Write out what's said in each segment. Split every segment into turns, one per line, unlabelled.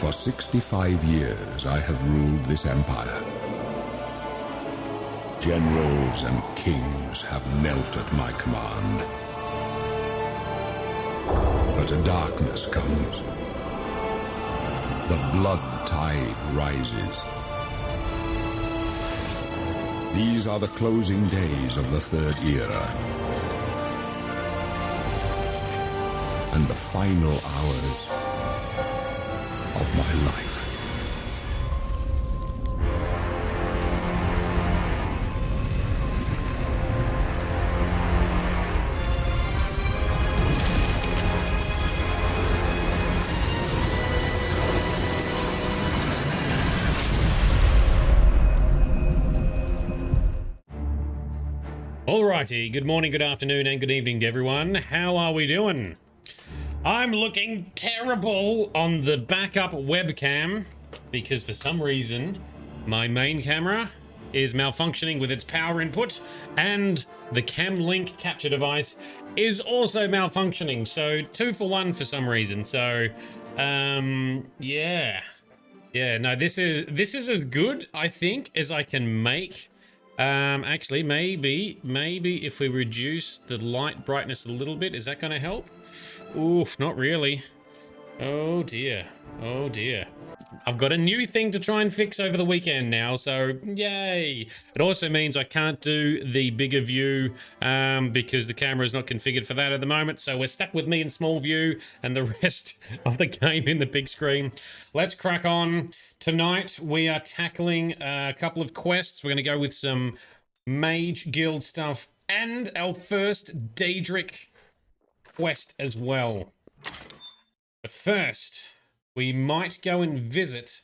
For 65 years, I have ruled this empire. Generals and kings have knelt at my command. But a darkness comes. The blood tide rises. These are the closing days of the Third Era. And the final hours of my life.
Alrighty, good morning, good afternoon, and good evening to everyone. How are we doing? I'm looking terrible on the backup webcam because for some reason my main camera is malfunctioning with its power input and the Cam Link capture device is also malfunctioning. So 2 for 1 for some reason. So yeah, no, this is as good, I think, as I can make. Actually, maybe if we reduce the light brightness a little bit, is that going to help? Oof, not really. Oh dear. Oh dear. I've got a new thing to try and fix over the weekend now, so yay. It also means I can't do the bigger view because the camera is not configured for that at the moment, so we're stuck with me in small view and the rest of the game in the big screen. Let's crack on. Tonight we are tackling a couple of quests. We're going to go with some Mage Guild stuff and our first Daedric quest as well. But first, we might go and visit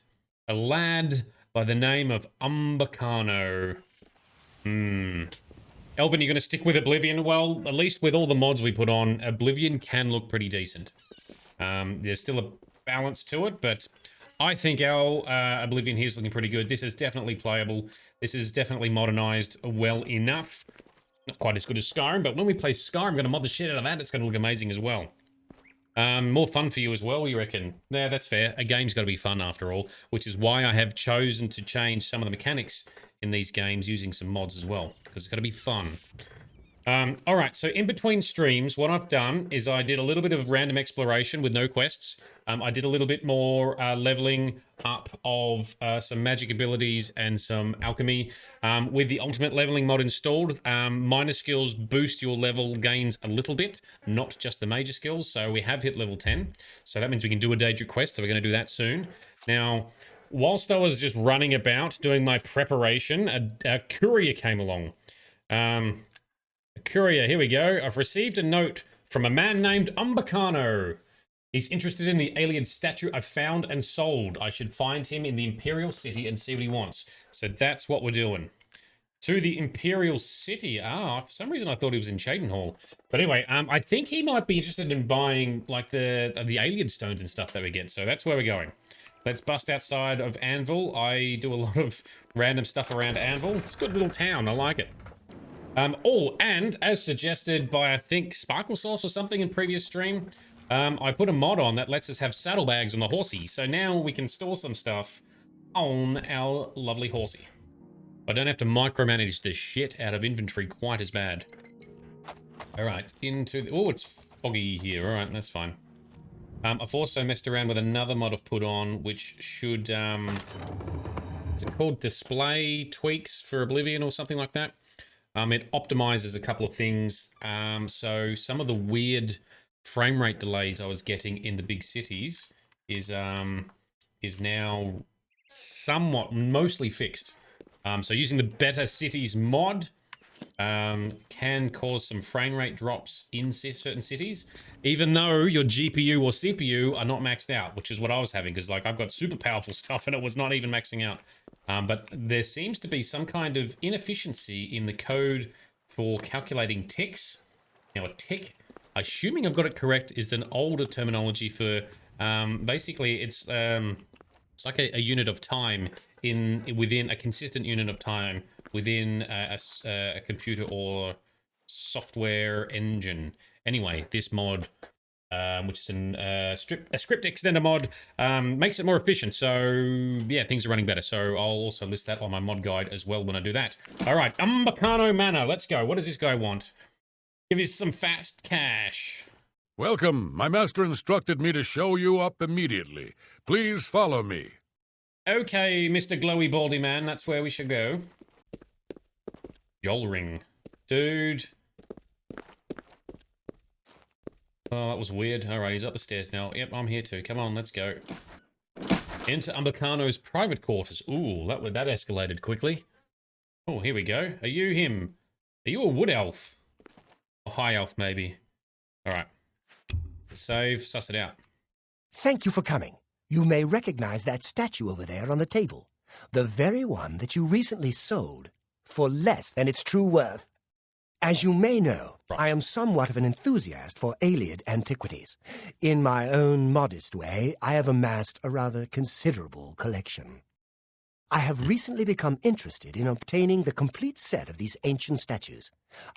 a lad by the name of Umbacano. Elvin, you're going to stick with Oblivion? Well, at least with all the mods we put on, Oblivion can look pretty decent. There's still a balance to it, but I think our Oblivion here is looking pretty good. This is definitely playable. This is definitely modernized well enough. Not quite as good as Skyrim, but when we play Skyrim, I'm going to mod the shit out of that. It's going to look amazing as well. More fun for you as well, you reckon? Yeah, that's fair. A game's got to be fun after all, which is why I have chosen to change some of the mechanics in these games using some mods as well, because it's got to be fun. All right, so in between streams, what I've done is I did a little bit of random exploration with no quests. I did a little bit more leveling up of some magic abilities and some alchemy. With the ultimate leveling mod installed, minor skills boost your level gains a little bit, not just the major skills. So we have hit level 10. So that means we can do a Daedric quest. So we're going to do that soon. Now, whilst I was just running about doing my preparation, a courier came along. A courier, here we go. I've received a note from a man named Umbacano. He's interested in the alien statue I've found and sold. I should find him in the Imperial City and see what he wants. So that's what we're doing. To the Imperial City. Ah, for some reason I thought he was in Cheydinhal. But anyway, I think he might be interested in buying like the alien stones and stuff that we get. So that's where we're going. Let's bust outside of Anvil. I do a lot of random stuff around Anvil. It's a good little town. I like it. Oh, and as suggested by, I think, Sparkle Sauce or something in previous stream, I put a mod on that lets us have saddlebags on the horsey. So now we can store some stuff on our lovely horsey. I don't have to micromanage the shit out of inventory quite as bad. All right, into the... Oh, it's foggy here. All right, that's fine. I've also messed around with another mod I've put on, which should... Is it called Display Tweaks for Oblivion or something like that? It optimizes a couple of things. So some of the weird frame rate delays I was getting in the big cities is now somewhat mostly fixed. So using the Better Cities mod can cause some frame rate drops in certain cities, even though your GPU or CPU are not maxed out, which is what I was having, because like I've got super powerful stuff and it was not even maxing out. But there seems to be some kind of inefficiency in the code for calculating ticks. Now, a tick, assuming I've got it correct, is an older terminology for basically it's like a unit of time within a consistent unit of time within a computer or software engine. Anyway, this mod which is a script extender mod, makes it more efficient. So yeah, things are running better. So I'll also list that on my mod guide as well when I do that. All right, Umbacano Manor, let's go. What does this guy want? Give us some fast cash.
Welcome. My master instructed me to show you up immediately. Please follow me.
Okay, Mr. Glowy Baldy Man, that's where we should go. Joel ring. Dude. Oh, that was weird. Alright, he's up the stairs now. Yep, I'm here too. Come on, let's go. Enter Umbacano's private quarters. Ooh, that escalated quickly. Oh, here we go. Are you him? Are you a wood elf? A high elf, maybe. Alright. Save, suss it out.
Thank you for coming. You may recognize that statue over there on the table. The very one that you recently sold for less than its true worth. As you may know,
right.
I am somewhat of an enthusiast for Ayleid antiquities. In my own modest way, I have amassed a rather considerable collection. I have recently become interested in obtaining the complete set of these ancient statues.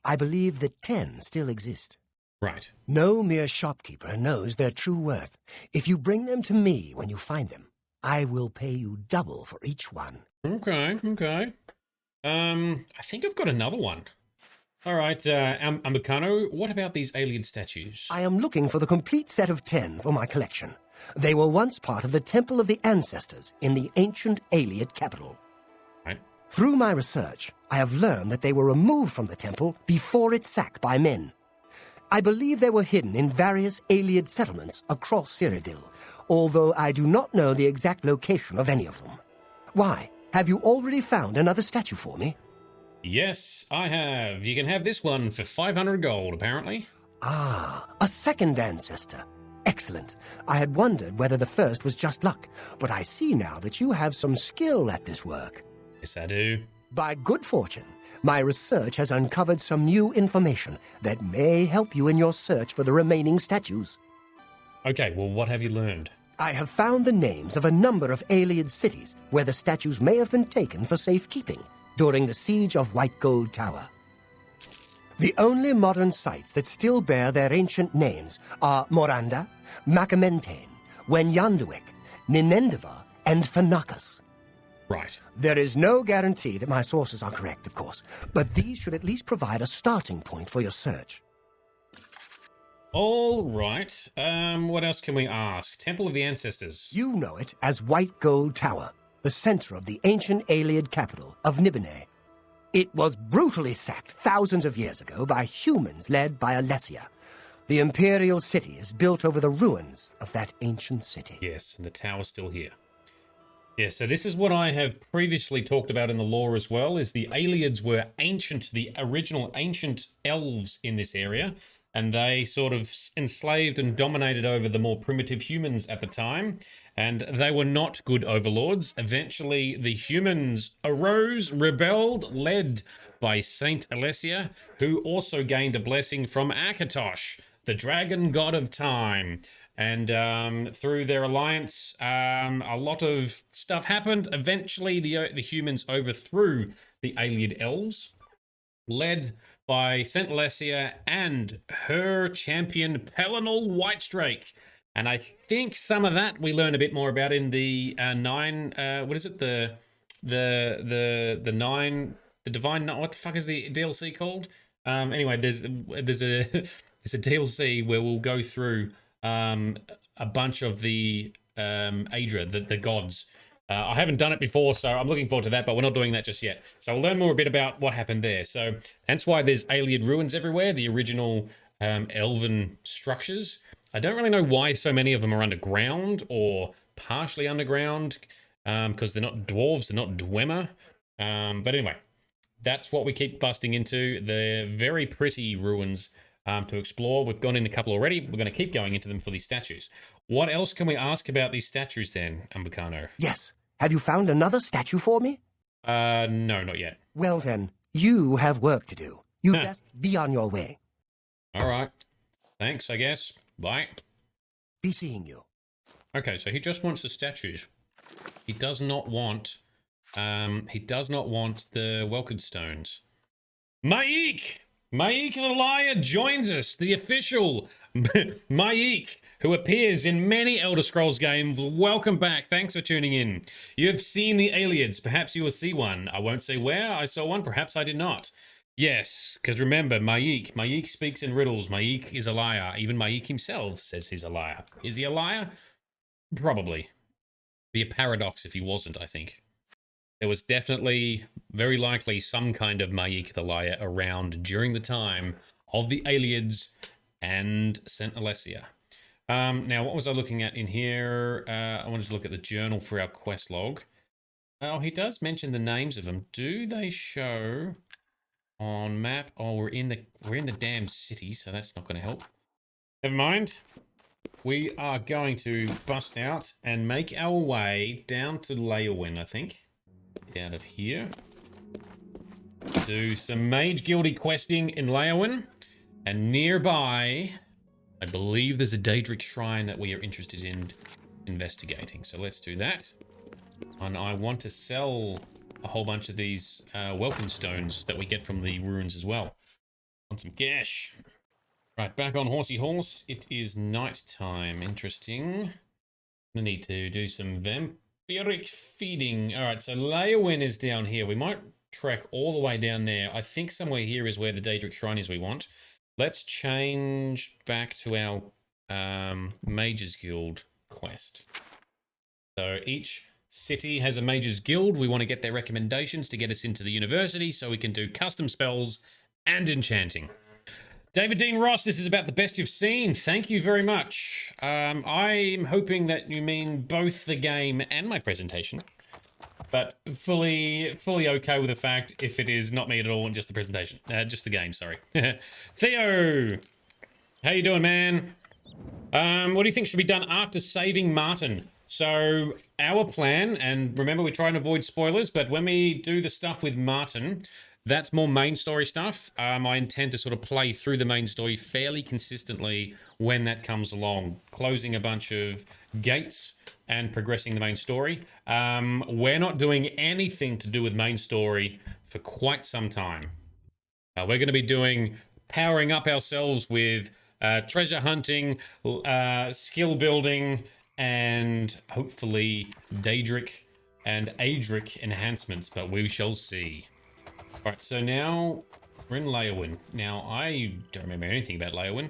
I believe that 10 still exist.
Right.
No mere shopkeeper knows their true worth. If you bring them to me when you find them, I will pay you double for each one.
Okay. I think I've got another one. All right, Umbacano, what about these alien statues?
I am looking for the complete set of 10 for my collection. They were once part of the Temple of the Ancestors in the ancient Ayleid capital.
Right.
Through my research, I have learned that they were removed from the temple before its sack by men. I believe they were hidden in various Ayleid settlements across Cyrodiil, although I do not know the exact location of any of them. Why? Have you already found another statue for me?
Yes, I have. You can have this one for 500 gold, apparently.
Ah, a second ancestor. Excellent. I had wondered whether the first was just luck, but I see now that you have some skill at this work.
Yes, I do.
By good fortune, my research has uncovered some new information that may help you in your search for the remaining statues.
Okay, well, what have you learned?
I have found the names of a number of Ayleid cities where the statues may have been taken for safekeeping during the siege of White Gold Tower. The only modern sites that still bear their ancient names are Moranda, Macamentain, Wenyanduik, Ninendiva, and Fanakas.
Right.
There is no guarantee that my sources are correct, of course, but these should at least provide a starting point for your search.
All right. What else can we ask? Temple of the Ancestors.
You know it as White Gold Tower, the center of the ancient Ayleid capital of Nibene. It was brutally sacked thousands of years ago by humans led by Alessia. The imperial city is built over the ruins of that ancient city.
Yes, and the tower's still here. Yeah, so this is what I have previously talked about in the lore as well, is the Ayleids were ancient, the original ancient elves in this area, and they sort of enslaved and dominated over the more primitive humans at the time, and they were not good overlords. Eventually, the humans arose, rebelled, led by Saint Alessia, who also gained a blessing from Akatosh, the dragon god of time. And through their alliance, a lot of stuff happened. Eventually, the humans overthrew the Ayleid elves, led by Saint Alessia and her champion Pelinal Whitestrake. And I think some of that we learn a bit more about in the what is it? The divine. What the fuck is the DLC called? Anyway, there's a DLC where we'll go through a bunch of the Aedra, the gods. I haven't done it before, so I'm looking forward to that, but we're not doing that just yet. So we'll learn more a bit about what happened there. So that's why there's Ayleid ruins everywhere, the original elven structures. I don't really know why so many of them are underground or partially underground, because they're not dwarves, they're not dwemer. But anyway, that's what we keep busting into. They're very pretty ruins to explore. We've gone in a couple already. We're going to keep going into them for these statues. What else can we ask about these statues then, Umbacano?
Yes. Have you found another statue for me?
No, not yet.
Well then, you have work to do. You best be on your way.
All right. Thanks, I guess. Bye.
Be seeing you.
Okay, so he just wants the statues. He does not want the Welcome Stones. Maik the Liar joins us, the official Myik, who appears in many Elder Scrolls games, welcome back. Thanks for tuning in. You have seen the Aliens. Perhaps you will see one. I won't say where I saw one. Perhaps I did not. Yes, because remember, Myik speaks in riddles. Myik is a liar. Even Myik himself says he's a liar. Is he a liar? Probably. Be a paradox if he wasn't, I think. There was definitely, very likely, some kind of Myik the liar around during the time of the Aliens and St. Alessia. Now, what was I looking at in here? I wanted to look at the journal for our quest log. Oh, he does mention the names of them. Do they show on map? Oh, we're in the damn city, so that's not going to help. Never mind. We are going to bust out and make our way down to Leyawiin, I think. Out of here. Do some Mage Guildy questing in Leyawiin. And nearby, I believe there's a Daedric Shrine that we are interested in investigating. So let's do that. And I want to sell a whole bunch of these welcome stones that we get from the ruins as well. Want some cash. Right, back on Horsey Horse. It is night time. Interesting. I need to do some vampiric feeding. All right, so Leyawiin is down here. We might trek all the way down there. I think somewhere here is where the Daedric Shrine is we want. Let's change back to our Mages Guild quest. So each city has a Mages Guild. We want to get their recommendations to get us into the university so we can do custom spells and enchanting. David Dean Ross, this is about the best you've seen. Thank you very much. I'm hoping that you mean both the game and my presentation, but fully okay with the fact if it is not me at all and just the presentation, just the game. Sorry. Theo, how you doing, man? What do you think should be done after saving Martin? So our plan, and remember we try and avoid spoilers, but when we do the stuff with Martin, that's more main story stuff. I intend to sort of play through the main story fairly consistently when that comes along, closing a bunch of gates and progressing the main story. We're not doing anything to do with main story for quite some time. We're going to be doing powering up ourselves with treasure hunting, skill building, and hopefully Daedric and Adric enhancements, but we shall see. Alright, so now we're in Leyawiin. Now, I don't remember anything about Leyawiin.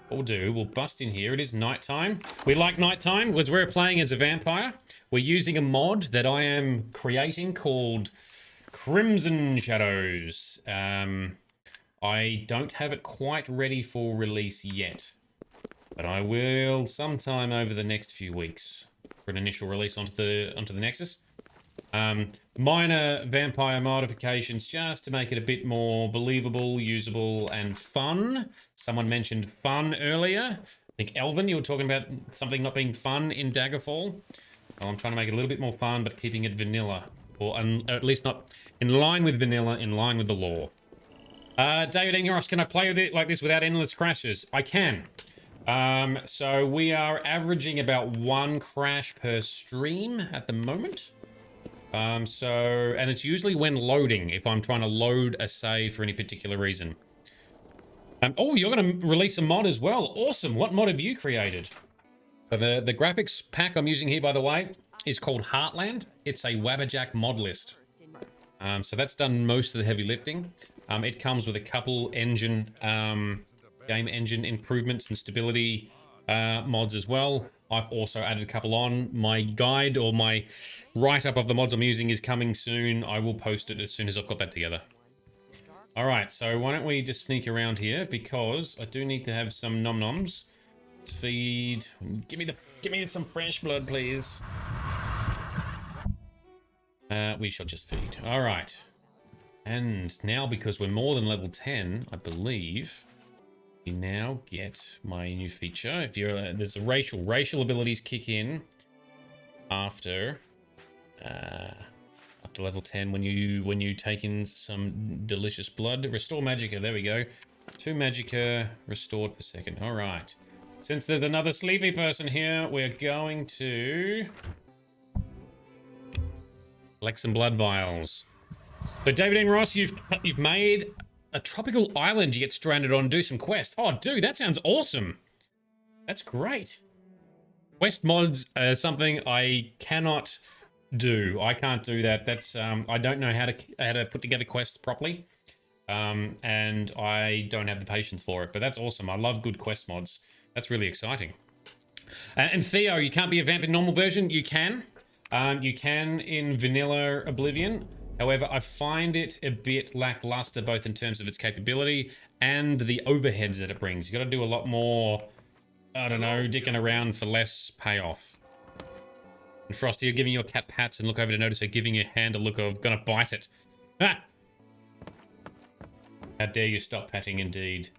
What we'll do, we'll bust in here. It is nighttime. We like nighttime because we're playing as a vampire. We're using a mod that I am creating called Crimson Shadows. I don't have it quite ready for release yet, but I will sometime over the next few weeks for an initial release onto the Nexus. Minor vampire modifications just to make it a bit more believable, usable, and fun. Someone mentioned fun earlier. I think Elvin, you were talking about something not being fun in Daggerfall. Well, I'm trying to make it a little bit more fun, but keeping it vanilla, or at least not in line with vanilla, in line with the lore. David Engeros, can I play with it like this without endless crashes? I can. So we are averaging about 1 crash per stream at the moment. And it's usually when loading, if I'm trying to load a save for any particular reason. Oh, you're going to release a mod as well. Awesome. What mod have you created? So the graphics pack I'm using here, by the way, is called Heartland. It's a Wabberjack mod list. So that's done most of the heavy lifting. It comes with a couple game engine improvements and stability mods as well. I've also added a couple on. My guide or my write-up of the mods I'm using is coming soon. I will post it as soon as I've got that together. All right, so why don't we just sneak around here, because I do need to have some nom-noms to feed. Give me some fresh blood, please. We shall just feed. All right. And now, because we're more than level 10, I believe, we now get my new feature. If you're there's a racial abilities kick in after level 10 when you take in some delicious blood. Restore magicka. There we go. 2 magicka restored per second. All right. Since there's another sleepy person here, we're going to collect some blood vials. So David and Ross, you've made a tropical island you get stranded on and do some quests. Oh, dude, that sounds awesome. That's great. Quest mods are something I cannot do. I can't do that. That's I don't know how to put together quests properly, and I don't have the patience for it. But that's awesome. I love good quest mods. That's really exciting. And Theo, you can't be a vamp in normal version. You can in vanilla Oblivion. However, I find it a bit lackluster, both in terms of its capability and the overheads that it brings. You got to do a lot more, I don't know, dicking around for less payoff. And Frosty, you're giving your cat pats and look over to notice her giving your hand a look of gonna bite it. Ha! How dare you stop patting, indeed.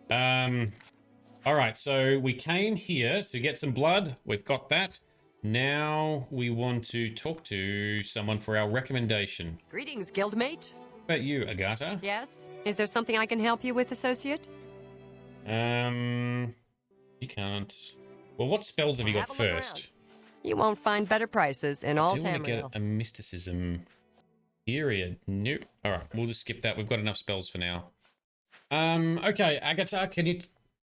Alright, so we came here to get some blood. We've got that. Now we want to talk to someone for our recommendation.
Greetings, guildmate.
What about you, Agata?
Yes? Is there something I can help you with, associate?
You can't. Well, what spells have you got
Have a look
first?
around. You won't find better prices in all
I do want to
Tamriel.
get a mysticism period. Nope. Alright, we'll just skip that. We've got enough spells for now. Okay, Agatha, can you...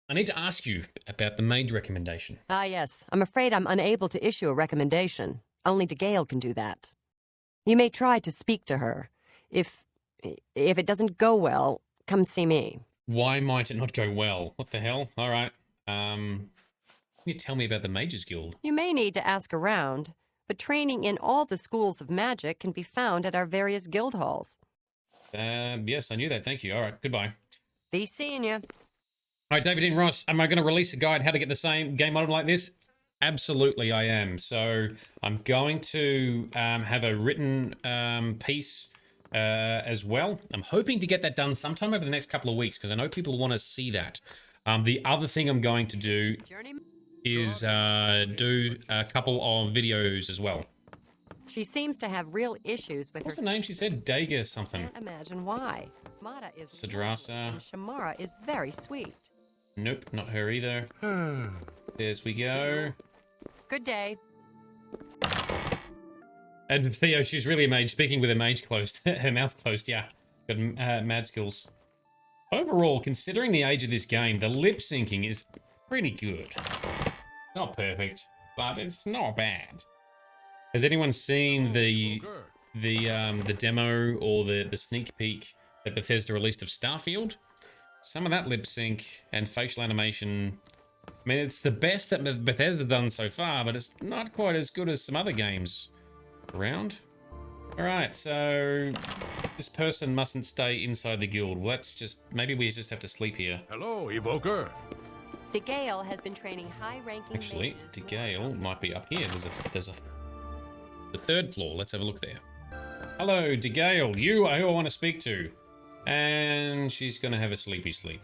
I need to ask you about the mage recommendation.
Ah, yes. I'm afraid I'm unable to issue a recommendation. Only DeGale can do that. You may try to speak to her. If it doesn't go well, come see me.
Why might it not go well? What the hell? Alright. Can you tell me about the Mages Guild?
You may need to ask around, but training in all the schools of magic can be found at our various guild halls.
Yes, I knew that. Thank you. Alright, goodbye.
Be seeing you.
All right, David Dean Ross, am I going to release a guide how to get the same game model like this? Absolutely, I am. So I'm going to have a written piece as well. I'm hoping to get that done sometime over the next couple of weeks because I know people want to see that. The other thing I'm going to do is do a couple of videos as well.
She seems to have real issues with
What's
her...
the name? She said Daga something.
Can't imagine why. Mata is
Sadrasa.
and Shamara is very sweet.
Nope, not her either. There's we go.
Good day.
And Theo, she's really a mage. Speaking with her mage closed, her mouth closed. Yeah, got mad skills. Overall, considering the age of this game, the lip syncing is pretty good. Not perfect, but it's not bad. Has anyone seen the demo or the sneak peek that Bethesda released of Starfield? Some of that lip sync and facial animation, I mean, it's the best that Bethesda done so far, but it's not quite as good as some other games around. All right, so this person mustn't stay inside the guild. Well, that's just, maybe we just have to sleep here.
Hello, Evoker.
DeGale has been training high-ranking
Actually,
mages.
DeGale might be up here. There's the third floor. Let's have a look there. Hello, DeGale. You are who I want to speak to. And she's gonna have a sleepy sleep.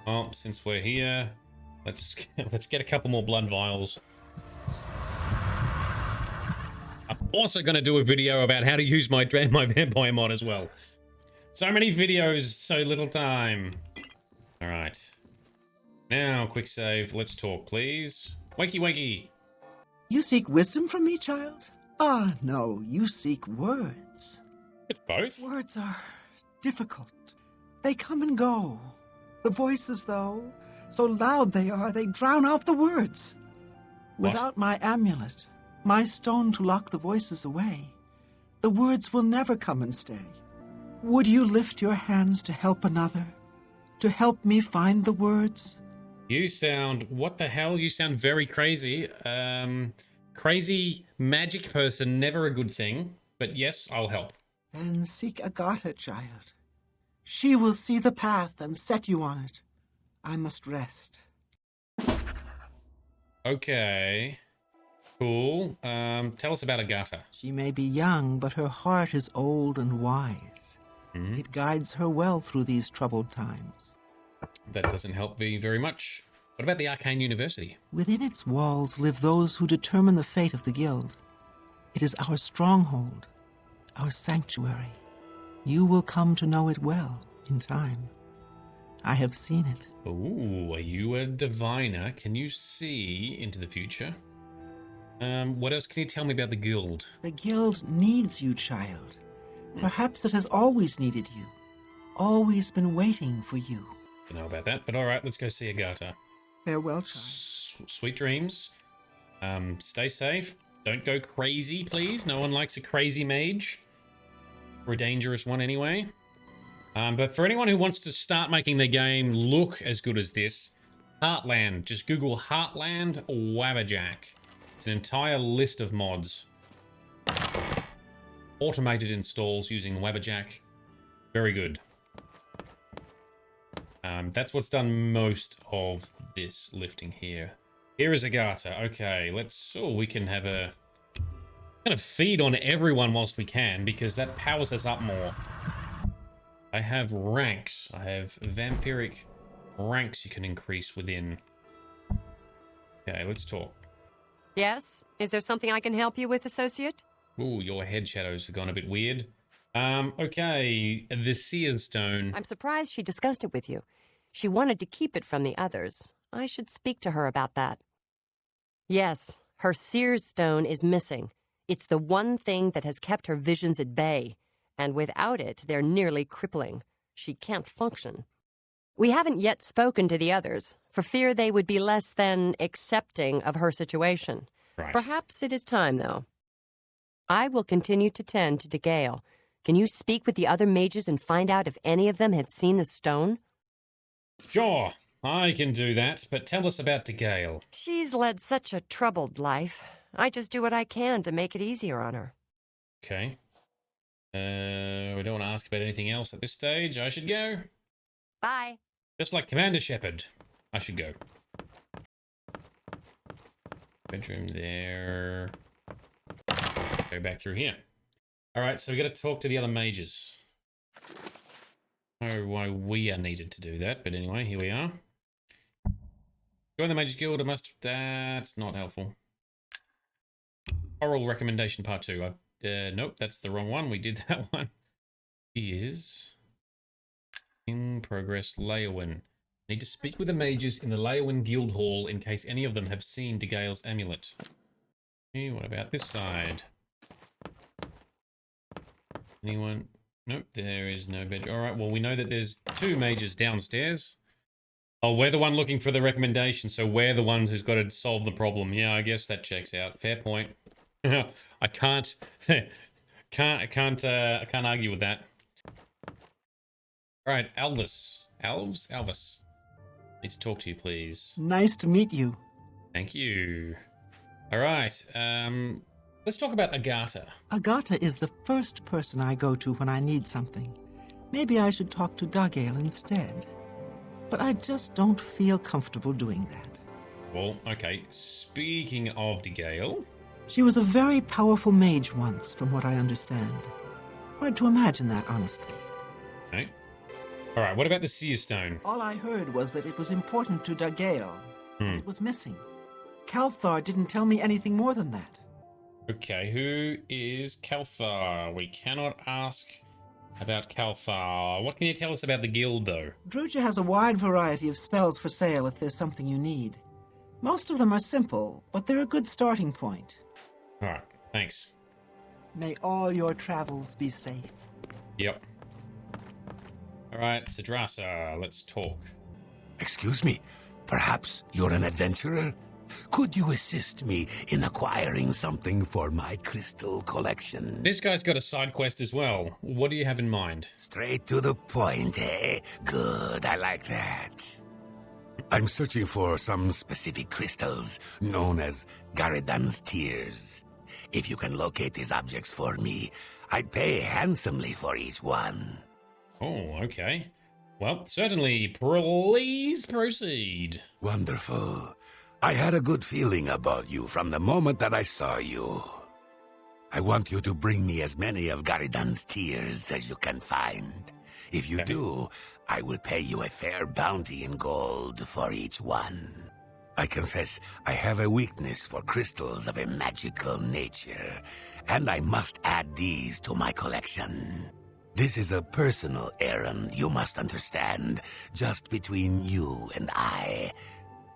Well, since we're here, let's get a couple more blood vials. I'm also gonna do a video about how to use my vampire mod as well. So many videos, so little time. All right. Now, quick save. Let's talk, please. Wakey, wakey.
You seek wisdom from me, child? Ah, no, you seek words.
It's both.
Words are difficult. They come and go. The voices, though, so loud they are, they drown out the words.
What?
Without my amulet, my stone to lock the voices away, the words will never come and stay. Would you lift your hands to help another? To help me find the words?
You sound, what the hell? You sound very crazy. Crazy magic person, never a good thing. But yes, I'll help.
Then seek Agata, child. She will see the path and set you on it. I must rest.
Okay. Cool. Tell us about Agata.
She may be young, but her heart is old and wise. It guides her well through these troubled times.
That doesn't help me very much. What about the Arcane University?
Within its walls live those who determine the fate of the guild. It is our stronghold, our sanctuary. You will come to know it well in time. I have seen it.
Ooh, are you a diviner? Can you see into the future? What else can you tell me about the guild?
The guild needs you, child. Perhaps it has always needed you. always been waiting for you.
Don't know about that, but all right, let's go see Agatha.
Farewell, child.
Sweet dreams. Stay safe. Don't go crazy, please. No one likes a crazy mage. Or a dangerous one anyway. But for anyone who wants to start making their game look as good as this, Heartland. Just Google Heartland Wabberjack. It's an entire list of mods. Automated installs using Wabberjack. Very good. That's what's done most of this lifting here. Here is Agatha. Okay, let's... Oh, we can have a... kind of feed on everyone whilst we can, because that powers us up more. I have ranks. I have vampiric ranks you can increase within. Okay, let's talk.
Yes? Is there something I can help you with, associate?
Ooh, your head shadows have gone a bit weird. Okay, the Seer Stone.
I'm surprised she discussed it with you. She wanted to keep it from the others. I should speak to her about that. Yes, her Seer's Stone is missing. It's the one thing that has kept her visions at bay, and without it, they're nearly crippling. She can't function. We haven't yet spoken to the others, for fear they would be less than accepting of her situation.
Right.
Perhaps it is time, though. I will continue to tend to DeGale. Can you speak with the other mages and find out if any of them have seen the stone?
Sure, I can do that, but tell us about DeGale.
She's led such a troubled life. I just do what I can to make it easier on her.
Okay. We don't want to ask about anything else at this stage. I should go.
Bye.
Just like Commander Shepard. I should go. Bedroom there. Go back through here. Alright, so we got to talk to the other mages. I don't know why we are needed to do that, but anyway, here we are. Join the Mages Guild. I must... That's not helpful. Oral recommendation part 2. Nope, that's the wrong one. We did that one. Is... in progress, Leowyn. Need to speak with the mages in the Leowyn Guild Hall in case any of them have seen DeGale's amulet. Okay, what about this side? Anyone? Nope, there is no bed. Alright, well, we know that there's 2 mages downstairs. Oh, we're the one looking for the recommendation, so we're the ones who's got to solve the problem. Yeah, I guess that checks out. Fair point. I can't argue with that. Right, Alvis. Alvis. Need to talk to you, please.
Nice to meet you.
Thank you. All right. Let's talk about Agatha.
Agatha is the first person I go to when I need something. Maybe I should talk to DeGale instead. But I just don't feel comfortable doing that.
Well, okay. Speaking of DeGale...
She was a very powerful mage once, from what I understand. Hard to imagine that, honestly.
Okay. All right, what about the Seer Stone?
All I heard was that it was important to DeGale. It was missing. Glathir didn't tell me anything more than that.
Okay, who is Glathir? We cannot ask about Glathir. What can you tell us about the guild, though?
Druja has a wide variety of spells for sale if there's something you need. Most of them are simple, but they're a good starting point.
All right, thanks.
May all your travels be safe.
Yep. All right, Sidrasa, let's talk.
Excuse me, perhaps you're an adventurer? Could you assist me in acquiring something for my crystal collection?
This guy's got a side quest as well. What do you have in mind?
Straight to the point, eh? Good, I like that. I'm searching for some specific crystals known as Garidan's Tears. If you can locate these objects for me, I'd pay handsomely for each one.
Oh, okay. Well, certainly, please proceed.
Wonderful. I had a good feeling about you from the moment that I saw you. I want you to bring me as many of Garidan's Tears as you can find. If you do, I will pay you a fair bounty in gold for each one. I confess I have a weakness for crystals of a magical nature, and I must add these to my collection. This is a personal errand, you must understand, just between you and I.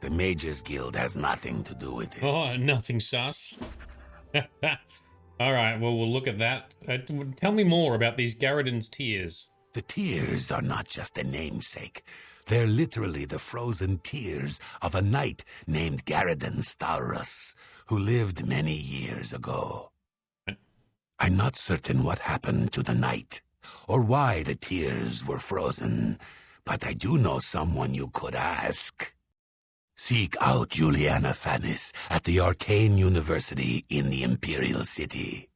The Mages Guild has nothing to do with it.
Oh, nothing sus. All right, well, we'll look at that. Tell me more about these Garidan's Tears.
The tears are not just a namesake. They're literally the frozen tears of a knight named Garadan Staurus, who lived many years ago. I'm not certain what happened to the knight, or why the tears were frozen, but I do know someone you could ask. Seek out Juliana Fanis at the Arcane University in the Imperial City.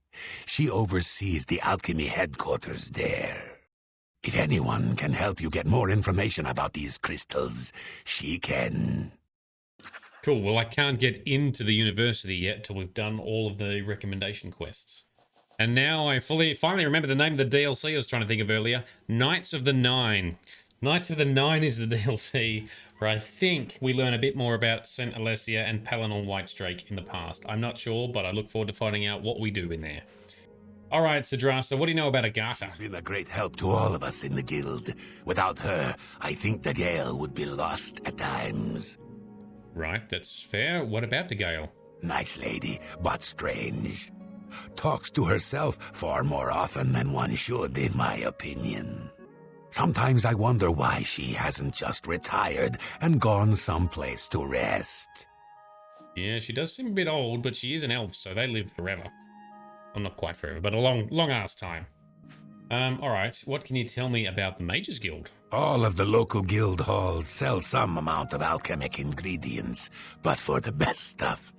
She oversees the alchemy headquarters there. If anyone can help you get more information about these crystals, she can.
Cool. Well, I can't get into the university yet till we've done all of the recommendation quests. And now I finally remember the name of the DLC I was trying to think of earlier. Knights of the Nine. Knights of the Nine is the DLC where I think we learn a bit more about St. Alessia and Palinor Whitestrake in the past. I'm not sure, but I look forward to finding out what we do in there. All right, Sidrasta, what do you know about Agatha?
She's been a great help to all of us in the guild. Without her, I think the Gale would be lost at times.
Right, that's fair. What about the Gale?
Nice lady, but strange. Talks to herself far more often than one should, in my opinion. Sometimes I wonder why she hasn't just retired and gone someplace to rest.
Yeah, she does seem a bit old, but she is an elf, so they live forever. Well, not quite forever, but a long ass time. All right, what can you tell me about the Mages Guild?
All of the local guild halls sell some amount of alchemic ingredients, but for the best stuff,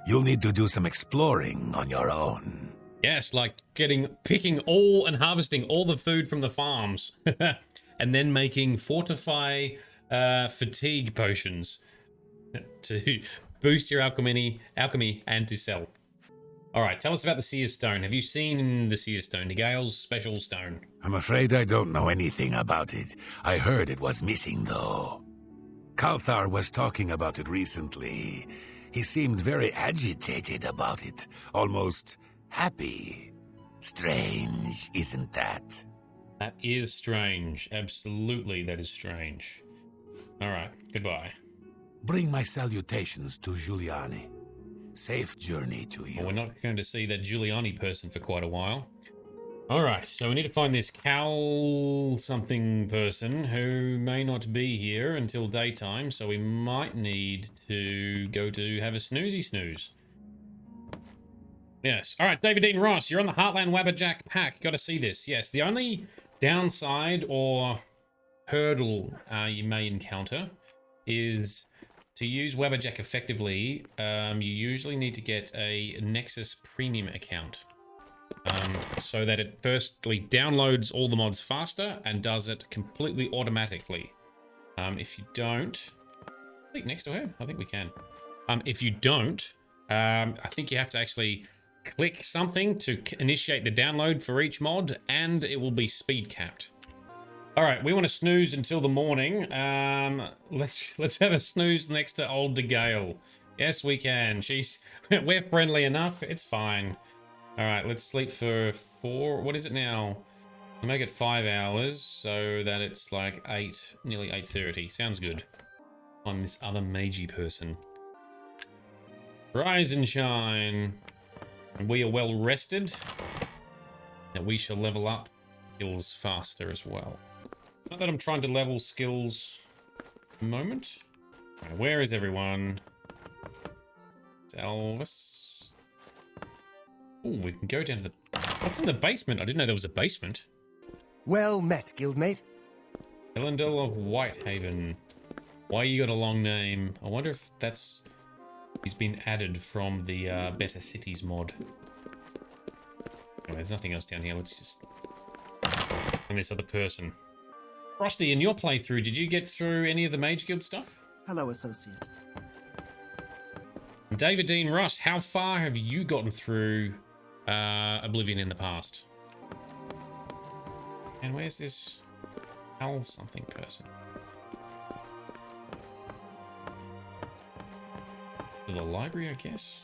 you'll need to do some exploring on your own.
Yes, like picking all and harvesting all the food from the farms, and then making fortify fatigue potions to boost your alchemy and to sell. All right, tell us about the Seer's Stone. Have you seen the Seer's Stone, the Gale's special stone?
I'm afraid I don't know anything about it. I heard it was missing, though. Glathir was talking about it recently. He seemed very agitated about it, almost happy. Strange, isn't that?
That is strange. Absolutely, that is strange. All right, goodbye.
Bring my salutations to Giuliani. Safe journey to you.
Well, we're not going to see that Giuliani person for quite a while. All right, so we need to find this Cal something person who may not be here until daytime, so we might need to go to have a snooze. Yes. All right, David Dean Ross, you're on the Heartland Wabberjack pack. Got to see this. Yes, the only downside or hurdle you may encounter is to use Wabberjack effectively, you usually need to get a Nexus Premium account. So that it firstly downloads all the mods faster and does it completely automatically. If you don't... Click next to her? I think we can. If you don't, I think you have to actually click something to initiate the download for each mod, and it will be speed capped. All right, we want to snooze until the morning. Let's have a snooze next to old DeGale. Yes, we can. We're friendly enough. It's fine. All right, let's sleep for 4. What is it now? I'll make it 5 hours so that it's like 8, nearly 8:30. Sounds good. On this other magey person. Rise and shine. And we are well rested. And we shall level up skills faster as well. Not that I'm trying to level skills at the moment. Right, where is everyone? It's Elvis. Oh, we can go down to the... What's in the basement? I didn't know there was a basement.
Well met, guildmate.
Elendil of Whitehaven. Why you got a long name? I wonder if that's... He's been added from the Better Cities mod. Anyway, there's nothing else down here. Let's just... And this other person. Frosty, in your playthrough, did you get through any of the Mage Guild stuff?
Hello, associate.
David Dean Ross, how far have you gotten through Oblivion in the past? And where's this Al something person? To the library, I guess?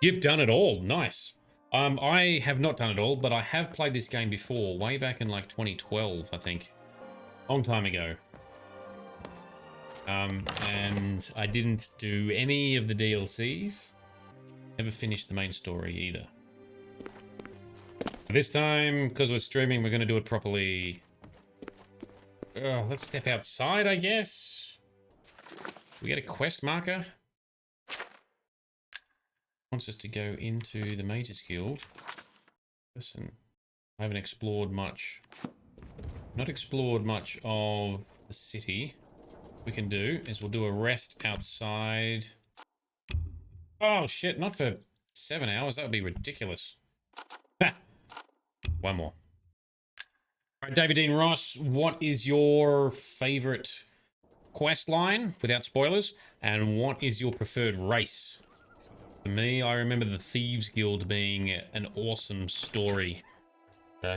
You've done it all. Nice. I have not done it all, but I have played this game before, way back in like 2012, I think. Long time ago. And I didn't do any of the DLCs. Never finished the main story either. This time, because we're streaming, we're going to do it properly. Let's step outside, I guess. We get a quest marker. Wants us to go into the Mages Guild. Listen, I haven't explored much. Not explored much of the city. What we can do is we'll do a rest outside. Oh shit, not for 7 hours. That would be ridiculous. One more. All right, David Dean Ross, what is your favorite quest line, without spoilers, and what is your preferred race? For me, I remember the Thieves Guild being an awesome story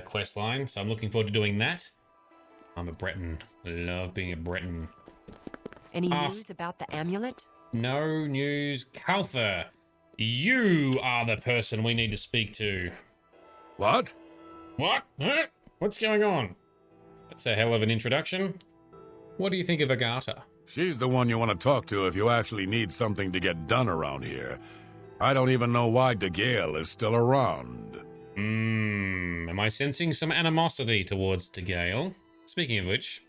quest line, so I'm looking forward to doing that. I'm a Breton. I love being a Breton.
Any news about the amulet?
No news. Glathir, you are the person we need to speak to.
What?
What? Huh? What's going on? That's a hell of an introduction. What do you think of Agatha?
She's the one you want to talk to if you actually need something to get done around here. I don't even know why DeGale is still around.
Am I sensing some animosity towards DeGale? Speaking of which,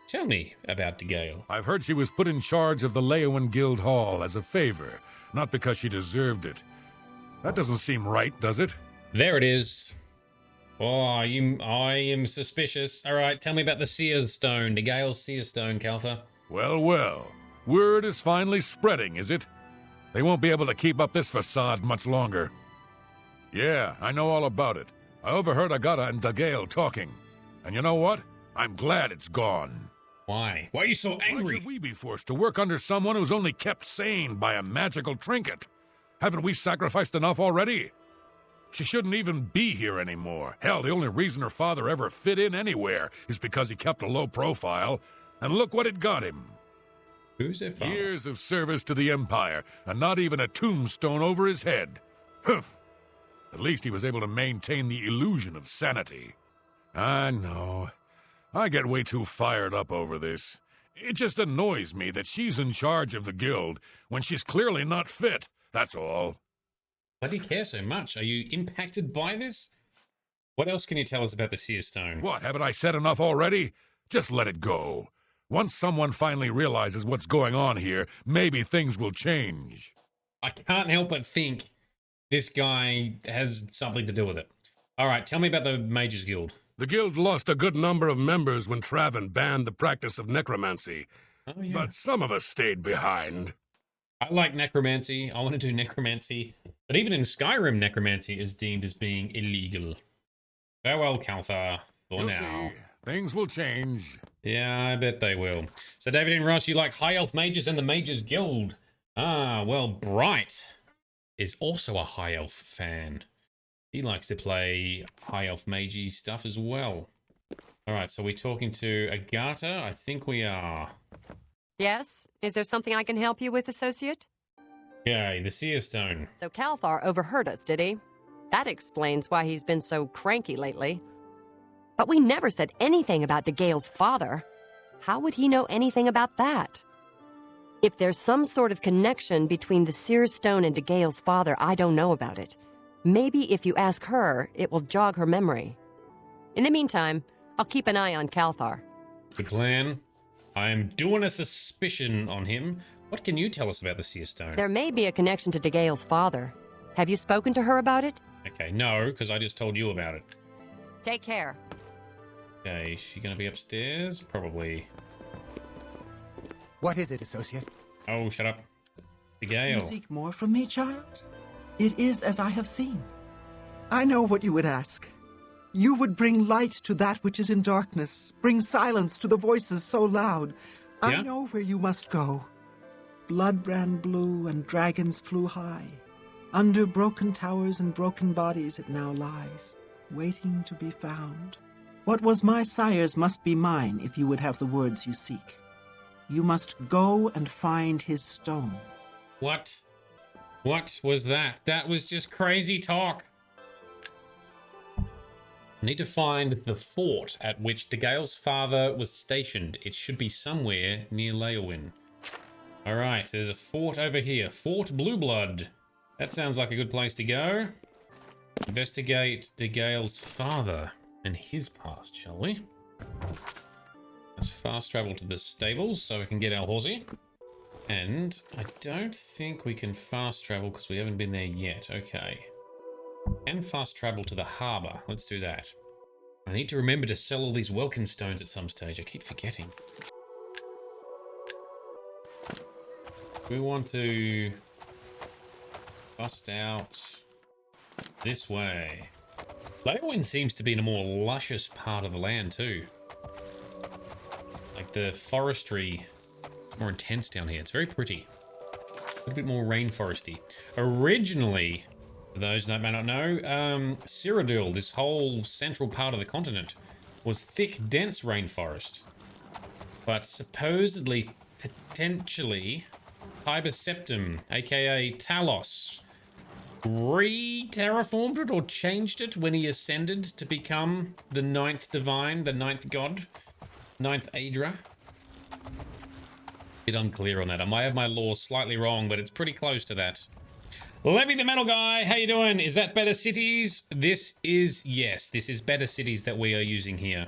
tell me about DeGale.
I've heard she was put in charge of the Leowen Guild Hall as a favor, not because she deserved it. That doesn't seem right, does it?
There it is. Oh, I am suspicious. All right, tell me about the Seer Stone, DeGale's Seer Stone, Glathir.
Well, well. Word is finally spreading, is it? They won't be able to keep up this facade much longer. Yeah, I know all about it. I overheard Agatha and DeGale talking. And you know what? I'm glad it's gone.
Why? Why are you so angry?
Why should we be forced to work under someone who's only kept sane by a magical trinket? Haven't we sacrificed enough already? She shouldn't even be here anymore. Hell, the only reason her father ever fit in anywhere is because he kept a low profile. And look what it got him.
Who's her father?
Years of service to the Empire, and not even a tombstone over his head. Humph. At least he was able to maintain the illusion of sanity. I know. I get way too fired up over this. It just annoys me that she's in charge of the guild when she's clearly not fit, that's all.
Why do you care so much? Are you impacted by this? What else can you tell us about the Seer Stone?
What, haven't I said enough already? Just let it go. Once someone finally realizes what's going on here, maybe things will change.
I can't help but think this guy has something to do with it. All right, tell me about the Mages Guild.
The guild lost a good number of members when Traven banned the practice of necromancy.
Oh, yeah.
But some of us stayed behind.
I like necromancy. I want to do necromancy. But even in Skyrim, necromancy is deemed as being illegal. Farewell, Glathir, for
You'll
now.
see. Things will change.
Yeah, I bet they will. So, David and Ross, you like High Elf Mages and the Mages Guild. Ah, well, Bright is also a High Elf fan. He likes to play High Elf Magey stuff as well. All right, so we're talking to Agatha? I think we are.
Yes? Is there something I can help you with, associate?
Okay, the Seer Stone.
So Glathir overheard us, did he? That explains why he's been so cranky lately. But we never said anything about DeGale's father. How would he know anything about that? If there's some sort of connection between the Seer Stone and DeGale's father, I don't know about it. Maybe if you ask her, it will jog her memory. In the meantime, I'll keep an eye on Glathir.
The clan. I am doing a suspicion on him. What can you tell us about the Seer Stone?
There may be a connection to DeGale's father. Have you spoken to her about it?
Okay, no, because I just told you about it.
Take care.
Okay, is she going to be upstairs? Probably.
What is it, associate?
Oh, shut up. The
You
Gale.
seek more from me, child? It is as I have seen. I know what you would ask. You would bring light to that which is in darkness, bring silence to the voices so loud.
Yeah?
I know where you must go. Blood ran blue and dragons flew high. Under broken towers and broken bodies it now lies, waiting to be found. What was my sire's must be mine if you would have the words you seek. You must go and find his stone.
What? What was that? That was just crazy talk. I need to find the fort at which DeGale's father was stationed. It should be somewhere near Leowen. Alright, there's a fort over here. Fort Blueblood. That sounds like a good place to go. Investigate De Gale's father and his past, shall we? Let's fast travel to the stables so we can get our horsey. And I don't think we can fast travel because we haven't been there yet. Okay. And fast travel to the harbour. Let's do that. I need to remember to sell all these welcome stones at some stage. I keep forgetting. We want to bust out this way. Morrowind seems to be in a more luscious part of the land too. Like the forestry, more intense down here. It's very pretty. A little bit more rainforesty. Originally, for those that may not know, Cyrodiil, this whole central part of the continent, was thick, dense rainforest. But supposedly, potentially, Tiber Septim, aka Talos, re-terraformed it or changed it when he ascended to become the 9th divine, the 9th god, 9th Aedra. Bit unclear on that. I might have my lore slightly wrong, but it's pretty close to that. Levy the Metal Guy, how you doing? Is that Better Cities? This is, yes, this is Better Cities that we are using here.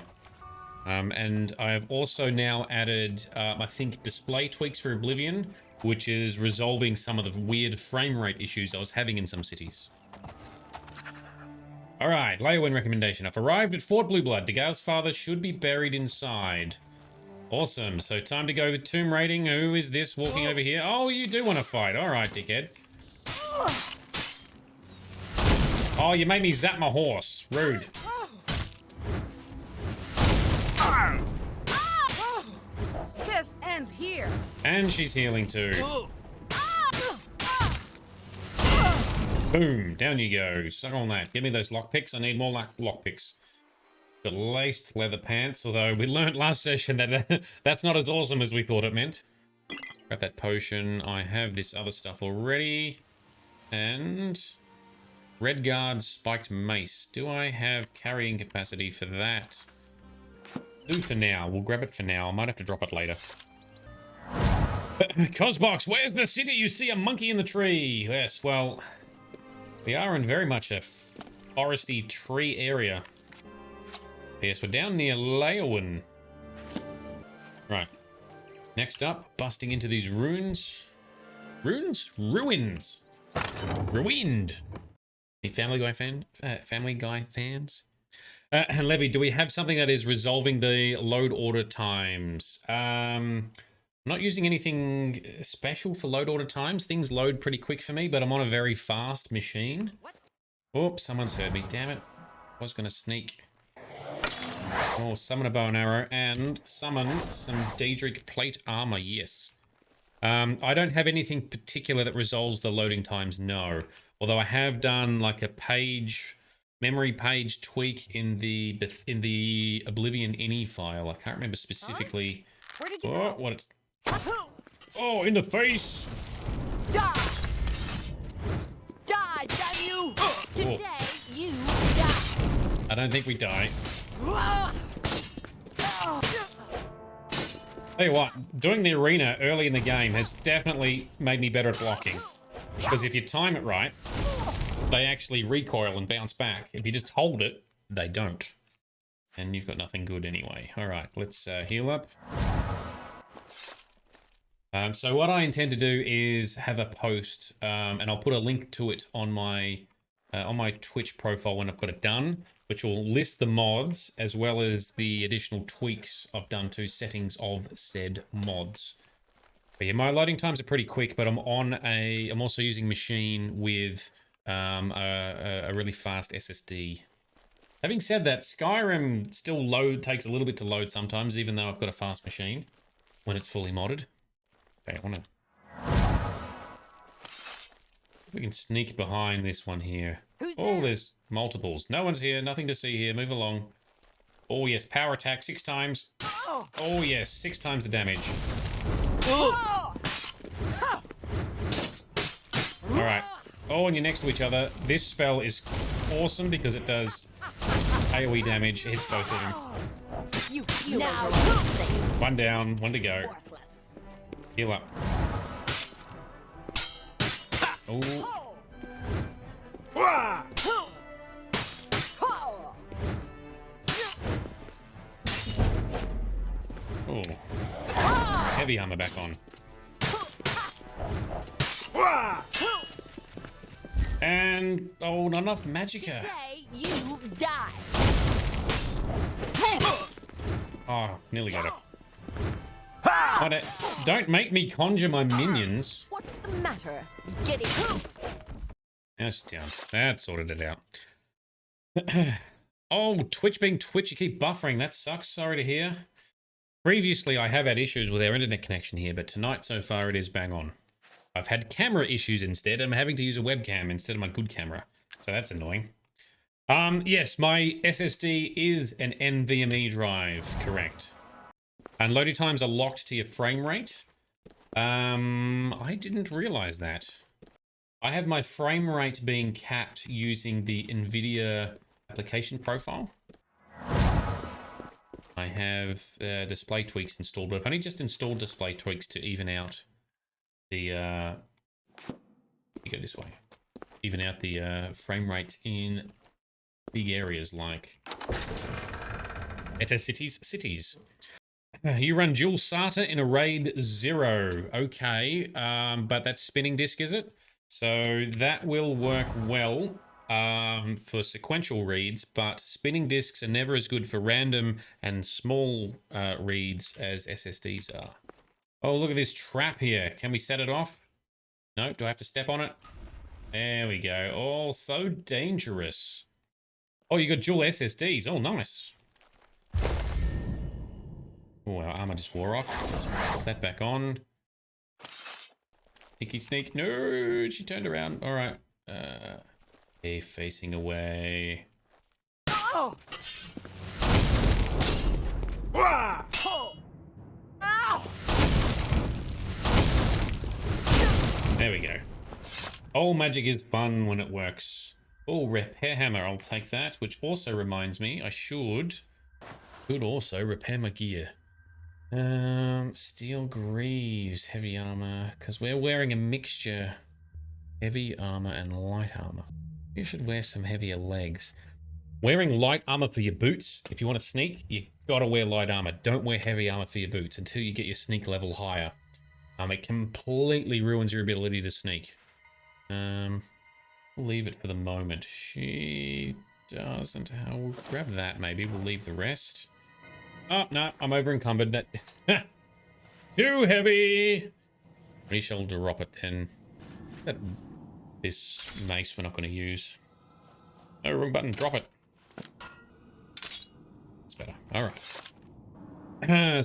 And I have also now added, I think, display tweaks for Oblivion, which is resolving some of the weird frame rate issues I was having in some cities. All right, Leowin recommendation. I've arrived at Fort Blueblood. De Gale's father should be buried inside. Awesome. So time to go with tomb raiding. Who is this walking over here? Oh, you do want to fight. All right, dickhead. Oh, you made me zap my horse. Rude.
This ends here.
And she's healing too. Boom. Down you go. Suck on that. Give me those lockpicks. I need more lockpicks. Got laced leather pants, although we learned last session that that's not as awesome as we thought it meant. Grab that potion. I have this other stuff already. And Redguard spiked mace. Do I have carrying capacity for that? Do for now. We'll grab it for now. I might have to drop it later. Cosbox, where's the city? You see a monkey in the tree. Yes, well, we are in very much a foresty tree area. Yes, we're down near Leowin. Right. Next up, busting into these ruins. Ruins? Ruins. Ruined. Any Family Guy fans? And Levy, do we have something that is resolving the load order times? I'm not using anything special for load order times. Things load pretty quick for me, but I'm on a very fast machine. Oops, someone's heard me. Damn it. I was going to sneak. Oh, summon a bow and arrow and summon some Daedric plate armor. Yes. I don't have anything particular that resolves the loading times, no. Although I have done like a page, memory page tweak in the Oblivion ini file. I can't remember specifically.
Where did you go?
What it's... Oh, in the face!
Die! Die, damn you! Today, you die!
I don't think we die. Tell you what, doing the arena early in the game has definitely made me better at blocking. Because if you time it right, they actually recoil and bounce back. If you just hold it, they don't. And you've got nothing good anyway. All right, let's heal up. So what I intend to do is have a post, and I'll put a link to it on my Twitch profile when I've got it done, which will list the mods as well as the additional tweaks I've done to settings of said mods. But yeah, my loading times are pretty quick, but I'm also using machine with a really fast SSD. Having said that, Skyrim still takes a little bit to load sometimes, even though I've got a fast machine when it's fully modded. Okay, I want to... We can sneak behind this one here. Oh, there's multiples. No one's here. Nothing to see here. Move along. Oh, yes. Power attack 6 times. Oh, yes. 6 times the damage. All right. Oh, and you're next to each other. This spell is awesome because it does AoE damage. It hits both of them. One down. One to go. Heal up. Oh. Oh. Heavy armor back on. And, oh, not enough magicka.
Today, you die.
Oh, nearly got it. What don't make me conjure my minions.
What's the matter? Get it.
Now she's down. That sorted it out. Oh, Twitch being Twitch, you keep buffering. That sucks. Sorry to hear. Previously, I have had issues with our internet connection here, but tonight so far it is bang on. I've had camera issues instead. I'm having to use a webcam instead of my good camera. So that's annoying. Yes, my SSD is an NVMe drive, correct. And loading times are locked to your frame rate. I didn't realize that. I have my frame rate being capped using the NVIDIA application profile. I have display tweaks installed, but I've only just installed display tweaks to even out the you go this way. Even out the frame rates in big areas like cities. You run dual SATA in a RAID 0. Okay, but that's spinning disk, is it? So that will work well for sequential reads, but spinning disks are never as good for random and small reads as SSDs are. Oh, look at this trap here. Can we set it off? No, do I have to step on it? There we go. Oh, so dangerous. Oh, you got dual SSDs. Oh, nice. Oh, our armor just wore off. Let's put that back on. Sneaky sneak. No, she turned around. All right. Okay, facing away.
Oh!
There we go. All magic is fun when it works. Oh, repair hammer. I'll take that. Which also reminds me, I could also repair my gear. Steel greaves, heavy armor, because we're wearing a mixture. Heavy armor and light armor. You should wear some heavier legs. Wearing light armor for your boots, if you want to sneak, you gotta wear light armor. Don't wear heavy armor for your boots until you get your sneak level higher. It completely ruins your ability to sneak. We'll leave it for the moment. She doesn't. We'll grab that maybe. We'll leave the rest. Oh, no, I'm over encumbered. That too heavy. We shall drop it then. This mace we're not going to use. No, wrong button. Drop it. That's better. All right.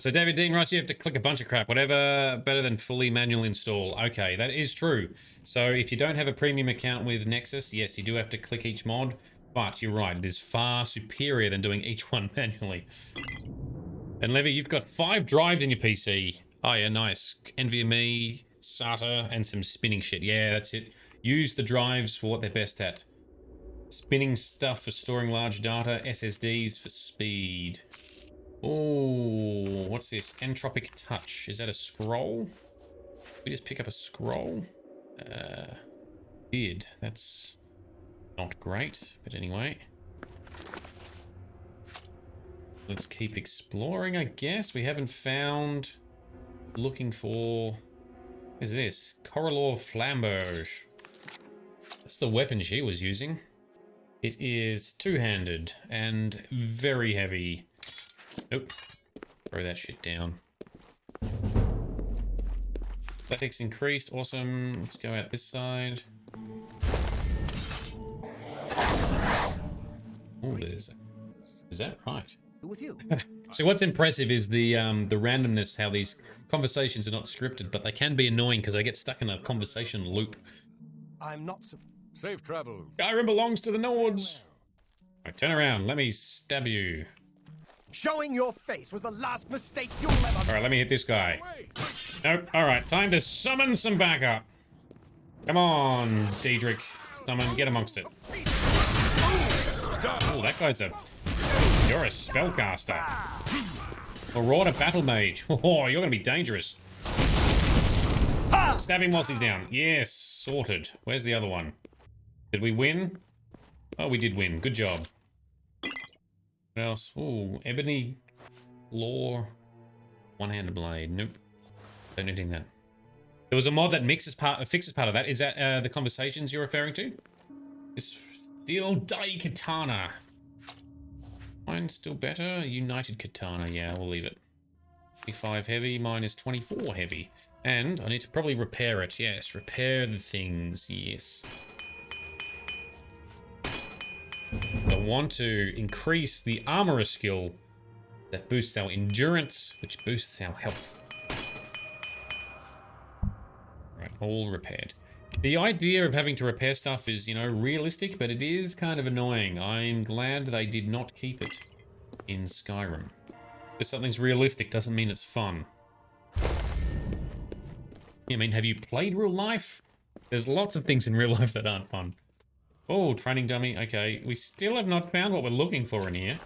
So David Dean Ross, you have to click a bunch of crap. Whatever, better than fully manual install. Okay, that is true. So if you don't have a premium account with Nexus, yes, you do have to click each mod. But you're right, it is far superior than doing each one manually. And Levy, you've got 5 drives in your PC. Oh yeah, nice. NVMe, SATA, and some spinning shit. Yeah, that's it. Use the drives for what they're best at. Spinning stuff for storing large data, SSDs for speed. Oh, what's this? Entropic Touch. Is that a scroll? We just pick up a scroll? Did. That's not great, but anyway. Let's keep exploring, I guess. We haven't found... Looking for... What is this? Coralor Flamberge. That's the weapon she was using. It is two-handed and very heavy. Nope. Throw that shit down. Athletics increased. Awesome. Let's go out this side. Oh, is that right?
With you.
So what's impressive is the randomness, how these conversations are not scripted, but they can be annoying because I get stuck in a conversation loop.
I'm not...
Safe travels.
Skyrim belongs to the Nords. Right, turn around. Let me stab you.
Showing your face was the last mistake you'll ever...
All right, let me hit this guy. Nope. All right, time to summon some backup. Come on, Daedric. Summon, get amongst it. Oh, that guy's a... You're a spellcaster. Marauder Battle Mage. Oh, you're going to be dangerous. Stab him whilst he's down. Yes, sorted. Where's the other one? Did we win? Oh, we did win. Good job. What else? Ooh, Ebony Lore One-handed blade. Nope. Don't need that. There was a mod that fixes part of that. Is that the conversations you're referring to? Steel Dai Katana. Mine's still better. United Katana. Yeah, we'll leave it. 25 heavy. Mine is 24 heavy. And I need to probably repair it. Yes, repair the things. Yes. I want to increase the armorer skill that boosts our endurance, which boosts our health. Right, all repaired. The idea of having to repair stuff is, you know, realistic, but it is kind of annoying. I'm glad they did not keep it in Skyrim. If something's realistic doesn't mean it's fun. I mean, have you played real life? There's lots of things in real life that aren't fun. Oh, training dummy. Okay, we still have not found what we're looking for in here.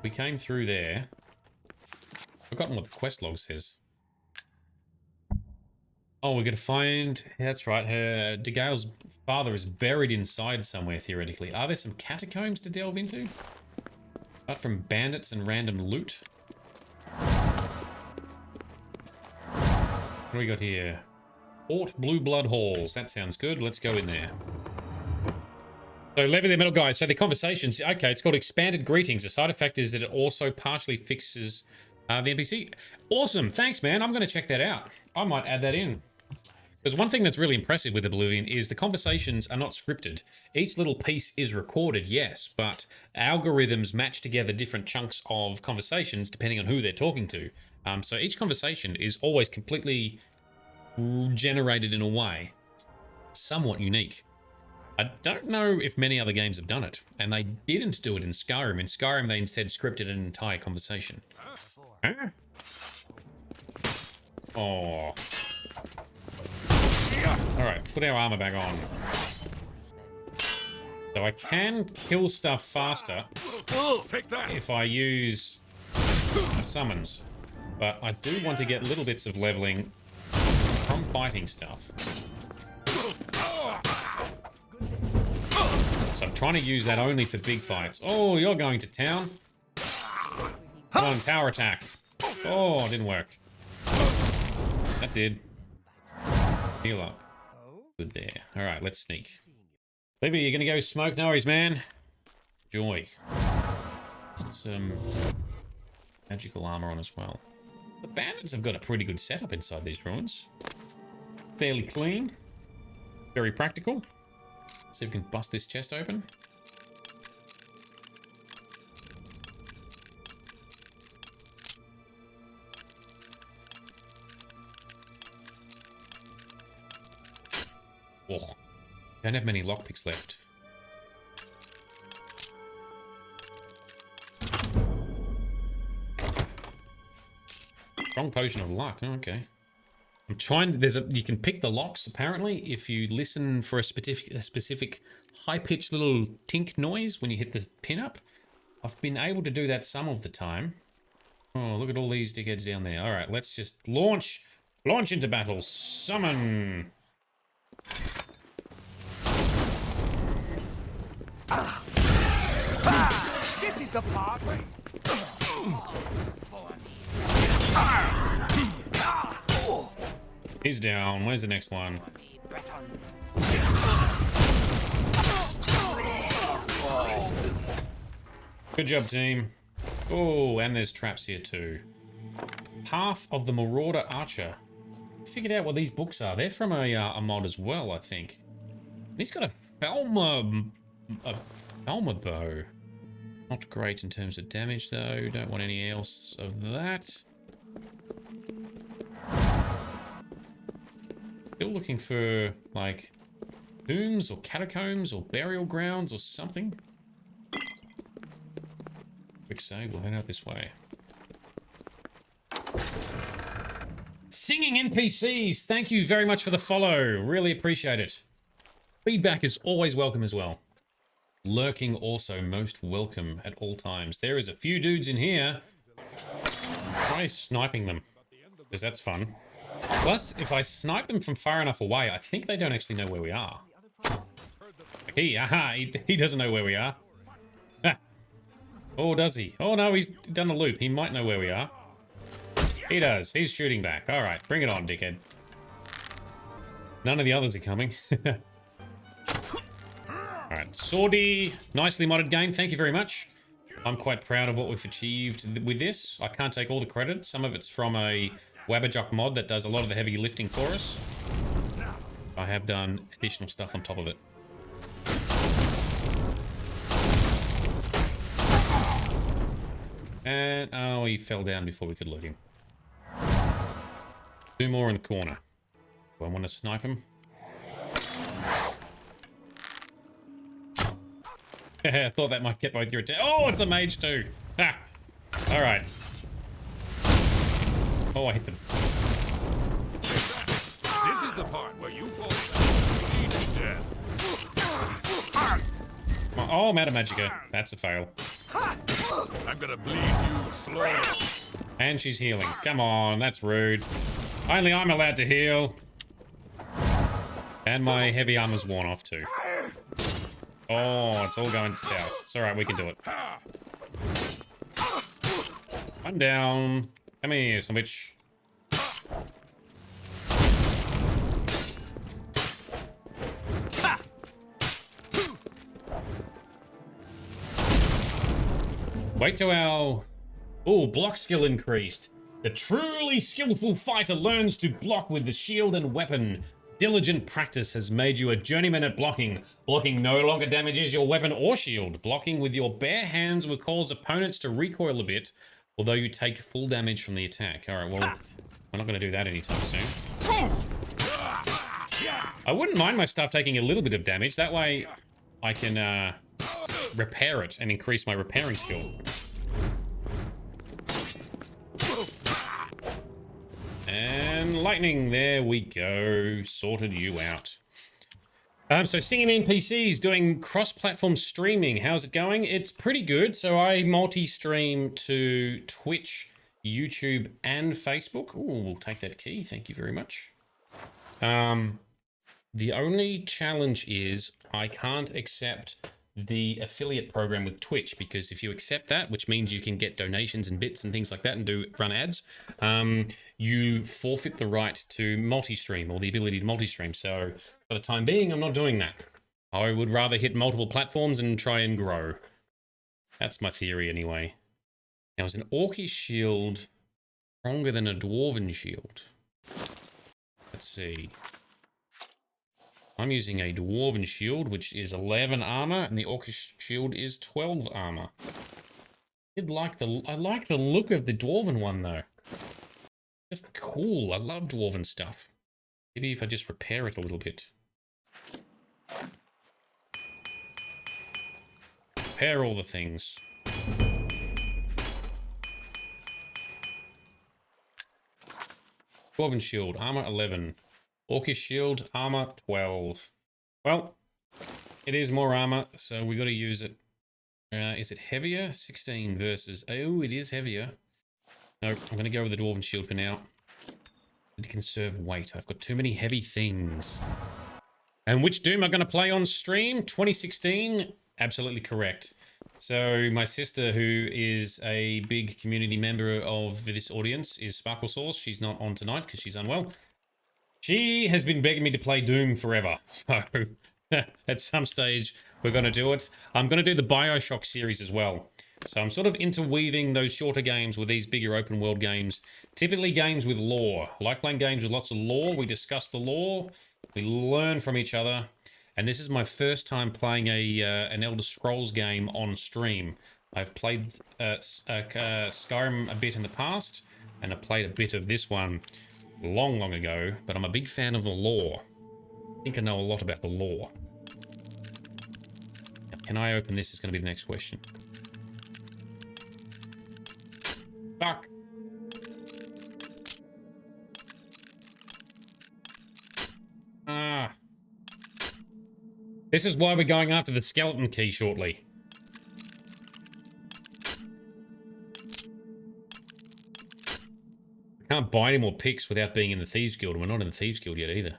We came through there. Forgotten what the quest log says. Oh, we're gonna find... That's right, DeGale's father is buried inside somewhere, theoretically. Are there some catacombs to delve into? Apart from bandits and random loot? What do we got here? Fort Blue Blood Halls. That sounds good. Let's go in there. So, Levy the Metal Guy. So, the conversations. Okay, it's called Expanded Greetings. The side effect is that it also partially fixes the NPC. Awesome. Thanks, man. I'm going to check that out. I might add that in. Because one thing that's really impressive with Oblivion is the conversations are not scripted. Each little piece is recorded, yes, but algorithms match together different chunks of conversations depending on who they're talking to. So each conversation is always completely generated in a way somewhat unique. I don't know if many other games have done it, and they didn't do it in Skyrim. In Skyrim, they instead scripted an entire conversation. Huh? Oh. Alright, put our armor back on. So I can kill stuff faster if I use summons. But I do want to get little bits of leveling from fighting stuff. So I'm trying to use that only for big fights. Oh, you're going to town? Come on, power attack. Oh, it didn't work. That did. Heal up. Good there. Alright, let's sneak. Libby, you gonna go smoke? No worries, man. Joy. Get some magical armor on as well. The bandits have got a pretty good setup inside these ruins. It's fairly clean. Very practical. Let's see if we can bust this chest open. Oh, don't have many lockpicks left. Strong potion of luck. Oh, okay. I'm trying. You can pick the locks apparently if you listen for a specific high-pitched little tink noise when you hit the pin up. I've been able to do that some of the time. Oh, look at all these dickheads down there. All right, let's just launch into battle. Summon.
This is the part.
He's down. Where's the next one? Good job, team. Oh, and there's traps here too. Path of the Marauder Archer. Figured out what these books are. They're from a mod as well, I think. He's got a Falmer bow. Not great in terms of damage though. Don't want any else of that. Still looking for like tombs or catacombs or burial grounds or something. Quick save, we'll head out this way. Singing NPCs, thank you very much for the follow. Really appreciate it. Feedback is always welcome as well. Lurking also most welcome at all times. There is a few dudes in here. Try sniping them, because that's fun. Plus, if I snipe them from far enough away, I think they don't actually know where we are. He doesn't know where we are. Oh, does he? Oh, no, he's done a loop. He might know where we are. He does. He's shooting back. All right, bring it on, dickhead. None of the others are coming. All right, Swordy. Nicely modded game. Thank you very much. I'm quite proud of what we've achieved with this. I can't take all the credit. Some of it's from a Wabberjock mod that does a lot of the heavy lifting for us. I have done additional stuff on top of it. And, oh, he fell down before we could loot him. 2 more in the corner. Do I want to snipe him? I thought that might get both your attention. Oh, it's a mage too. Ha! All right. Oh, I hit them.
This is the part where you fall down to death.
Oh, I'm out of magicka. That's a fail.
I'm gonna bleed you slow.
And she's healing. Come on, that's rude. Only I'm allowed to heal. And my heavy armor's worn off too. Oh, it's all going south. It's alright, we can do it. I'm down. Come here, some bitch. Wait till our... Oh, block skill increased. The truly skillful fighter learns to block with the shield and weapon. Diligent practice has made you a journeyman at blocking. Blocking no longer damages your weapon or shield. Blocking with your bare hands will cause opponents to recoil a bit, although you take full damage from the attack. Alright, well, we're not going to do that anytime soon. I wouldn't mind my stuff taking a little bit of damage. That way I can repair it and increase my repairing skill. And lightning, there we go. Sorted you out. So singing NPCs, doing cross-platform streaming. How's it going? It's pretty good. So I multi-stream to Twitch, YouTube, and Facebook. Ooh, we'll take that key. Thank you very much. The only challenge is I can't accept the affiliate program with Twitch, because if you accept that, which means you can get donations and bits and things like that and run ads, you forfeit the right to multi-stream, or the ability to multi-stream. So for the time being, I'm not doing that. I would rather hit multiple platforms and try and grow. That's my theory anyway. Now, is an orcish shield stronger than a dwarven shield? Let's see. I'm using a dwarven shield, which is 11 armor, and the orcish shield is 12 armor. I like the look of the dwarven one though. Just cool. I love dwarven stuff. Maybe if I just repair it a little bit. Repair all the things. Dwarven shield, armor 11. Orcish shield, armor 12. Well, it is more armor, so we got to use it. Is it heavier? 16 versus... Oh, it is heavier. No, I'm going to go with the dwarven shield for now. To conserve weight. I've got too many heavy things. And which Doom am I going to play on stream? 2016? Absolutely correct. So my sister, who is a big community member of this audience, is Sparkle Sauce. She's not on tonight because she's unwell. She has been begging me to play Doom forever, so at some stage we're going to do it. I'm going to do the BioShock series as well. So I'm sort of interweaving those shorter games with these bigger open world games. Typically games with lore. I like playing games with lots of lore. We discuss the lore, we learn from each other, and this is my first time playing an Elder Scrolls game on stream. I've played Skyrim a bit in the past, and I played a bit of this one long ago, but I'm a big fan of the lore. I think I know a lot about the lore. Now, can I open this? Is going to be the next question. Fuck. Ah. This is why we're going after the skeleton key shortly. Can't buy any more picks without being in the Thieves Guild, and we're not in the Thieves Guild yet either.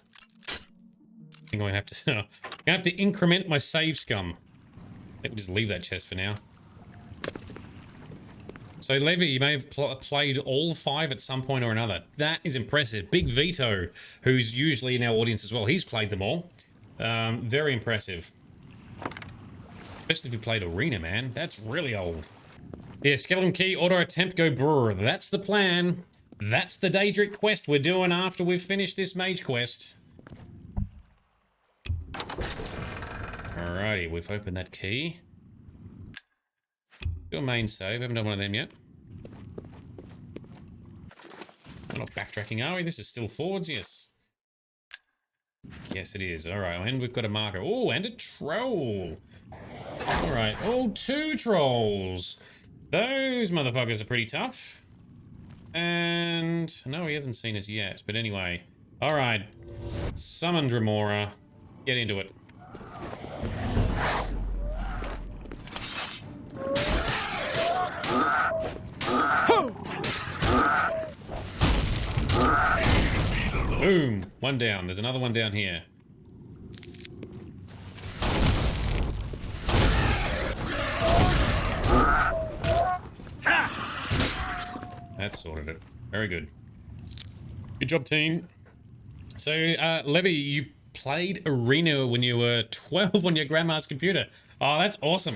I think I'm going to have to increment my save scum. Let me just leave that chest for now. So, Levy, you may have played all 5 at some point or another. That is impressive. Big Vito, who's usually in our audience as well, he's played them all. Very impressive. Especially if you played Arena, man. That's really old. Yeah, Skeleton Key, auto attempt, go brr. That's the plan. That's the Daedric quest we're doing after we've finished this mage quest. Alrighty, we've opened that key. Do a main save. Haven't done one of them yet. We're not backtracking, are we? This is still forwards, yes. Yes, it is. Alright, and we've got a marker. Oh, and a troll. Alright. Oh, 2 trolls. Those motherfuckers are pretty tough. And no, he hasn't seen us yet. But anyway. Alright. Summon Dremora. Get into it. Boom. 1 down. There's another one down here. That sorted it. Very good. Good job, team. So, Levy, you played Arena when you were 12 on your grandma's computer. Oh, that's awesome.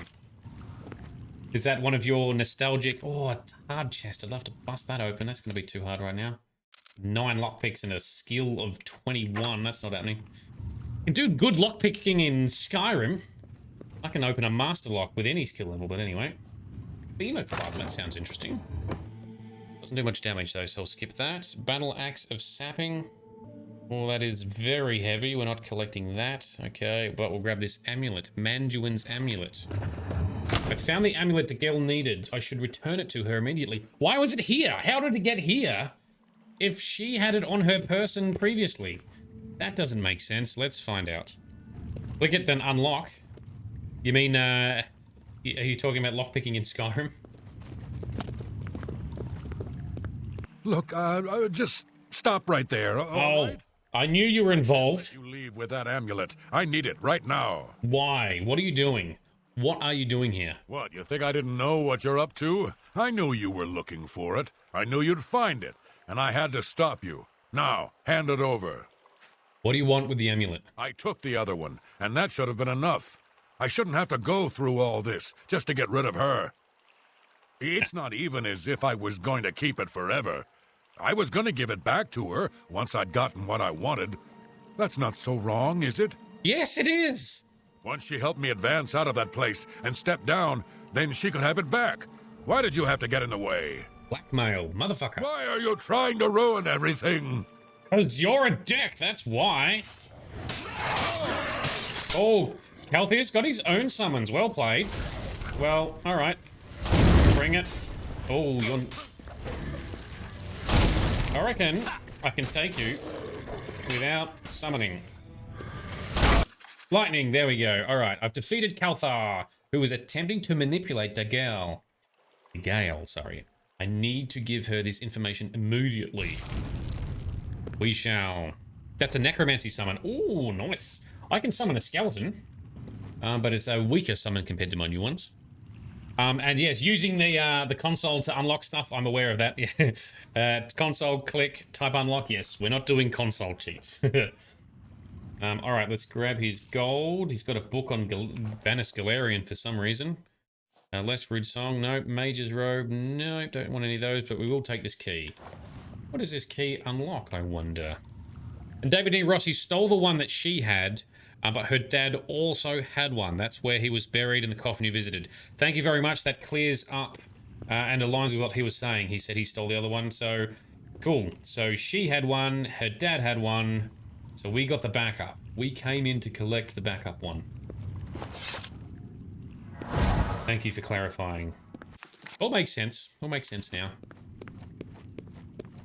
Is that one of your nostalgic... Oh, a hard chest. I'd love to bust that open. That's going to be too hard right now. 9 lockpicks and a skill of 21. That's not happening. You can do good lockpicking in Skyrim. I can open a master lock with any skill level, but anyway. Beamer Club, that sounds interesting. Doesn't do much damage though, so I'll skip that. Battle Axe of Sapping. Well, that is very heavy. We're not collecting that. Okay, but we'll grab this amulet. Manduin's Amulet. I found the amulet Degel needed. I should return it to her immediately. Why was it here? How did it get here if she had it on her person previously? That doesn't make sense. Let's find out. Click it, then unlock. You mean, are you talking about lockpicking in Skyrim?
Look, just stop right there.
Oh, right? I knew you were involved.
You leave with that amulet. I need it right now.
Why? What are you doing? What are you doing here?
What, you think I didn't know what you're up to? I knew you were looking for it. I knew you'd find it, and I had to stop you. Now, hand it over.
What do you want with the amulet?
I took the other one, and that should have been enough. I shouldn't have to go through all this just to get rid of her. It's not even as if I was going to keep it forever. I was going to give it back to her once I'd gotten what I wanted. That's not so wrong, is it?
Yes, it is!
Once she helped me advance out of that place and step down, then she could have it back. Why did you have to get in the way?
Blackmail, motherfucker.
Why are you trying to ruin everything?
'Cause you're a dick, that's why. Oh, Glathir's got his own summons. Well played. Well, alright. Bring it. Oh, you're... I reckon I can take you without summoning. Lightning, there we go. Alright, I've defeated Glathir, who was attempting to manipulate Degel. Sorry. I need to give her this information immediately. We shall. That's a necromancy summon. Ooh, nice. I can summon a skeleton, but it's a weaker summon compared to my new ones. And yes, using the console to unlock stuff, I'm aware of that. Console, click, type unlock. Yes, we're not doing console cheats. All right, let's grab his gold. He's got a book on Vanis Galarian for some reason. Less Rude Song, nope. Mage's Robe, nope. Don't want any of those, but we will take this key. What does this key unlock, I wonder? And David D. Rossi stole the one that she had, but her dad also had one. That's where he was buried in the coffin you visited. Thank you very much. That clears up and aligns with what he was saying. He said he stole the other one, so cool. So she had one, her dad had one, so we got the backup. We came in to collect the backup one. Thank you for clarifying. All makes sense. All makes sense now.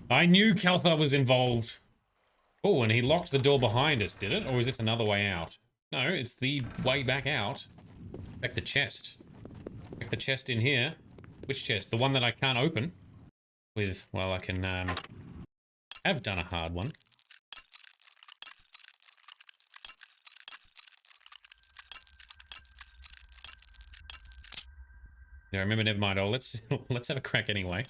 I knew Glathir was involved. Oh, and he locked the door behind us, did it? Or is this another way out? No, it's the way back out. Back the chest. Back the chest in here. Which chest? The one that I can't open? With, well, I can, have done a hard one. Yeah, remember, never mind. Oh, let's let's have a crack anyway.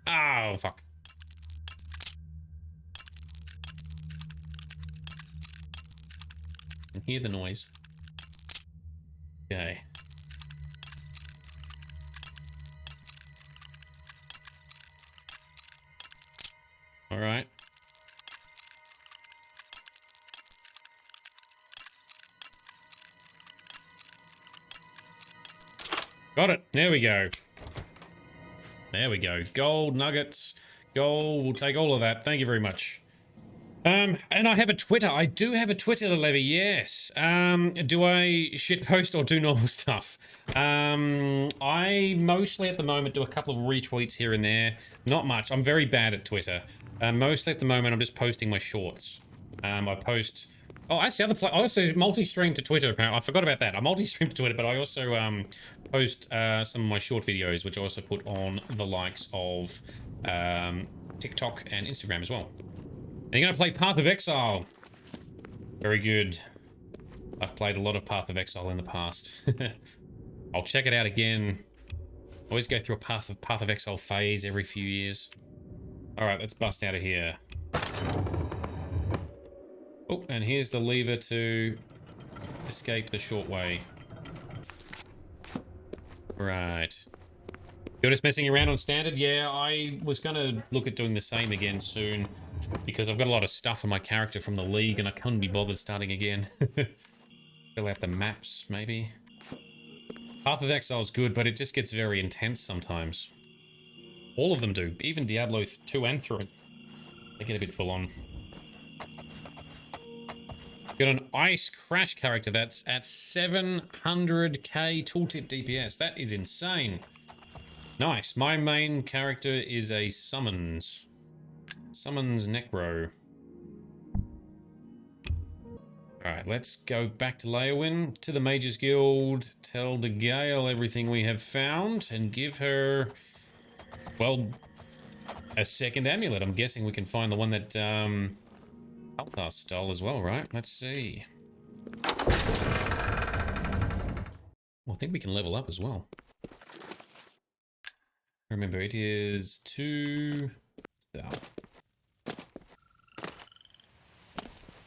Oh, fuck. I can hear the noise. Okay. All right. Got it. There we go. There we go. Gold nuggets. Gold. We'll take all of that. Thank you very much. And I have a Twitter. I do have a Twitter, Levy. Yes. Do I shitpost or do normal stuff? I mostly at the moment do a couple of retweets here and there. Not much. I'm very bad at Twitter. Mostly at the moment, I'm just posting my shorts. I post. Oh, that's the other I also multi-stream to Twitter. Apparently, I forgot about that. I multi-stream to Twitter, but I also post some of my short videos, which I also put on the likes of TikTok and Instagram as well. And you're going to play Path of Exile. Very good. I've played a lot of Path of Exile in the past. I'll check it out again. Always go through a Path of Exile phase every few years. All right, let's bust out of here. Oh, and here's the lever to escape the short way. Right. You're just messing around on standard? Yeah, I was going to look at doing the same again soon. Because I've got a lot of stuff on my character from the League and I couldn't be bothered starting again. Fill out the maps, maybe. Path of Exile is good, but it just gets very intense sometimes. All of them do. Even Diablo 2 and 3. They get a bit full on. Got an Ice Crash character that's at 700k tooltip DPS. That is insane. Nice. My main character is a Summons. Summons Necro. Alright, let's go back to Leowyn, to the Mages Guild, tell the Gale everything we have found, and give her, well, a second amulet. I'm guessing we can find the one that Althar stole as well, right? Let's see. Well, I think we can level up as well. Remember, it is 2 south.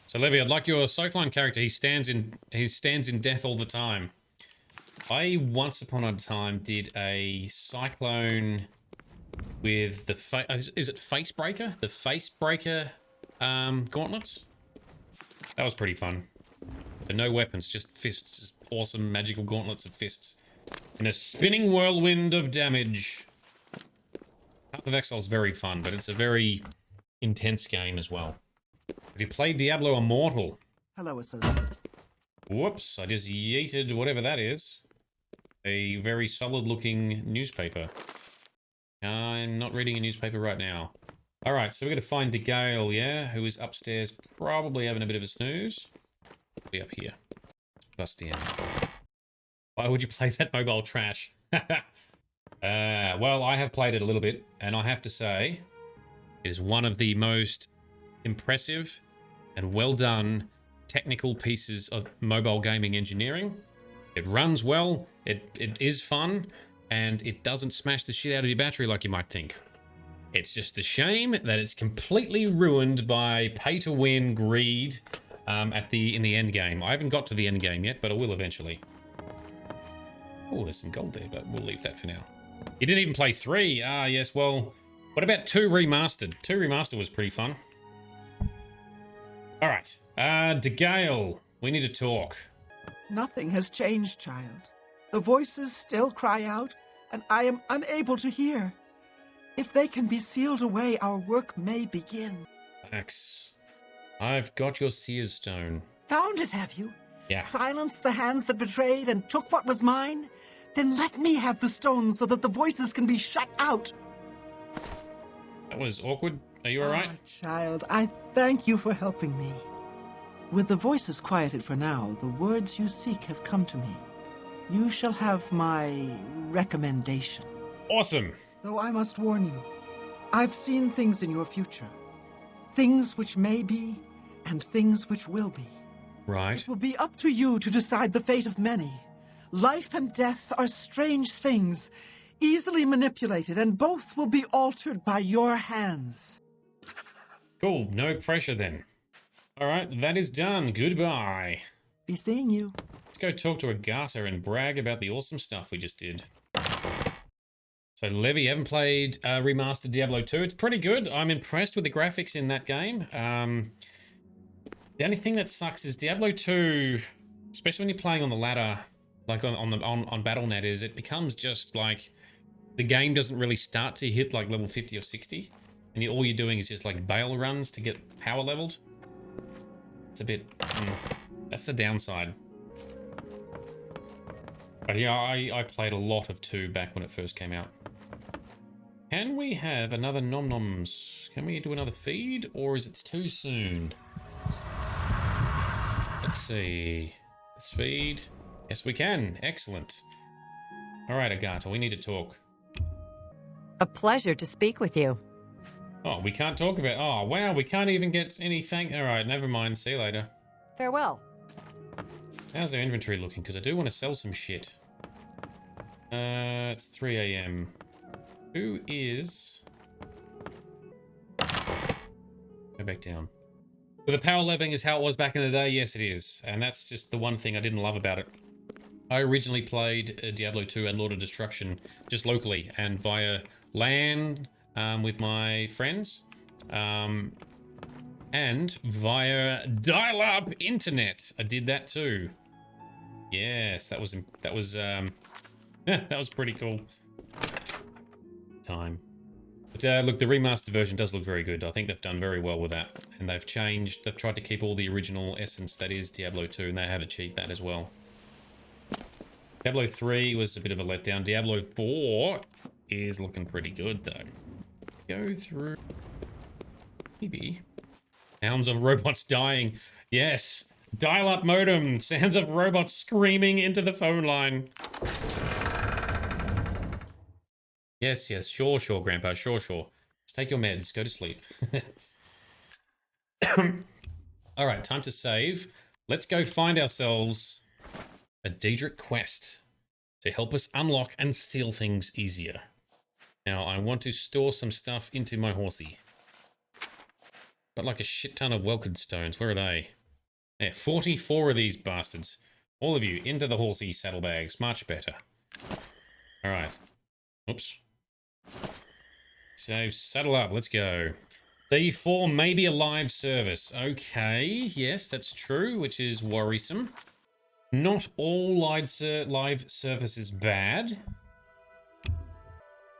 So Levy, I'd like your Cyclone character. He stands in death all the time. I once upon a time did a Cyclone with the is it Facebreaker? The Facebreaker gauntlets. That was pretty fun. But no weapons, just fists, just awesome magical gauntlets of fists. In a spinning whirlwind of damage. Path of Exile is very fun, but it's a very intense game as well. Have you played Diablo Immortal?
Hello, associate.
Whoops, I just yeeted whatever that is. A very solid-looking newspaper. I'm not reading a newspaper right now. Alright, so we're going to find DeGale, yeah? Who is upstairs, probably having a bit of a snooze. Be up here. Let's bust in. Why would you play that mobile trash? Well, I have played it a little bit, and I have to say, it is one of the most impressive and well done technical pieces of mobile gaming engineering. It runs well, it is fun, and it doesn't smash the shit out of your battery like you might think. It's just a shame that it's completely ruined by pay-to-win greed in the end game. I haven't got to the end game yet, but I will eventually. Oh, there's some gold there, but we'll leave that for now. You didn't even play 3. Ah, yes, well, what about 2 Remastered? 2 Remastered was pretty fun. All right, DeGale, we need to talk.
Nothing has changed, child. The voices still cry out, and I am unable to hear. If they can be sealed away, our work may begin.
Max, I've got your Seer Stone.
Found it, have you?
Yeah.
Silenced the hands that betrayed and took what was mine? Then let me have the stone so that the voices can be shut out.
That was awkward. Are you all right?
Ah, child, I thank you for helping me. With the voices quieted for now, the words you seek have come to me. You shall have my recommendation.
Awesome.
Though I must warn you, I've seen things in your future. Things which may be and things which will be.
Right.
It will be up to you to decide the fate of many. Life and death are strange things, easily manipulated, and both will be altered by your hands.
Cool. No pressure then. All right, that is done. Goodbye.
Be seeing you.
Let's go talk to Agatha and brag about the awesome stuff we just did. So, Levy, haven't played Remastered Diablo 2. It's pretty good. I'm impressed with the graphics in that game. The only thing that sucks is Diablo 2, especially when you're playing on the ladder, like on Battle.net, is it becomes just like the game doesn't really start to hit like level 50 or 60, and all you're doing is just like bail runs to get power leveled. It's a bit... that's the downside. But yeah, I played a lot of 2 back when it first came out. Can we have another Nom Noms? Can we do another feed, or is it too soon? Let's see. Let's feed. Yes, we can. Excellent. All right, Agatha, we need to talk.
A pleasure to speak with you.
Oh, we can't talk about... Oh, wow, we can't even get any thank... All right, never mind. See you later.
Farewell.
How's our inventory looking? Because I do want to sell some shit. It's 3 a.m. Who is... Go back down. But the power leveling is how it was back in the day. Yes, it is. And that's just the one thing I didn't love about it. I originally played Diablo 2 and Lord of Destruction just locally and via LAN with my friends. And via dial-up internet. I did that too. Yes, that was that was pretty cool. Time. But look, the remastered version does look very good. I think they've done very well with that. And they've tried to keep all the original essence that is Diablo 2, and they have achieved that as well. Diablo 3 was a bit of a letdown. Diablo 4 is looking pretty good, though. Go through... Maybe... Sounds of robots dying. Yes. Dial-up modem. Sounds of robots screaming into the phone line. Yes, sure, Grandpa, sure. Just take your meds, go to sleep. All right, time to save. Let's go find ourselves a Daedric quest to help us unlock and steal things easier. Now, I want to store some stuff into my horsey. Got like a shit ton of welcome stones. Where are they? Yeah, 44 of these bastards. All of you, into the horsey saddlebags. Much better. All right. Oops. So, saddle up. Let's go. D4 may be a live service. Okay. Yes, that's true, which is worrisome. Not all live service is bad.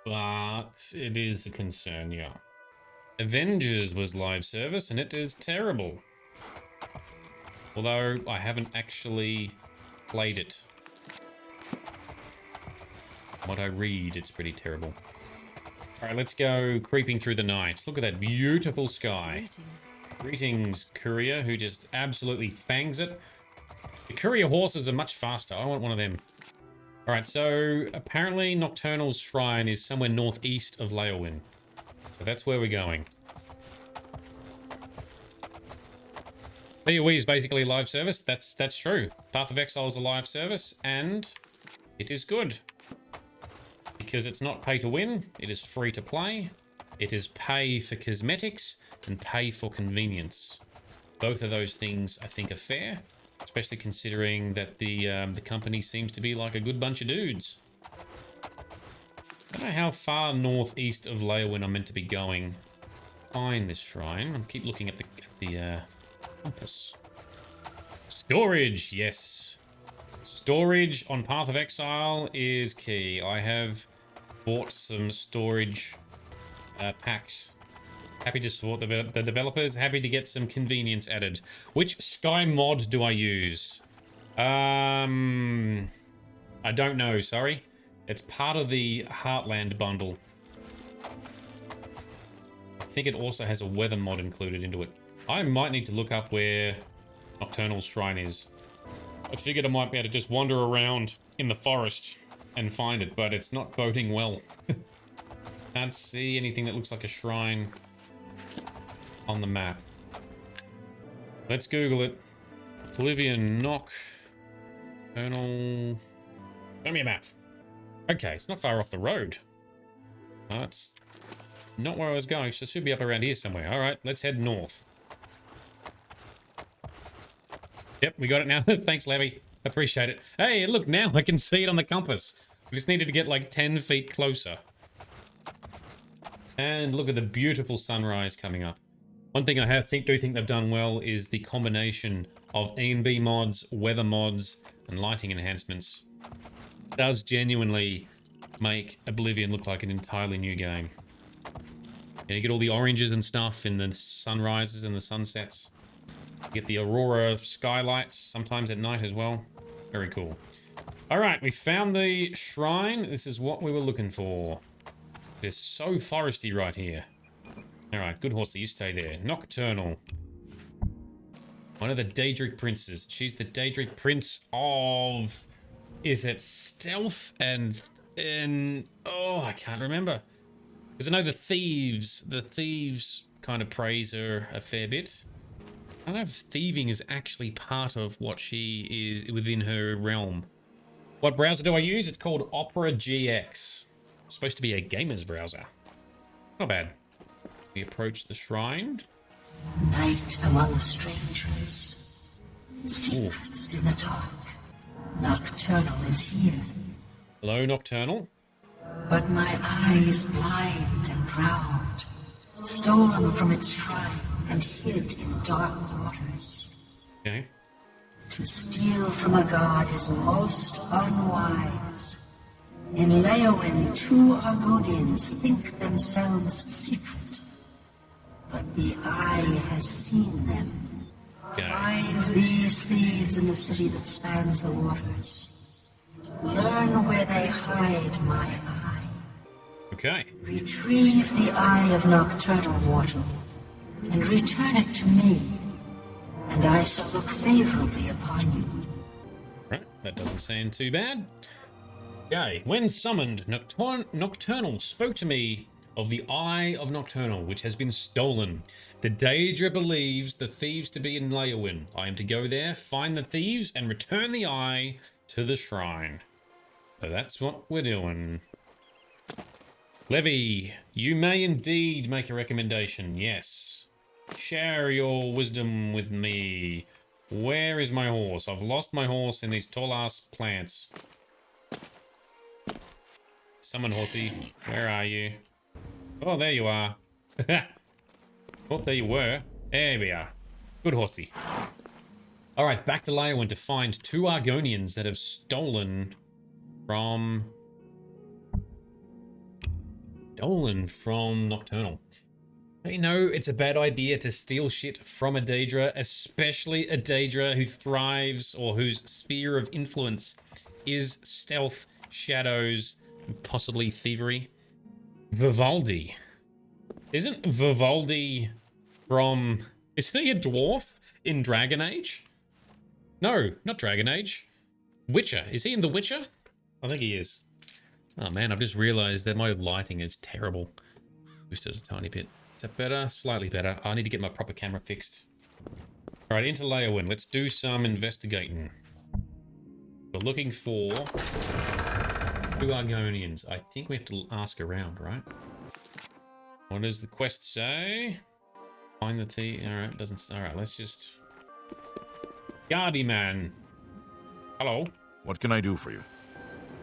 But it is a concern, yeah. Avengers was live service, and it is terrible. Although, I haven't actually played it. What I read, it's pretty terrible. Alright, let's go creeping through the night. Look at that beautiful sky. Greetings, courier, who just absolutely fangs it. The courier horses are much faster. I want one of them. Alright, so apparently Nocturnal's shrine is somewhere northeast of Leowyn. So that's where we're going. PoE is basically a live service. That's true. Path of Exile is a live service, and it is good. Because it's not pay to win, it is free to play. It is pay for cosmetics and pay for convenience. Both of those things I think are fair, especially considering that the company seems to be like a good bunch of dudes. I don't know how far northeast of Leowyn I'm meant to be going. Find this shrine. I keep looking at the compass. Storage, yes. Storage on Path of Exile is key. I have bought some storage packs. Happy to support the developers. Happy to get some convenience added. Which Sky mod do I use? I don't know, sorry. It's part of the Heartland bundle. I think it also has a weather mod included into it. I might need to look up where Nocturnal's shrine is. I figured I might be able to just wander around in the forest and find it, but it's not boding well. Can't see anything that looks like a shrine on the map. Let's Google it. Oblivion Nocturnal. Show me a map. Okay, it's not far off the road. That's not where I was going, so it should be up around here somewhere. Alright, let's head north. Yep, we got it now. Thanks, Levy. Appreciate it. Hey, look, now I can see it on the compass. We just needed to get like 10 feet closer. And look at the beautiful sunrise coming up. One thing I do think they've done well is the combination of E&B mods, weather mods, and lighting enhancements. It does genuinely make Oblivion look like an entirely new game. And you get all the oranges and stuff in the sunrises and the sunsets. You get the aurora skylights sometimes at night as well. Very cool. All right, we found the shrine. This is what we were looking for. It's so foresty right here. All right, good horsey, you stay there. Nocturnal. One of the Daedric princes. She's the Daedric prince of... Is it stealth and oh, I can't remember. Because I know the thieves kind of praise her a fair bit. I don't know if thieving is actually part of what she is within her realm. What browser do I use? It's called Opera GX. It's supposed to be a gamer's browser. Not bad. We approach the shrine.
Night among strangers. Secrets in the dark. Nocturnal is here.
Hello, Nocturnal.
But my eyes blind and drowned, stolen from its shrine and hid in dark waters.
Okay.
To steal from a god is most unwise. In Leowin, 2 Argonians think themselves secret, but the eye has seen them.
Okay.
Find these thieves in the city that spans the waters. Learn where they hide my eye.
Okay.
Retrieve the eye of Nocturnal mortal, and return it to me, and I shall look favorably upon you.
Right, that doesn't sound too bad. Okay, when summoned, Nocturnal spoke to me of the Eye of Nocturnal, which has been stolen. The Daedra believes the thieves to be in Leowin. I am to go there, find the thieves, and return the eye to the shrine. So that's what we're doing. Levy, you may indeed make a recommendation, yes. Share your wisdom with me. Where is my horse? I've lost my horse in these tall-ass plants. Summon horsey, where are you? Oh, there you are. Oh, there you were. There we are. Good horsey. All right, back to Leowin to find 2 Argonians that have stolen from Nocturnal. You know, it's a bad idea to steal shit from a Daedra, especially a Daedra who thrives or whose sphere of influence is stealth, shadows, and possibly thievery. Vivaldi. Isn't Vivaldi from... Isn't he a dwarf in Dragon Age? No, not Dragon Age. Witcher. Is he in The Witcher? I think he is. Oh man, I've just realized that my lighting is terrible. Boosted a tiny bit. Is that better? Slightly better. I need to get my proper camera fixed. Alright, into Leowin. Let's do some investigating. We're looking for 2 Argonians. I think we have to ask around, right? What does the quest say? Find the thief. Alright, doesn't... Alright, let's just... Guardy man. Hello.
What can I do for you?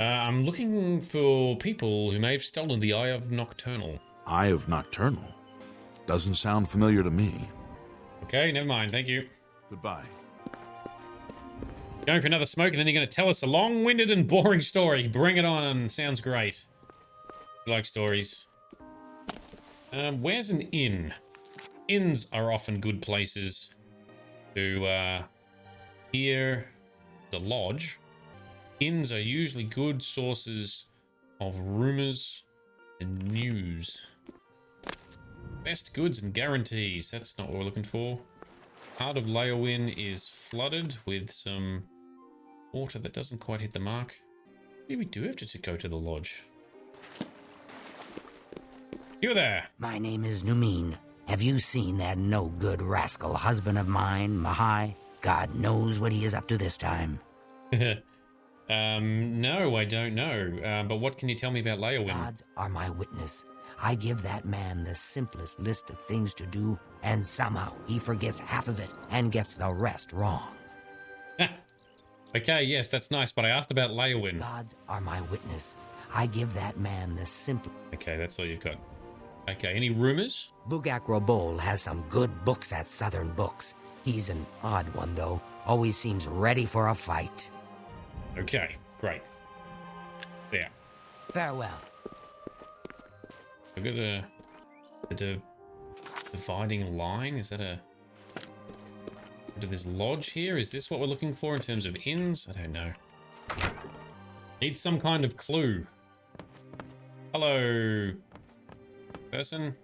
I'm looking for people who may have stolen the Eye of Nocturnal.
Eye of Nocturnal? Doesn't sound familiar to me.
Okay, never mind. Thank you.
Goodbye.
Going for another smoke, and then you're going to tell us a long-winded and boring story. Bring it on. Sounds great. I like stories. Where's an inn? Inns are often good places to hear the lodge. Inns are usually good sources of rumors and news. Best goods and guarantees. That's not what we're looking for. Heart of Leowin is flooded with some water that doesn't quite hit the mark. Maybe we do have to go to the lodge. You there.
My name is Numin. Have you seen that no-good rascal husband of mine, Mahai? God knows what he is up to this time.
No, I don't know. But what can you tell me about Leowyn?
Gods are my witness. I give that man the simplest list of things to do, and somehow he forgets half of it and gets the rest wrong.
Okay, yes, that's nice, but I asked about Leowyn.
Gods are my witness. I give that man the simple...
Okay, that's all you've got. Okay, any rumors?
Bugak Robol has some good books at Southern Books. He's an odd one, though. Always seems ready for a fight.
Okay, great. Yeah.
Farewell.
I've got a dividing line. Is that a... to this lodge here? Is this what we're looking for in terms of inns? I don't know. Need some kind of clue. Hello, person.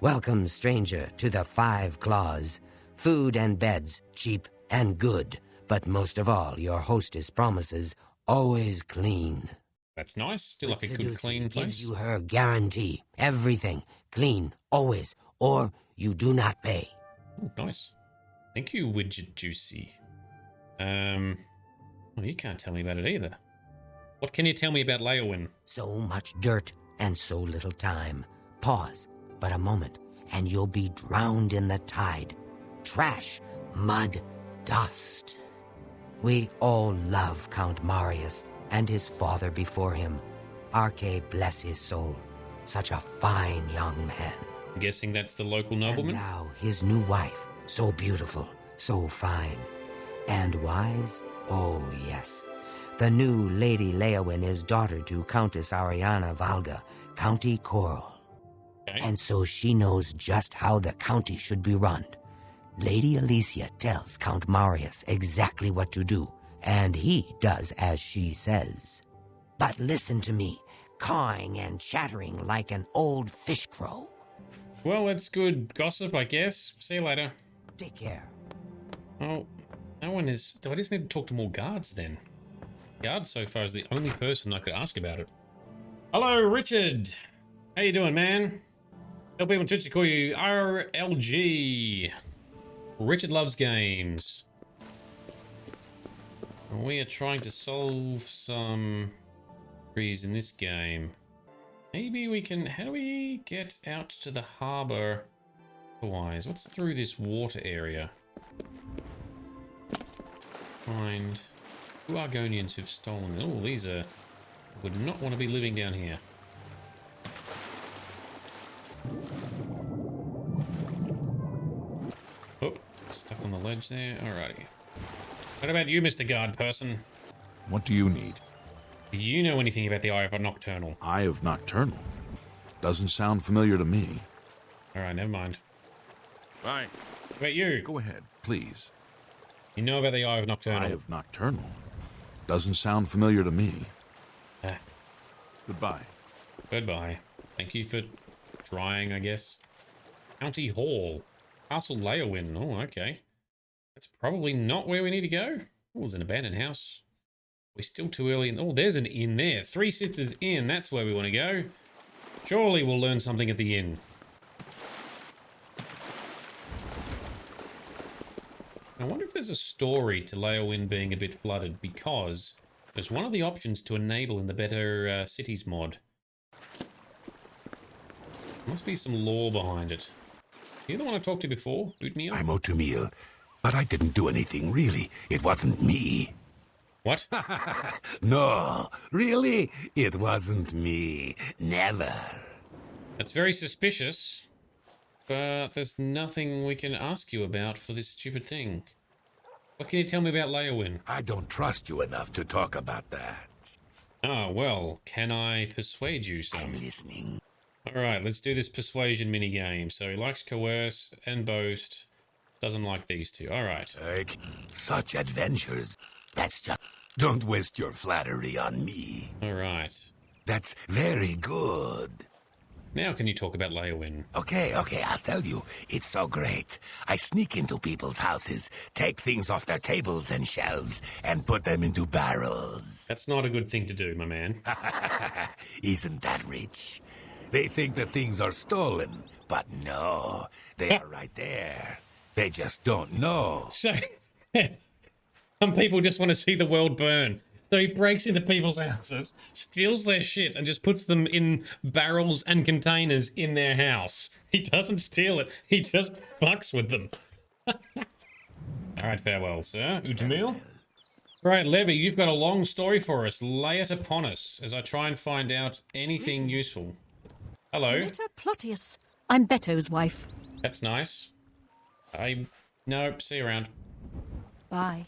Welcome, stranger, to the Five Claws. Food and beds, cheap and good. But most of all, your hostess promises always clean.
That's nice. Still like a good, clean place.
Gives you her guarantee. Everything clean, always, or you do not pay.
Ooh, nice. Thank you, Widget Juicy. Well, you can't tell me about it either. What can you tell me about Leowyn?
So much dirt and so little time. Pause but a moment, and you'll be drowned in the tide. Trash, mud, dust. We all love Count Marius and his father before him. Arche bless his soul. Such a fine young man.
I'm guessing that's the local nobleman?
And now his new wife, so beautiful, so fine. And wise? Oh, yes. The new Lady Leowyn is daughter to Countess Ariana Valga, County Coral. Okay. And so she knows just how the county should be run. Lady Alicia tells Count Marius exactly what to do, and he does as she says. But listen to me, cawing and chattering like an old fish crow.
Well, that's good gossip, I guess. See you later.
Take care.
Oh, no one is... Do I just need to talk to more guards then? Guard so far is the only person I could ask about it. Hello, Richard. How you doing, man? Tell people on Twitch to call you RLG. Richard loves games. We are trying to solve some mysteries in this game. Maybe we can... How do we get out to the harbor? Otherwise, what's through this water area? Find 2 Argonians who've stolen... Oh, these are... Would not want to be living down here. Oh, stuck on the ledge there. Alrighty. What about you, Mr. Guard person?
What do you need?
Do you know anything about the Eye of Nocturnal?
Eye of Nocturnal? Doesn't sound familiar to me.
Alright, never mind.
Right.
What about you?
Go ahead, please.
You know about the Eye of Nocturnal?
Eye of Nocturnal? Doesn't sound familiar to me.
Ah.
Goodbye.
Goodbye. Thank you for trying, I guess. County Hall. Castle Leowyn. Oh, okay. That's probably not where we need to go. Oh, it's an abandoned house. We're still too early. Oh, there's an inn there. Three Sisters Inn. That's where we want to go. Surely we'll learn something at the inn. I wonder if there's a story to Leowyn being a bit flooded, because there's one of the options to enable in the Better Cities mod. Must be some lore behind it. You the one I talked to before, Utmiel?
I'm Otumiel, but I didn't do anything, really. It wasn't me.
What?
No, really? It wasn't me. Never.
That's very suspicious. But there's nothing we can ask you about for this stupid thing. What can you tell me about Leowyn?
I don't trust you enough to talk about that.
Oh, well, can I persuade you some?
I'm listening.
Alright, let's do this persuasion minigame. So he likes coerce and boast. Doesn't like these two. Alright.
Such adventures. That's just... Don't waste your flattery on me.
Alright.
That's very good.
Now can you talk about Leowyn?
Okay, I'll tell you. It's so great. I sneak into people's houses, take things off their tables and shelves, and put them into barrels.
That's not a good thing to do, my man.
Isn't that rich? They think that things are stolen, But no, they are right there. They just don't know.
So, some people just want to see the world burn. So he breaks into people's houses, steals their shit, and just puts them in barrels and containers in their house. He doesn't steal it. He just fucks with them. All right, farewell, sir. Utamil. Right, Levy, you've got a long story for us. Lay it upon us as I try and find out anything useful. Hello.
Deletta Plotius. I'm Beto's wife.
That's nice. Nope, see you around.
Bye.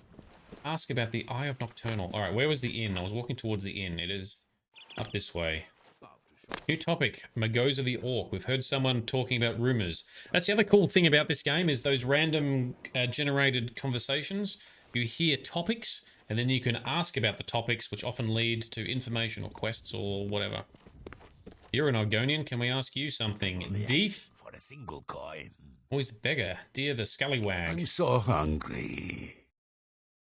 Ask about the Eye of Nocturnal. All right, where was the inn? I was walking towards the inn. It is up this way. New topic, Magoza the Orc. We've heard someone talking about rumors. That's the other cool thing about this game is those random generated conversations. You hear topics, and then you can ask about the topics, which often lead to information or quests or whatever. You're an Argonian. Can we ask you something? Deef?
For a single coin.
Always beggar. Dear the scallywag.
I'm so hungry.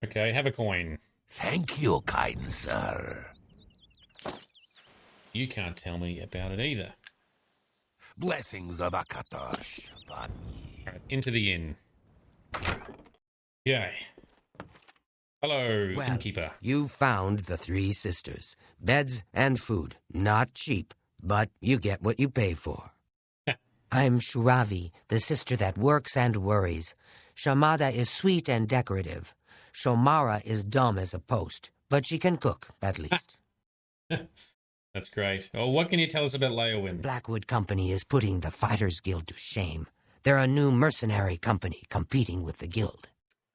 Okay, have a coin.
Thank you, kind sir.
You can't tell me about it either.
Blessings of Akatosh, Bunny.
All right, into the inn. Yay. Hello,
Well,
innkeeper.
You found the three sisters. Beds and food. Not cheap, but you get what you pay for. I'm Shuravi, the sister that works and worries. Shamada is sweet and decorative. Shomara is dumb as a post, but she can cook, at least.
That's great. Oh, what can you tell us about Leowin?
Blackwood Company is putting the Fighters Guild to shame. They're a new mercenary company competing with the guild.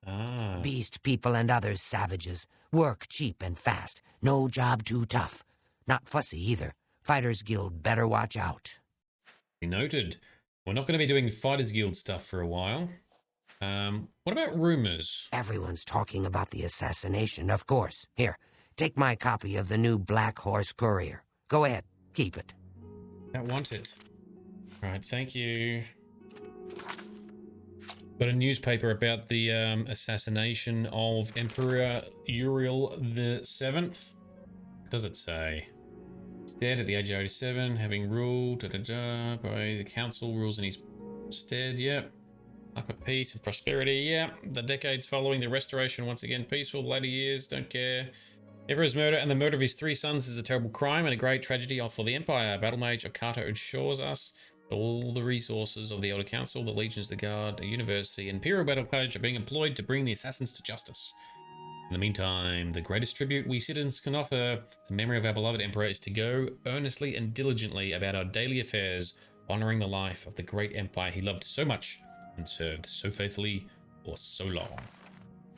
Ah.
Beast people and other savages. Work cheap and fast. No job too tough. Not fussy either. Fighters Guild better watch out.
Noted. We're not going to be doing Fighters Guild stuff for a while. What about rumors?
Everyone's talking about the assassination, of course. Here, take my copy of the new Black Horse Courier. Go ahead, keep it.
Don't want it. Right, thank you. Got a newspaper about the assassination of Emperor Uriel the 7th. What does it say? He's dead at the age of 87, having ruled by the council rules in his stead. Yep. Upper peace and prosperity. Yep. The decades following the restoration, once again peaceful. Later years, don't care. Emperor's murder and the murder of his three sons is a terrible crime and a great tragedy for the Empire. Battle Mage Okato assures us that all the resources of the Elder Council, the Legions, the Guard, the University, and Imperial Battle College are being employed to bring the assassins to justice. In the meantime, the greatest tribute we citizens can offer the memory of our beloved Emperor is to go earnestly and diligently about our daily affairs, honoring the life of the great Empire he loved so much and served so faithfully for so long.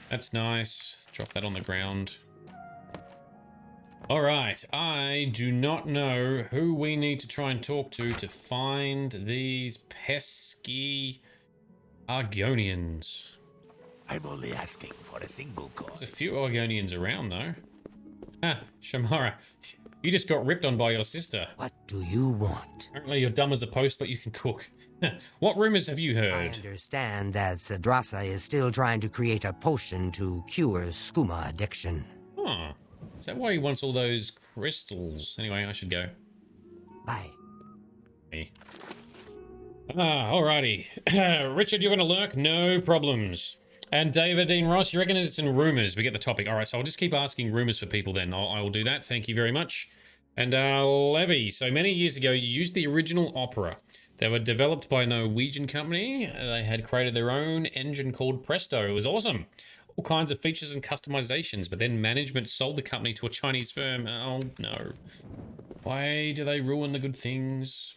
That's nice. Drop that on the ground. All right, I do not know who we need to try and talk to find these pesky Argonians.
I'm only asking for a single coin.
There's a few Argonians around, though. Ah, Shamara, you just got ripped on by your sister.
What do you want?
Apparently you're dumb as a post, but you can cook. What rumors have you
I
heard?
understand that Sadrasa is still trying to create a potion to cure skooma addiction.
Huh. Is that why he wants all those crystals? Anyway, I should go.
Bye.
Hey. Alrighty. Richard, you're going to lurk? No problems. And David Dean Ross, you reckon it's in rumors? We get the topic. All right, so I'll just keep asking rumors for people then. I will do that. Thank you very much. And Levy, so many years ago, you used the original opera. They were developed by a Norwegian company. They had created their own engine called Presto. It was awesome. All kinds of features and customizations, but then management sold the company to a Chinese firm. Oh, no. Why do they ruin the good things?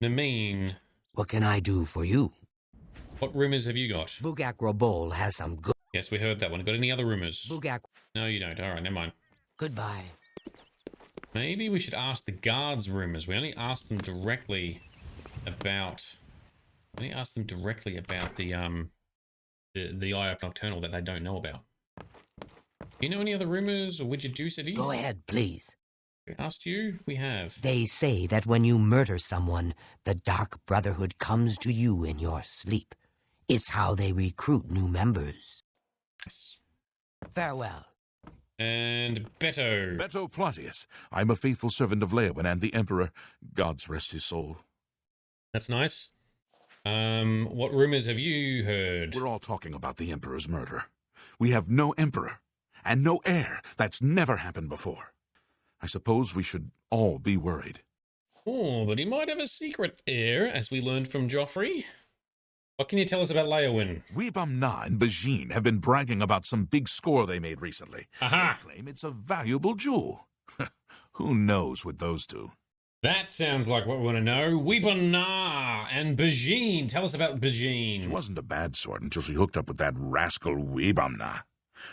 I mean...
What can I do for you?
What rumors have you got?
Bugak Robol has some good...
Yes, we heard that one. Got any other rumors?
Bugak...
No, you don't. All right, never mind.
Goodbye.
Maybe we should ask the guards rumors. We only asked them directly about... the Eye of Nocturnal that they don't know about. You know any other rumors or widget juicity?
Go ahead, please.
We asked you? We have.
They say that when you murder someone, the Dark Brotherhood comes to you in your sleep. It's how they recruit new members.
Yes.
Farewell.
And Beto.
Beto Plotius. I'm a faithful servant of Leowin and the Emperor. Gods rest his soul.
That's nice. What rumors have you heard?
We're all talking about the Emperor's murder. We have no Emperor and no heir. That's never happened before. I suppose we should all be worried.
Oh, but he might have a secret heir, as we learned from Joffrey. What can you tell us about Leowyn?
Weebam-Na and Bajin have been bragging about some big score they made recently.
Aha!
They claim it's a valuable jewel. Who knows with those two?
That sounds like what we want to know. Weebam-Na and Bajin. Tell us about Bajin.
She wasn't a bad sort until she hooked up with that rascal Weebam-Na.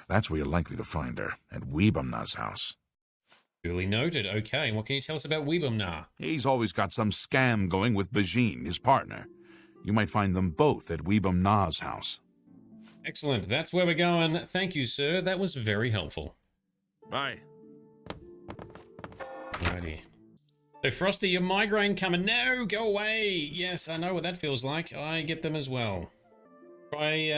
That's where you're likely to find her, at Weebam-Na's house.
Duly noted. Okay, what can you tell us about Weebam-Na?
He's always got some scam going with Bajin, his partner. You might find them both at Weebam-Na's house.
Excellent. That's where we're going. Thank you, sir. That was very helpful.
Bye.
Alrighty. So, Frosty, your migraine coming. No, go away. Yes, I know what that feels like. I get them as well. Try,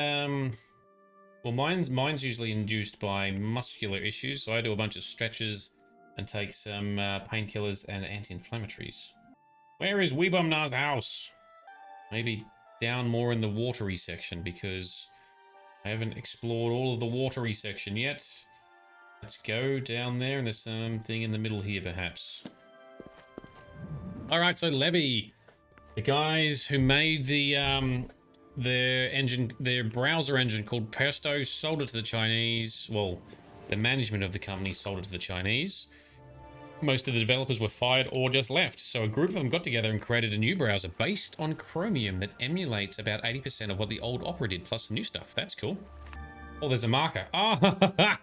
well, mine's usually induced by muscular issues, so I do a bunch of stretches and take some painkillers and anti-inflammatories. Where is Weebam-Na's house? Maybe down more in the watery section, because I haven't explored all of the watery section yet. Let's go down there, and there's something in the middle here, perhaps. Alright, so Levy, the guys who made their browser engine called Pesto, sold it to the Chinese. Well, the management of the company sold it to the Chinese. Most of the developers were fired or just left, so a group of them got together and created a new browser based on Chromium that emulates about 80% of what the old Opera did, plus the new stuff. That's cool. Oh, there's a marker. I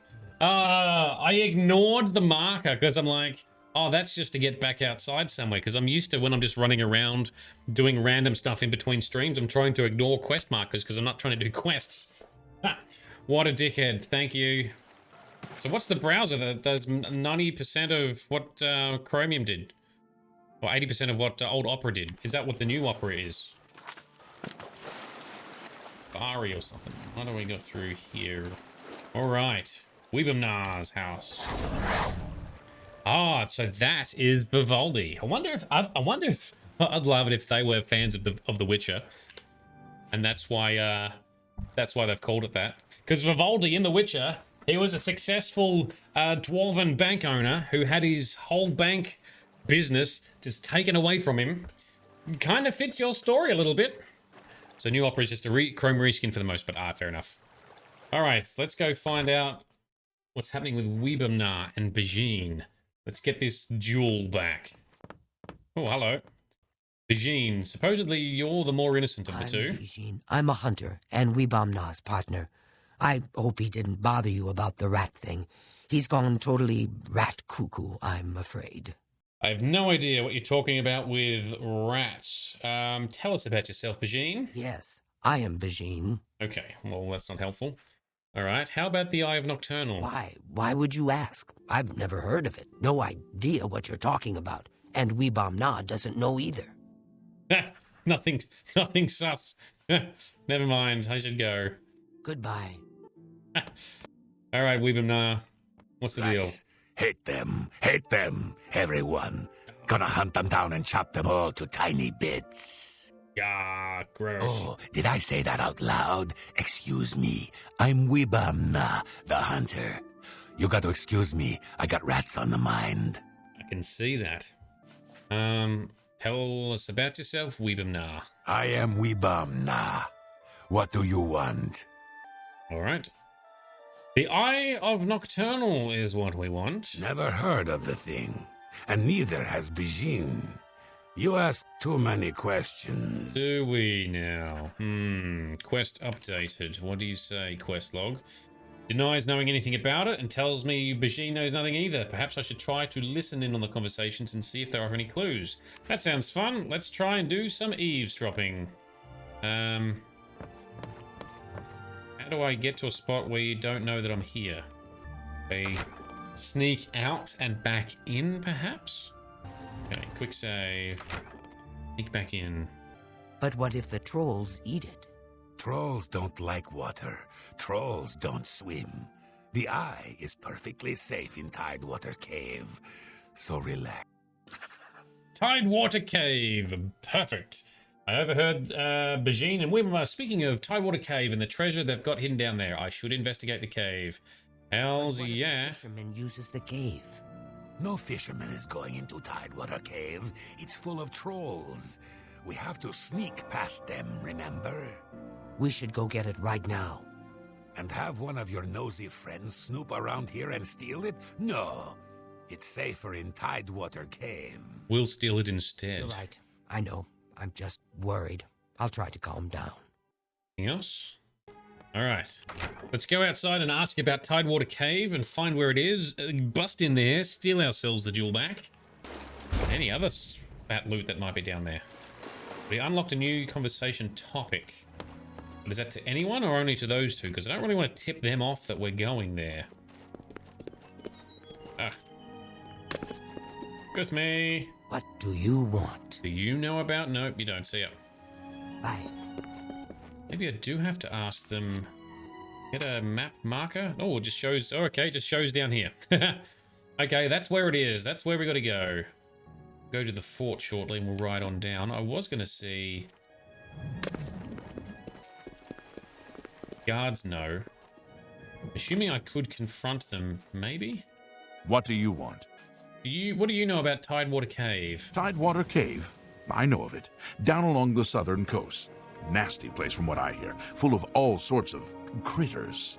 ignored the marker because I'm like, oh, that's just to get back outside somewhere, because I'm used to when I'm just running around doing random stuff in between streams, I'm trying to ignore quest markers because I'm not trying to do quests. What a dickhead. Thank you. So what's the browser that does 90% of what Chromium did? Or 80% of what old Opera did? Is that what the new Opera is? Bari or something. How do we go through here? Alright. Weebam-Na's house. Ah, so that is Vivaldi. I wonder if I'd love it if they were fans of the Witcher. And that's why they've called it that. Because Vivaldi in The Witcher, he was a successful dwarven bank owner who had his whole bank business just taken away from him. Kind of fits your story a little bit. So New Opera is just a Chrome reskin for the most, but fair enough. All right, let's go find out what's happening with Weebam-Na and Bajin. Let's get this jewel back. Oh, hello. Bajin, supposedly you're the more innocent of the two.
Bajin. I'm a hunter and Weebam-Na's partner. I hope he didn't bother you about the rat thing. He's gone totally rat cuckoo, I'm afraid.
I have no idea what you're talking about with rats. Tell us about yourself, Bajin.
Yes, I am Bajin.
Okay, well, that's not helpful. All right, how about the Eye of Nocturnal?
Why would you ask? I've never heard of it. No idea what you're talking about. And Weebam-Na doesn't know either.
Nothing sus. Never mind, I should go.
Goodbye.
All right, Weebam-Na, what's the deal?
Hate them, everyone. Gonna hunt them down and chop them all to tiny bits.
Yeah, gross.
Oh, did I say that out loud? Excuse me. I'm Weebam-Na, the hunter. You got to excuse me. I got rats on the mind.
I can see that. Tell us about yourself, Weebam-Na.
I am Weebam-Na. What do you want?
All right. The Eye of Nocturnal is what we want.
Never heard of the thing, and neither has Bajin. You ask too many questions.
Do we now? Quest updated. What do you say, quest log? Denies knowing anything about it and tells me Bajin knows nothing either. Perhaps I should try to listen in on the conversations and see if there are any clues. That sounds fun. Let's try and do some eavesdropping. How do I get to a spot where you don't know that I'm here? I sneak out and back in, perhaps? Okay, quick save. Sneak back in.
But what if the trolls eat it?
Trolls don't like water. Trolls don't swim. The eye is perfectly safe in Tidewater Cave. So relax.
Tidewater Cave. Perfect. I overheard Bajin and Wim are speaking of Tidewater Cave and the treasure they've got hidden down there. I should investigate the cave. Hells yeah.
Fisherman uses the cave.
No fisherman is going into Tidewater Cave. It's full of trolls. We have to sneak past them, remember?
We should go get it right now.
And have one of your nosy friends snoop around here and steal it? No. It's safer in Tidewater Cave.
We'll steal it instead.
You're right. I know. I'm just worried. I'll try to calm down.
Anything else? All right. Let's go outside and ask about Tidewater Cave and find where it is. Bust in there, steal ourselves the jewel back. Any other fat loot that might be down there. We unlocked a new conversation topic. But is that to anyone or only to those two? Because I don't really want to tip them off that we're going there. Ah. Just me.
What do you want?
Do you know about? Nope, you don't. See ya.
Bye.
Maybe I do have to ask them. Get a map marker? Oh, it just shows. Oh, okay, just shows down here. Okay, that's where it is. That's where we got to go. Go to the fort shortly and we'll ride on down. I was going to see... Guards, no. Assuming I could confront them, maybe?
What do you want?
What do you know about Tidewater Cave?
Tidewater Cave? I know of it. Down along the southern coast. Nasty place from what I hear. Full of all sorts of critters.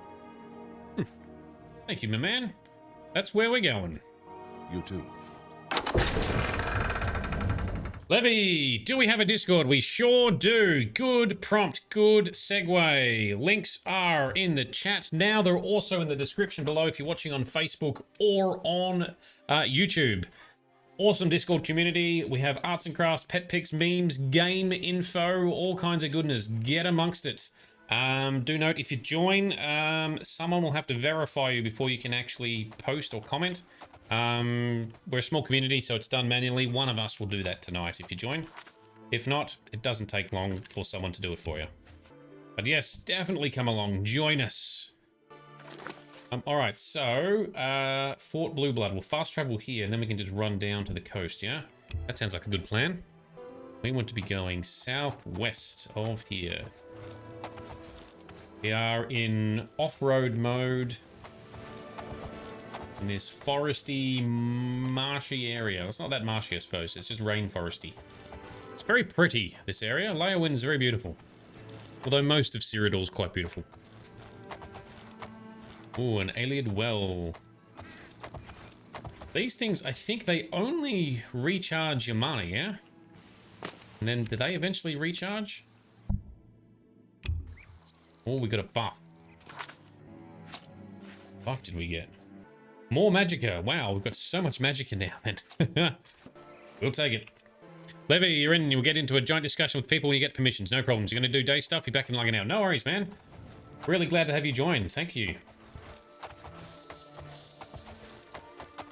Thank you, my man. That's where we're going.
You too.
Levy, do we have a Discord? We sure do. Good prompt, good segue. Links are in the chat now. They're also in the description below if you're watching on Facebook or on YouTube. Awesome Discord community. We have arts and crafts, pet pics, memes, game info, all kinds of goodness. Get amongst it. Do note, if you join, someone will have to verify you before you can actually post or comment. We're a small community, so it's done manually. One of us will do that tonight if you join. If not, it doesn't take long for someone to do it for you. But yes, definitely come along. Join us. Alright, so, Fort Blue Blood. We'll fast travel here, and then we can just run down to the coast, yeah? That sounds like a good plan. We want to be going southwest of here. We are in off-road mode. In this foresty, marshy area. It's not that marshy, I suppose. It's just rainforesty. It's very pretty, this area. Leyawiin is very beautiful. Although most of Cyrodiil is quite beautiful. Ooh, an Ayleid well. These things, I think they only recharge your mana, yeah? And then, do they eventually recharge? Oh, we got a buff. Buff did we get? More Magicka. Wow, we've got so much Magicka now then. We'll take it. Levy, you're in. You'll get into a giant discussion with people when you get permissions. No problems. You're going to do day stuff. You're back in like an hour. No worries, man. Really glad to have you join. Thank you.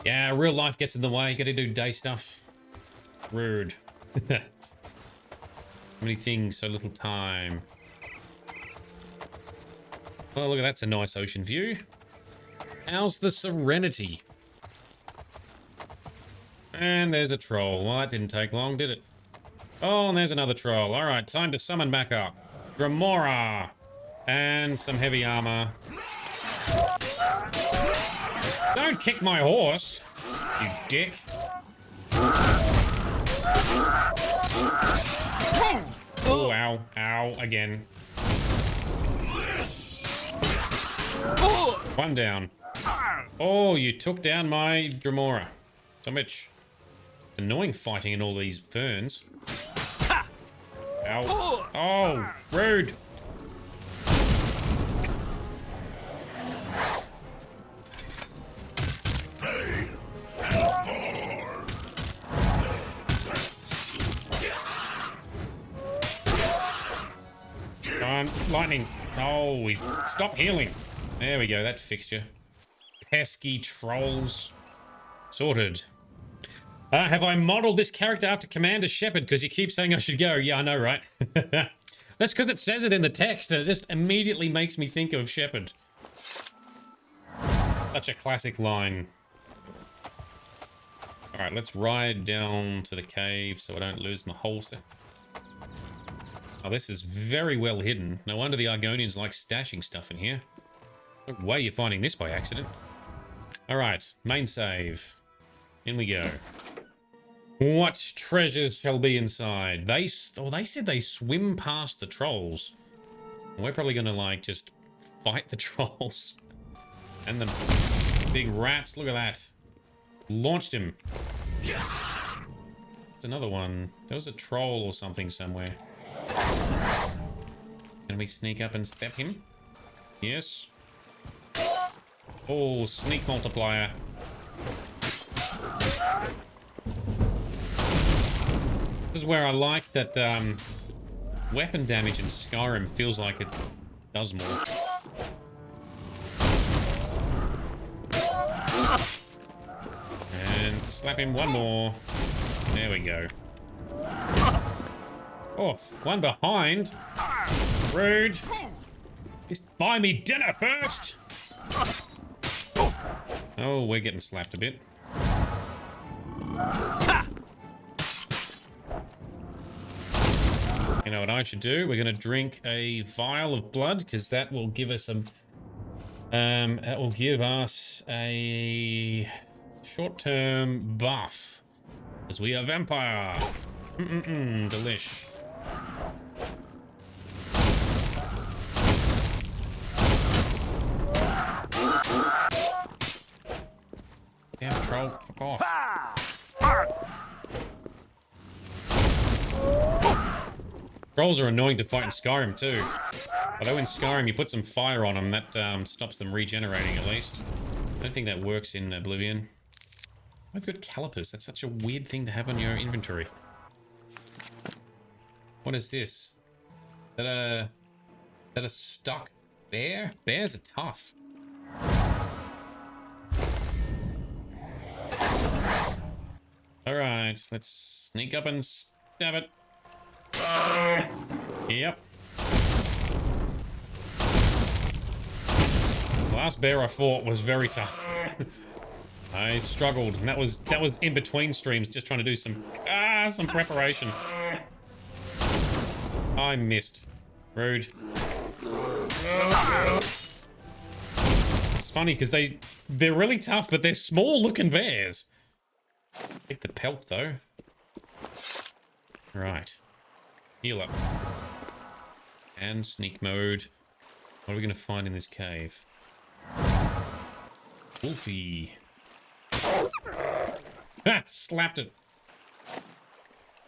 Yeah, real life gets in the way. You got to do day stuff. Rude. So many things, so little time. Oh, look at that's a nice ocean view. How's the Serenity? And there's a troll. Well, that didn't take long, did it? Oh, and there's another troll. All right, time to summon back up. Remora. And some heavy armor. Don't kick my horse, you dick. Oh, ow. Ow, again. One down. Oh, you took down my Dremora. So much annoying fighting in all these ferns. Ow. Oh, rude. Come on, lightning. Oh, we stop healing. There we go, that fixed you. Pesky trolls. Sorted. Have I modeled this character after Commander Shepard? Because you keep saying I should go. Yeah, I know, right? That's because it says it in the text, and it just immediately makes me think of Shepard. Such a classic line. Alright, let's ride down to the cave so I don't lose my horse. Oh, this is very well hidden. No wonder the Argonians like stashing stuff in here. No way you're finding this by accident. Alright, main save. In we go. What treasures shall be inside? They said they swim past the trolls. We're probably gonna, like, just fight the trolls. And the big rats. Look at that. Launched him. There's another one. There was a troll or something somewhere. Can we sneak up and step him? Yes. Oh, sneak multiplier. This is where I like that weapon damage in Skyrim feels like it does more. And slap him one more. There we go. Oh, one behind. Rude. Just buy me dinner first. Oh, we're getting slapped a bit. You know what I should do? We're going to drink a vial of blood because that will give us a short-term buff as we are vampire. Delish. Damn troll, fuck off. Trolls are annoying to fight in Skyrim too. Although in Skyrim you put some fire on them, that stops them regenerating at least. I don't think that works in Oblivion. I've got calipers. That's such a weird thing to have on your inventory. What is this? Is that a stuck bear? Bears are tough. Alright, let's sneak up and stab it. Yep. Last bear I fought was very tough. I struggled, and that was in between streams, just trying to do some preparation. I missed. Rude. It's funny because they're really tough, but they're small looking bears. Take the pelt though. Right. Heal up. And sneak mode. What are we going to find in this cave? Wolfie. Ah, slapped it.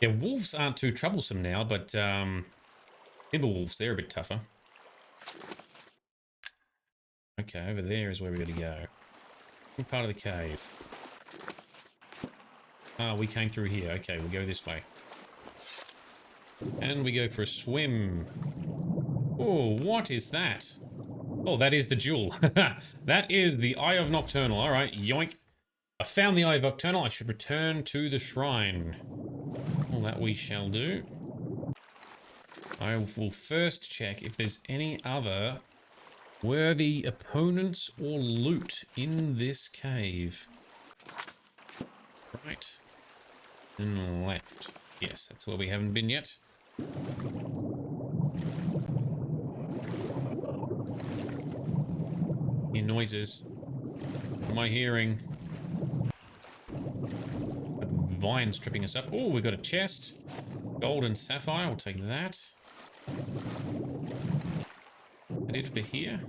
Yeah, wolves aren't too troublesome now, but timber wolves, they're a bit tougher. Okay, over there is where we got to go. What part of the cave? Ah, we came through here. Okay, we'll go this way. And we go for a swim. Oh, what is that? Oh, that is the jewel. That is the Eye of Nocturnal. All right, yoink. I found the Eye of Nocturnal. I should return to the shrine. All that we shall do. I will first check if there's any other worthy opponents or loot in this cave. Right. And left. Yes, that's where we haven't been yet. Hear noises. What am I hearing? Vines tripping us up. Oh, we've got a chest. Gold and sapphire. I'll take that. That it for here?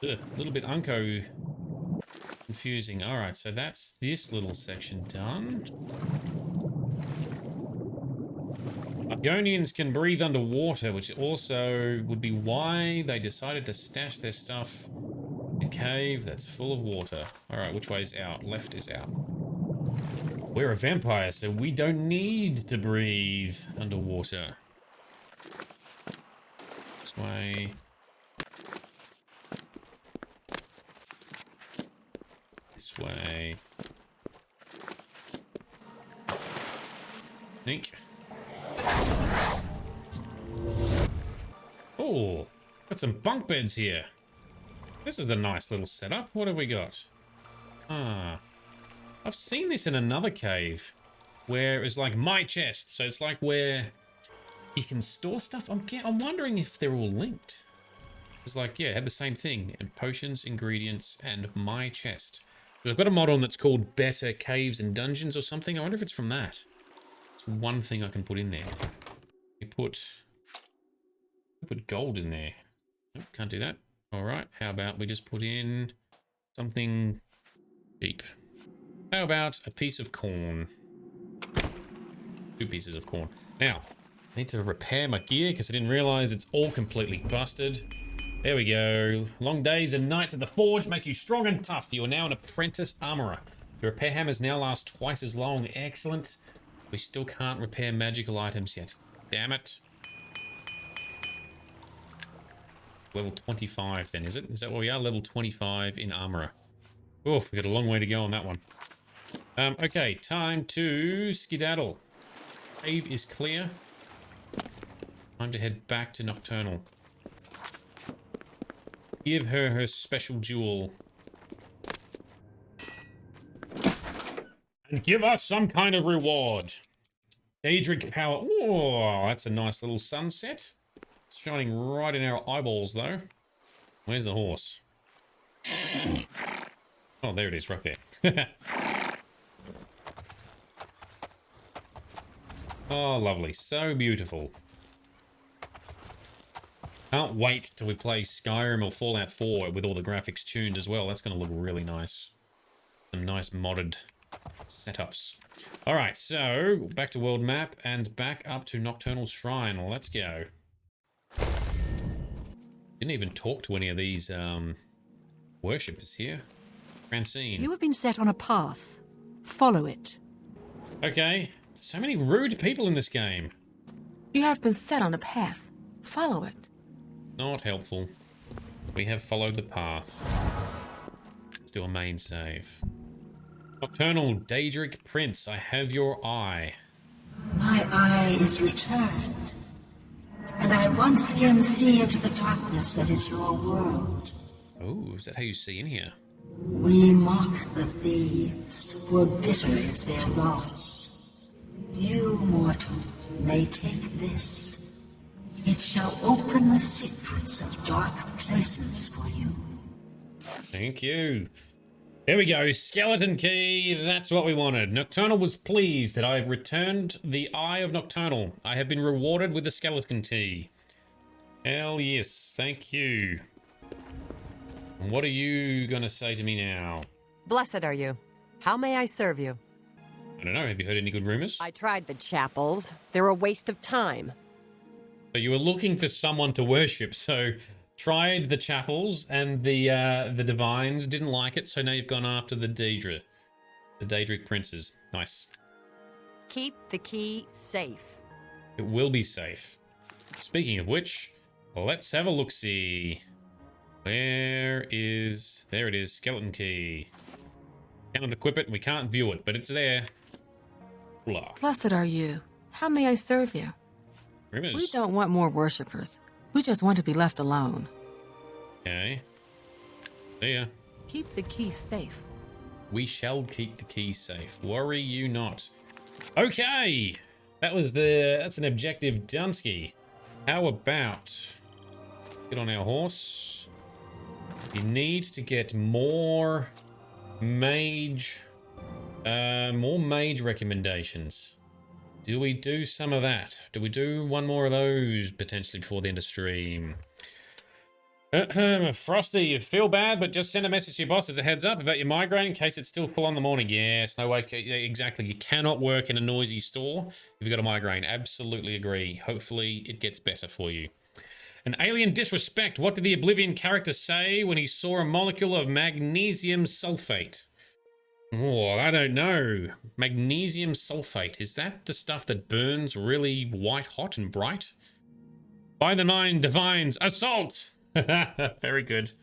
Ugh, a little bit unco confusing. Alright, so that's this little section done. Argonians can breathe underwater, which also would be why they decided to stash their stuff in a cave that's full of water. Alright, which way is out? Left is out. We're a vampire, so we don't need to breathe underwater. This way. This way. Sneak. Oh, got some bunk beds here. This is a nice little setup. What have we got? Ah, I've seen this in another cave where it's like my chest. So it's like where You can store stuff. I'm wondering if they're all linked. It's like, yeah, it had the same thing. And potions, ingredients, and my chest. I've got a mod on that's called Better Caves and Dungeons or something. I wonder if it's from that. It's one thing I can put in there. You put gold in there. Nope, can't do that. All right, how about we just put in something cheap? How about a piece of corn? 2 pieces of corn. Now, I need to repair my gear because I didn't realize it's all completely busted. There we go. Long days and nights at the forge make you strong and tough. You are now an apprentice armorer. Your repair hammers now last twice as long. Excellent. We still can't repair magical items yet. Damn it. Level 25 then, is it? Is that where we are? Level 25 in armorer. Oh, we got a long way to go on that one. Okay, time to skedaddle. Cave is clear. Time to head back to Nocturnal. Give her her special jewel. And give us some kind of reward. Daedric power. Oh, that's a nice little sunset. It's shining right in our eyeballs, though. Where's the horse? Oh, there it is, right there. Oh, lovely. So beautiful. Can't wait till we play Skyrim or Fallout 4 with all the graphics tuned as well. That's going to look really nice. Some nice modded setups. Alright, so back to world map and back up to Nocturnal Shrine. Let's go. Didn't even talk to any of these worshippers here. Francine.
You have been set on a path. Follow it.
Okay. So many rude people in this game.
You have been set on a path. Follow it.
Not helpful. We have followed the path. Let's do a main save. Nocturnal Daedric Prince, I have your eye.
My eye is returned, and I once again see into the darkness that is your world.
Oh, is that how you see in here?
We mock the thieves, for bitter is their loss. You, mortal, may take this. It shall open the secrets of dark places for you.
Thank you. There we go. Skeleton key. That's what we wanted. Nocturnal was pleased that I have returned the Eye of Nocturnal. I have been rewarded with the skeleton key. Hell yes. Thank you. And what are you going to say to me now?
Blessed are you. How may I serve you?
I don't know. Have you heard any good rumors?
I tried the chapels. They're a waste of time.
So you were looking for someone to worship, so tried the chapels and the divines, didn't like it, so now you've gone after the Daedric princes. Nice.
Keep the key safe.
It will be safe. Speaking of which, let's have a look-see. There it is, skeleton key. Cannot equip it, we can't view it, but it's there. Blah.
Blessed are you. How may I serve you?
Rumors.
We don't want more worshippers. We just want to be left alone.
Okay. See ya.
Keep the key safe.
We shall keep the key safe. Worry you not. Okay. That's an objective Dunsky. How about get on our horse? We need to get more mage recommendations. Do we do some of that? Do we do one more of those potentially before the end of stream? Frosty, you feel bad, but just send a message to your boss as a heads up about your migraine in case it's still full on in the morning. Yes, no way. Exactly. You cannot work in a noisy store if you've got a migraine. Absolutely agree. Hopefully it gets better for you. An alien disrespect. What did the Oblivion character say when he saw a molecule of magnesium sulfate? Oh, I don't know. Magnesium sulfate. Is that the stuff that burns really white hot and bright? By the mind, divines, assault! Very good.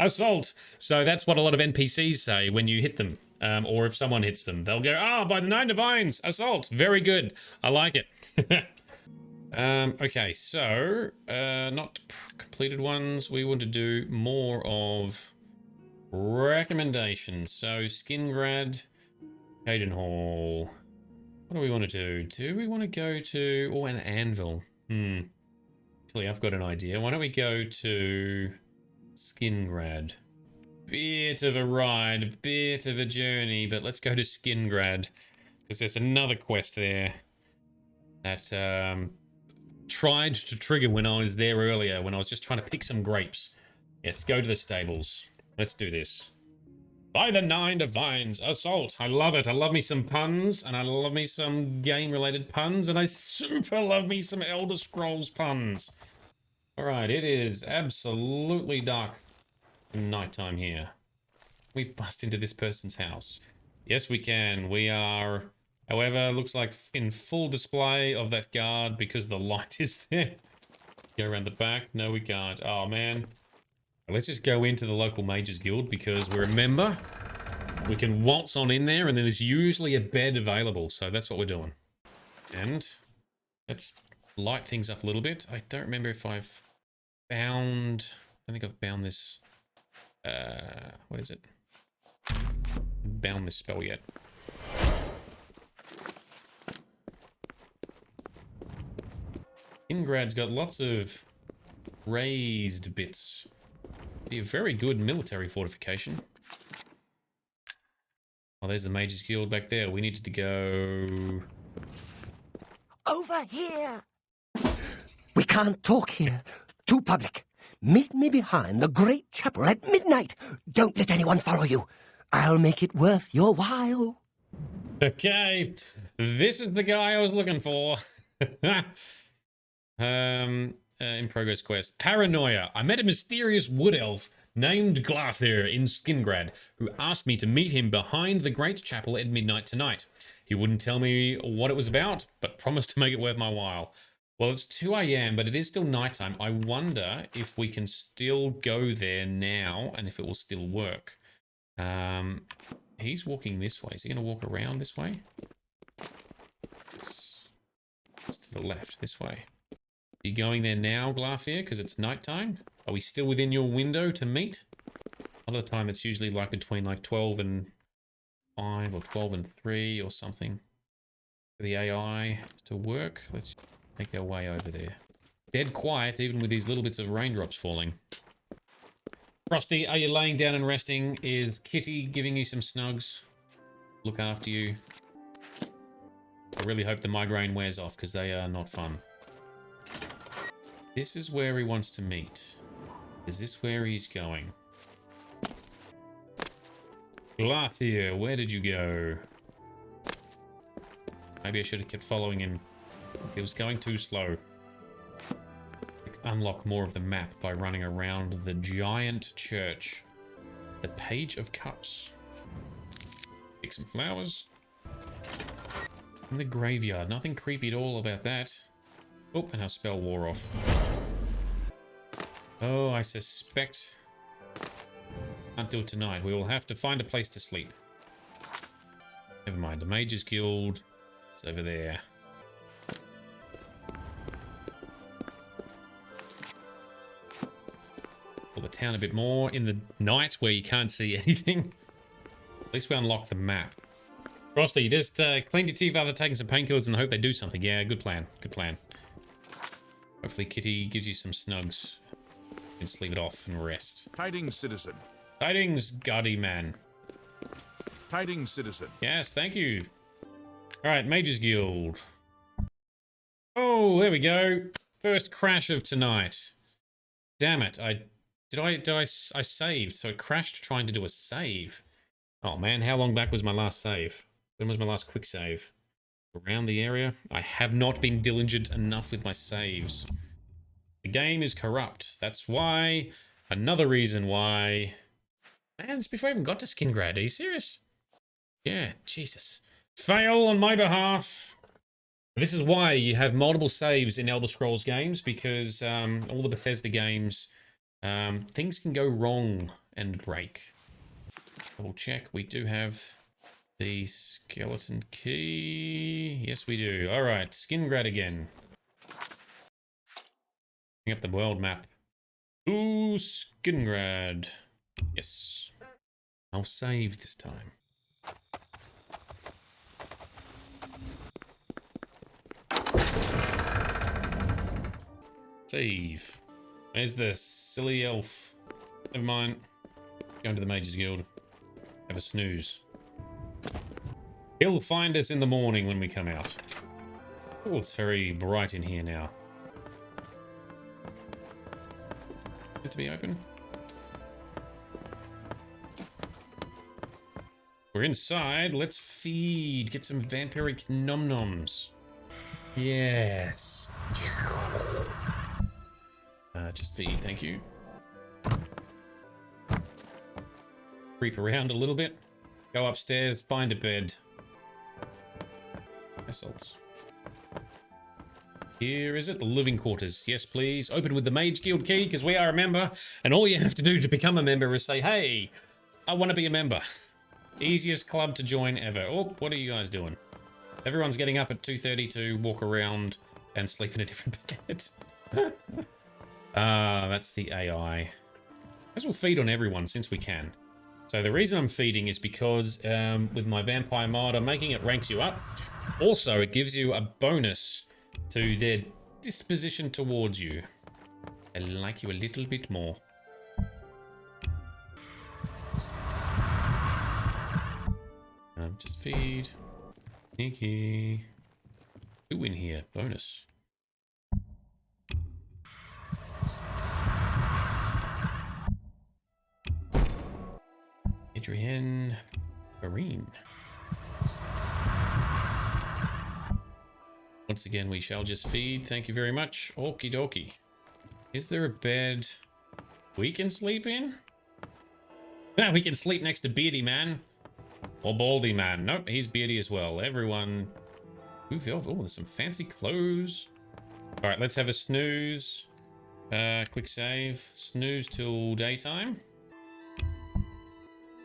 Assault. So that's what a lot of NPCs say when you hit them. Or if someone hits them. They'll go, by the nine divines, assault. Very good. I like it. Okay, so, not completed ones. We want to do more of recommendations. So, Skingrad, Caden Hall. What do we want to do? Do we want to go to... Oh, an anvil. Actually, I've got an idea. Why don't we go to Skingrad? Bit of a ride, bit of a journey, but let's go to Skingrad. Because there's another quest there that tried to trigger when I was there earlier, when I was just trying to pick some grapes. Yes, go to the stables. Let's do this. By the 9 divines, assault. I love it. I love me some puns, and I love me some game-related puns, and I super love me some Elder Scrolls puns. All right, it is absolutely dark and nighttime here. We bust into this person's house. Yes, we can. We are, however, looks like in full display of that guard because the light is there. Go around the back. No, we can't. Oh, man. Let's just go into the local Mages Guild because we're a member. We can waltz on in there and then there's usually a bed available. So that's what we're doing. And let's light things up a little bit. I don't remember if I've bound... I think I've bound this... what is it? Bound this spell yet. Ingrad's got lots of raised bits. Be a very good military fortification. Oh, there's the Mages Guild back there. We needed to go...
Over here! We can't talk here. Too public. Meet me behind the great chapel at midnight. Don't let anyone follow you. I'll make it worth your while.
Okay. This is the guy I was looking for. In progress quest. Paranoia. I met a mysterious wood elf named Glathir in Skingrad, who asked me to meet him behind the Great Chapel at midnight tonight. He wouldn't tell me what it was about, but promised to make it worth my while. Well, it's 2 a.m., but it is still nighttime. I wonder if we can still go there now and if it will still work. He's walking this way. Is he going to walk around this way? It's to the left, this way. Are you going there now, Glathir, because it's nighttime? Are we still within your window to meet? A lot of the time it's usually like between like 12 and 5 or 12 and 3 or something. For the AI to work. Let's make our way over there. Dead quiet, even with these little bits of raindrops falling. Frosty, are you laying down and resting? Is Kitty giving you some snugs? Look after you. I really hope the migraine wears off because they are not fun. This is where he wants to meet. Is this where he's going? Glathir, where did you go? Maybe I should have kept following him. It was going too slow. Unlock more of the map by running around the giant church. The Page of Cups. Pick some flowers. In the graveyard. Nothing creepy at all about that. Oh, and our spell wore off. Oh, I suspect... Can't do it tonight. We will have to find a place to sleep. Never mind. The Mages Guild is over there. Pull the town a bit more in the night where you can't see anything. At least we unlock the map. Frosty, just cleaned your teeth after taking some painkillers and hope they do something. Yeah, good plan. Good plan. Hopefully Kitty gives you some snugs. You can sleep it off and rest.
Tidings, citizen.
Tidings, gaudy man.
Tidings, citizen.
Yes, thank you. All right, Mages Guild. Oh, there we go. First crash of tonight. Damn it! I saved, so it crashed trying to do a save. Oh man, how long back was my last save? When was my last quick save? Around the area? I have not been diligent enough with my saves. The game is corrupt. That's why. Another reason why. Man, it's before I even got to Skingrad. Are you serious? Yeah, Jesus. Fail on my behalf. This is why you have multiple saves in Elder Scrolls games, because all the Bethesda games, things can go wrong and break. Double check. We do have the skeleton key. Yes, we do. All right, Skingrad again. Bring up the world map. Ooh, Skingrad. Yes. I'll save this time. Save. Where's the silly elf? Never mind. Going to the Mages Guild. Have a snooze. He'll find us in the morning when we come out. Oh, it's very bright in here now. Meant to be open. We're inside. Let's feed. Get some vampiric nom-noms. Yes. Just feed, thank you. Creep around a little bit. Go upstairs, find a bed. Assaults. Here is it, the living quarters. Yes, please. Open with the Mage Guild key, because we are a member. And all you have to do to become a member is say, hey, I want to be a member. Easiest club to join ever. Oh, what are you guys doing? Everyone's getting up at 2:30 to walk around and sleep in a different bed. That's the AI. As we'll feed on everyone since we can. So the reason I'm feeding is because with my vampire mod, I'm making it ranks you up. Also, it gives you a bonus to their disposition towards you. I like you a little bit more. Just feed. Sneaky. Who in here? Bonus. Adrienne. Marine. Once again, we shall just feed. Thank you very much. Okie dokie. Is there a bed we can sleep in? Ah, we can sleep next to Beardy Man. Or Baldy Man. Nope, he's beardy as well. Everyone. Oh, there's some fancy clothes. Alright, let's have a snooze. Quick save. Snooze till daytime.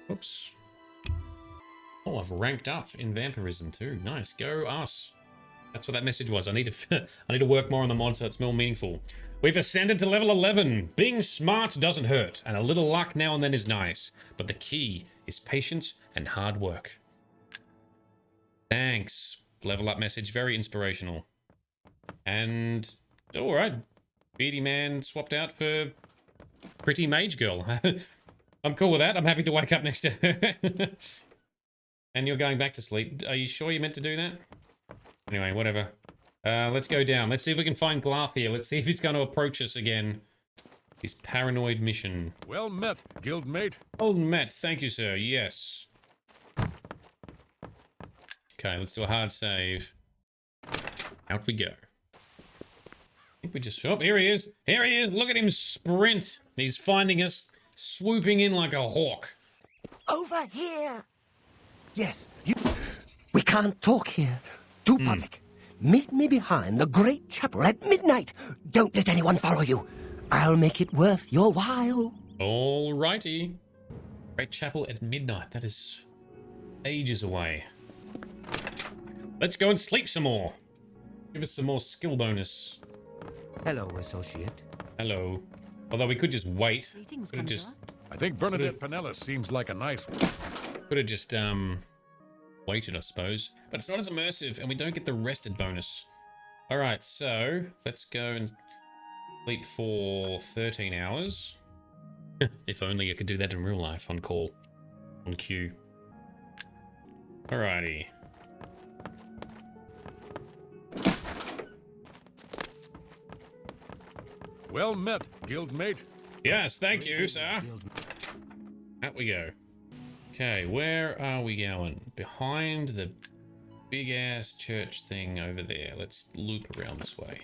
Oops. Oh, I've ranked up in vampirism too. Nice. Go us. That's what that message was. I need to work more on the mod so it's more meaningful. We've ascended to level 11. Being smart doesn't hurt, and a little luck now and then is nice. But the key is patience and hard work. Thanks. Level up message, very inspirational. And all right, Beardy Man swapped out for pretty mage girl. I'm cool with that. I'm happy to wake up next to her. And you're going back to sleep. Are you sure you meant to do that? Anyway, whatever. Let's go down. Let's see if we can find Glathir. Let's see if he's going to approach us again. His paranoid mission.
Well met, guildmate.
Well met. Thank you, sir. Yes. Okay, let's do a hard save. Out we go. I think we just... Oh, here he is. Here he is. Look at him sprint. He's finding us, swooping in like a hawk.
Over here. Yes, we can't talk here. Too public. Meet me behind the great chapel at midnight. Don't let anyone follow you. I'll make it worth your while.
All righty. Great chapel at midnight. That is ages away. Let's go and sleep some more. Give us some more skill bonus.
Hello, associate.
Hello. Although we could just wait. Could have just...
I think Bernadette Pinellas seems like a nice one.
Could have just waited, I suppose. But it's not as immersive, and we don't get the rested bonus. Alright, so let's go and sleep for 13 hours. If only I could do that in real life, on call. On cue. Alrighty.
Well met, guildmate.
Yes, thank you, sir. Out we go. Okay, where are we going? Behind the big-ass church thing over there. Let's loop around this way.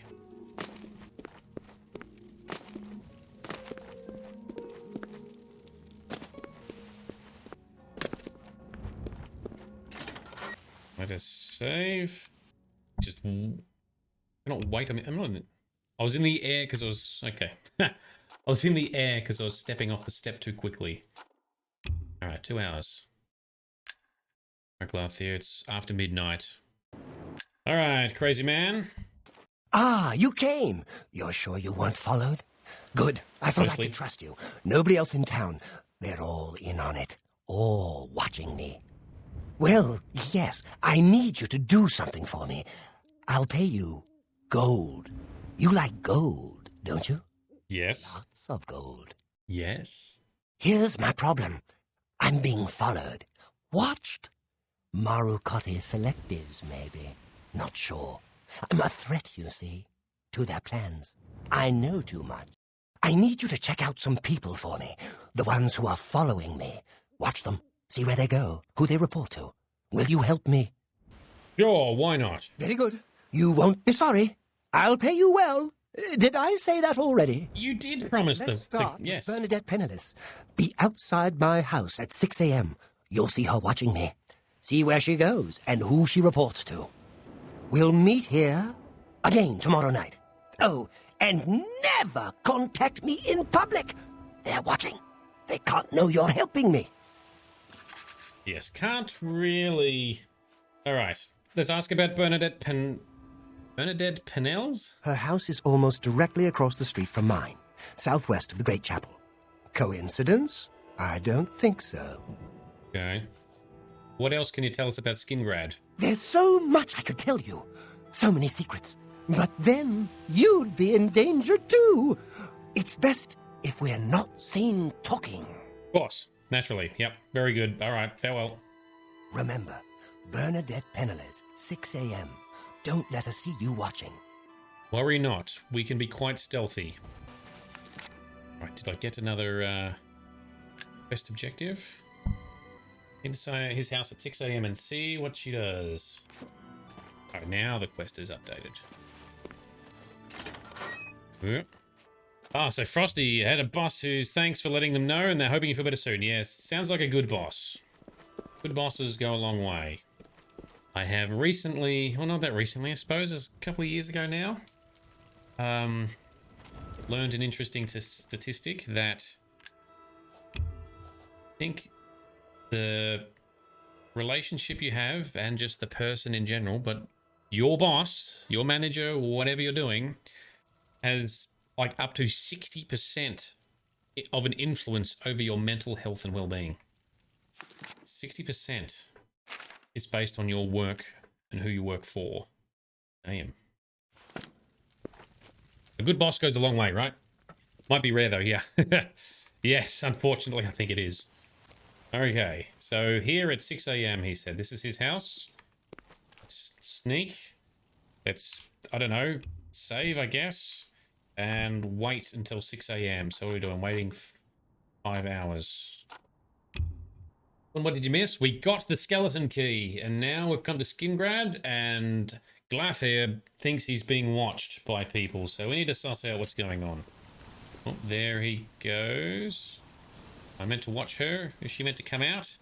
Let us save. Just... not wait a minute. I'm not... I was in the air because I was... Okay. I was in the air because I was stepping off the step too quickly. Alright, 2 hours. Alright, Glathir, it's after midnight. Alright, crazy man.
Ah, you came. You're sure you weren't followed? Good. I thought I could trust you. Nobody else in town. They're all in on it. All watching me. Well, yes, I need you to do something for me. I'll pay you gold. You like gold, don't you?
Yes.
Lots of gold.
Yes.
Here's my problem. I'm being followed. Watched. Marukoti selectives, maybe. Not sure. I'm a threat, you see, to their plans. I know too much. I need you to check out some people for me. The ones who are following me. Watch them. See where they go. Who they report to. Will you help me?
Sure, why not?
Very good. You won't be sorry. I'll pay you well. Did I say that already?
You did promise
Let's start with
yes.
Bernadette Penniless. Be outside my house at 6 a.m. You'll see her watching me. See where she goes and who she reports to. We'll meet here again tomorrow night. Oh, and never contact me in public. They're watching. They can't know you're helping me.
Yes, can't really... All right, let's ask about Bernadette Pennells?
Her house is almost directly across the street from mine, southwest of the Great Chapel. Coincidence? I don't think so.
Okay. What else can you tell us about Skingrad?
There's so much I could tell you. So many secrets. But then you'd be in danger too. It's best if we're not seen talking.
Boss, naturally. Yep, very good. All right, farewell.
Remember, Bernadette Penniless, 6 a.m. Don't let her see you watching.
Worry not. We can be quite stealthy. Right, did I get another quest objective? Inside his house at 6 a.m. and see what she does. Oh, now the quest is updated. Yep. Ah, so Frosty had a boss who's thanks for letting them know and they're hoping you feel better soon. Yes, sounds like a good boss. Good bosses go a long way. I have recently, well, not that recently, I suppose, it's a couple of years ago now, learned an interesting statistic that I think the relationship you have and just the person in general, but your boss, your manager, whatever you're doing, has like up to 60% of an influence over your mental health and well-being. 60% is based on your work and who you work for. Damn. A good boss goes a long way, right? Might be rare though, yeah. Yes, unfortunately, I think it is. Okay, so here at 6 a.m. he said, this is his house. Let's sneak. Let's, I don't know, save, I guess. And wait until 6 a.m. So what are we doing? Waiting 5 hours. And what did you miss? We got the skeleton key. And now we've come to Skingrad. And Glathir thinks he's being watched by people. So we need to suss out what's going on. Oh, there he goes. I meant to watch her. Is she meant to come out? Let's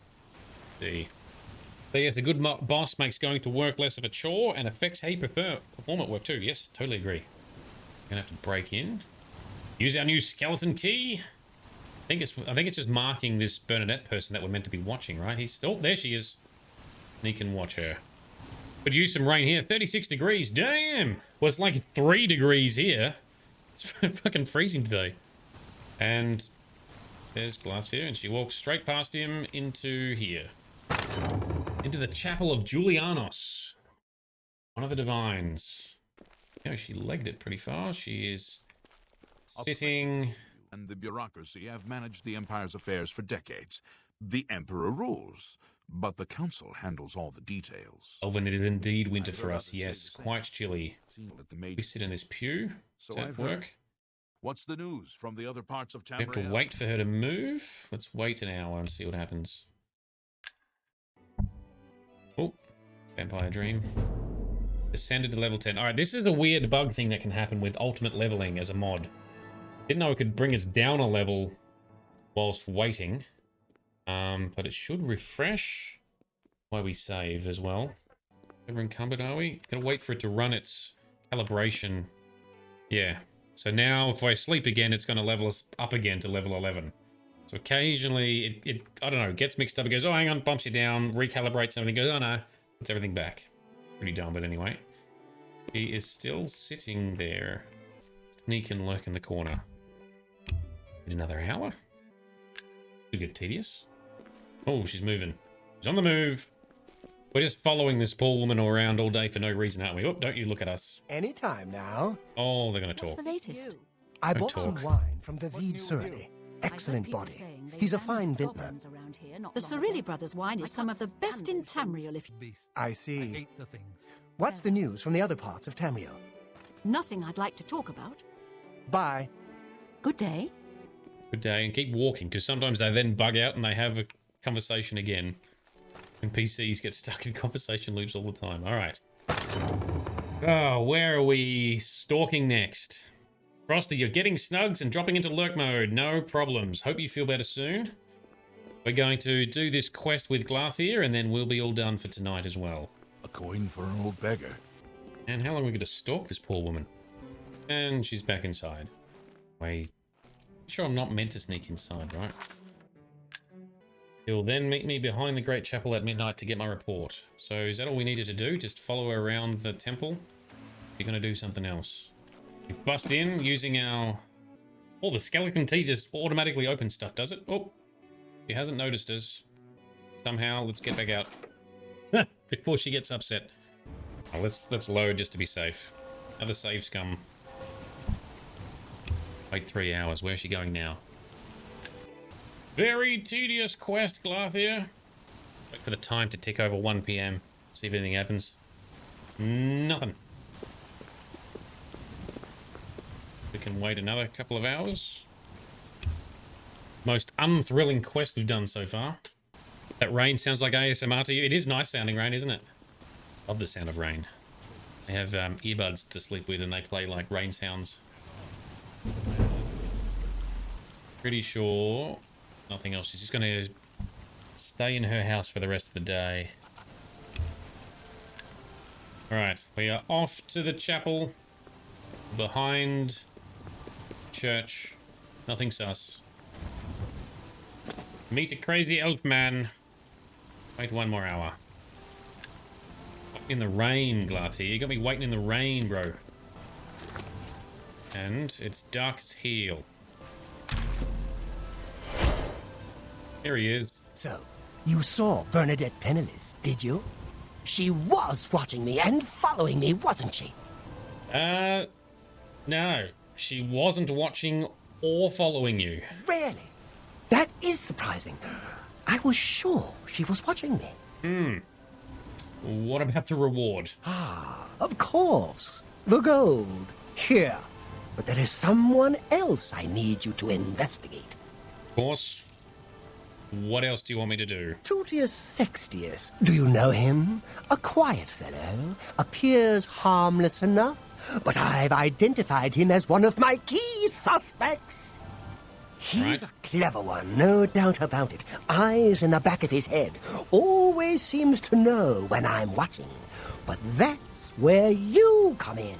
see. So yes, a good boss makes going to work less of a chore and affects how you perform at work too. Yes, totally agree. Gonna have to break in. Use our new skeleton key. I think it's just marking this Bernadette person that we're meant to be watching, right? He's still there. She is. And he can watch her. Could use some rain here. 36 degrees. Damn. Well, it's like 3 degrees here. It's fucking freezing today. And there's Glathir, and she walks straight past him into here. Into the Chapel of Julianos. One of the Divines. Oh, she legged it pretty far. She is sitting...
And the bureaucracy have managed the Empire's affairs for decades. The Emperor rules, but the Council handles all the details.
Oh, and it is indeed winter for us, yes. Quite chilly. We sit in this pew. Does that work?
What's the news from the other parts of
We have to wait for her to move. Let's wait an hour and see what happens. Oh, Vampire Dream. Ascended to level 10. Alright, this is a weird bug thing that can happen with ultimate leveling as a mod. Didn't know it could bring us down a level whilst waiting. But it should refresh while we save as well. Ever encumbered, are we? Gotta wait for it to run its calibration. Yeah. So now if I sleep again, it's gonna level us up again to level 11. So occasionally it I don't know, gets mixed up. It goes, oh, hang on, bumps you down, recalibrates and everything, goes, oh no, puts everything back. Pretty dumb, but anyway. He is still sitting there. Sneak and lurk in the corner. Need another hour? Could get tedious. Oh, she's moving. She's on the move. We're just following this poor woman around all day for no reason, aren't we? Oh, don't you look at us.
Anytime now.
Oh, they're going to talk.
What's the latest?
I
Don't
bought some
talk.
wine from David Cyrodiil. Excellent body. He's a fine vintner.
The Cyrodiil brothers' wine is some of the best in Tamriel.
I see. What's the news from the other parts of Tamriel?
Nothing I'd like to talk about.
Bye.
Good day.
Good day, and keep walking, because sometimes they then bug out and they have a conversation again. And PCs get stuck in conversation loops all the time. All right. Oh, where are we stalking next? Frosty, you're getting snugs and dropping into lurk mode. No problems. Hope you feel better soon. We're going to do this quest with Glathir, and then we'll be all done for tonight as well.
A coin for an old beggar.
And how long are we going to stalk this poor woman? And she's back inside. Wait. Sure I'm not meant to sneak inside, right? He'll then meet me behind the Great Chapel at midnight to get my report. So is that all we needed to do? Just follow her around the temple? You're going to do something else. We bust in using our... Oh, the skeleton key just automatically opens stuff, does it? Oh, she hasn't noticed us. Somehow, let's get back out. Before she gets upset. Oh, let's load just to be safe. Another save scum. Wait 3 hours. Where's she going now? Very tedious quest, Glathir. Wait for the time to tick over 1 PM. See if anything happens. Nothing. We can wait another couple of hours. Most unthrilling quest we've done so far. That rain sounds like ASMR to you. It is nice sounding rain, isn't it? Love the sound of rain. I have earbuds to sleep with and they play like rain sounds. Pretty sure nothing else. She's just going to stay in her house for the rest of the day. Alright, we are off to the chapel. Behind church. Nothing sus. Meet a crazy elf man. Wait 1 more hour. In the rain, Glathir. You got me waiting in the rain, bro. And it's dark as hell. Here he is.
So, you saw Bernadette Penniless, did you? She was watching me and following me, wasn't she?
No. She wasn't watching or following you.
Really? That is surprising. I was sure she was watching me.
What about the reward?
Ah, of course. The gold. Here. But there is someone else I need you to investigate.
Of course. What else do you want me to do?
Tutius Sextius. Do you know him? A quiet fellow. Appears harmless enough. But I've identified him as one of my key suspects. He's a clever one, no doubt about it. Eyes in the back of his head. Always seems to know when I'm watching. But that's where you come in.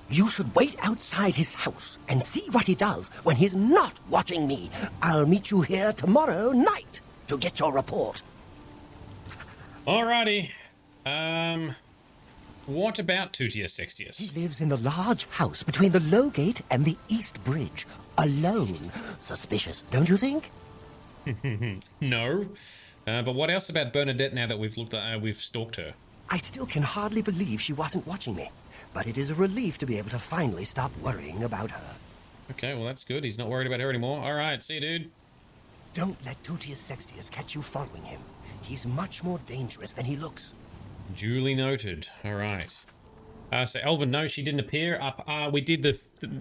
You should wait outside his house and see what he does when he's not watching me. I'll meet you here tomorrow night to get your report.
Alrighty. What about Tutius Sextius?
He lives in the large house between the Low Gate and the East Bridge. Alone. Suspicious, don't you think?
No. But what else about Bernadette now that we've stalked her?
I still can hardly believe she wasn't watching me. But it is a relief to be able to finally stop worrying about her.
Okay, well that's good. He's not worried about her anymore. Alright, see you, dude.
Don't let Tutius Sextius catch you following him. He's much more dangerous than he looks.
Duly noted. Alright. So Elvin, no, she didn't appear up. We did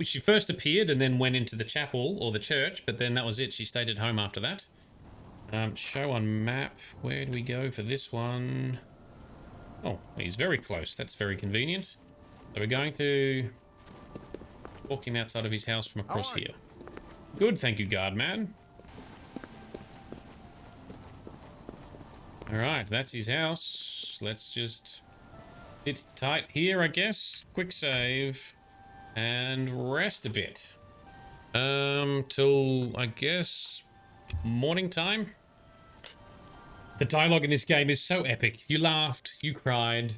she first appeared and then went into the chapel or the church, but then that was it. She stayed at home after that. Show on map. Where do we go for this one? Oh, he's very close. That's very convenient. So we're going to walk him outside of his house from across here. Good, thank you, guard man. Alright, that's his house. Let's just sit tight here, I guess. Quick save. And rest a bit. Till, I guess, morning time? The dialogue in this game is so epic. You laughed, you cried.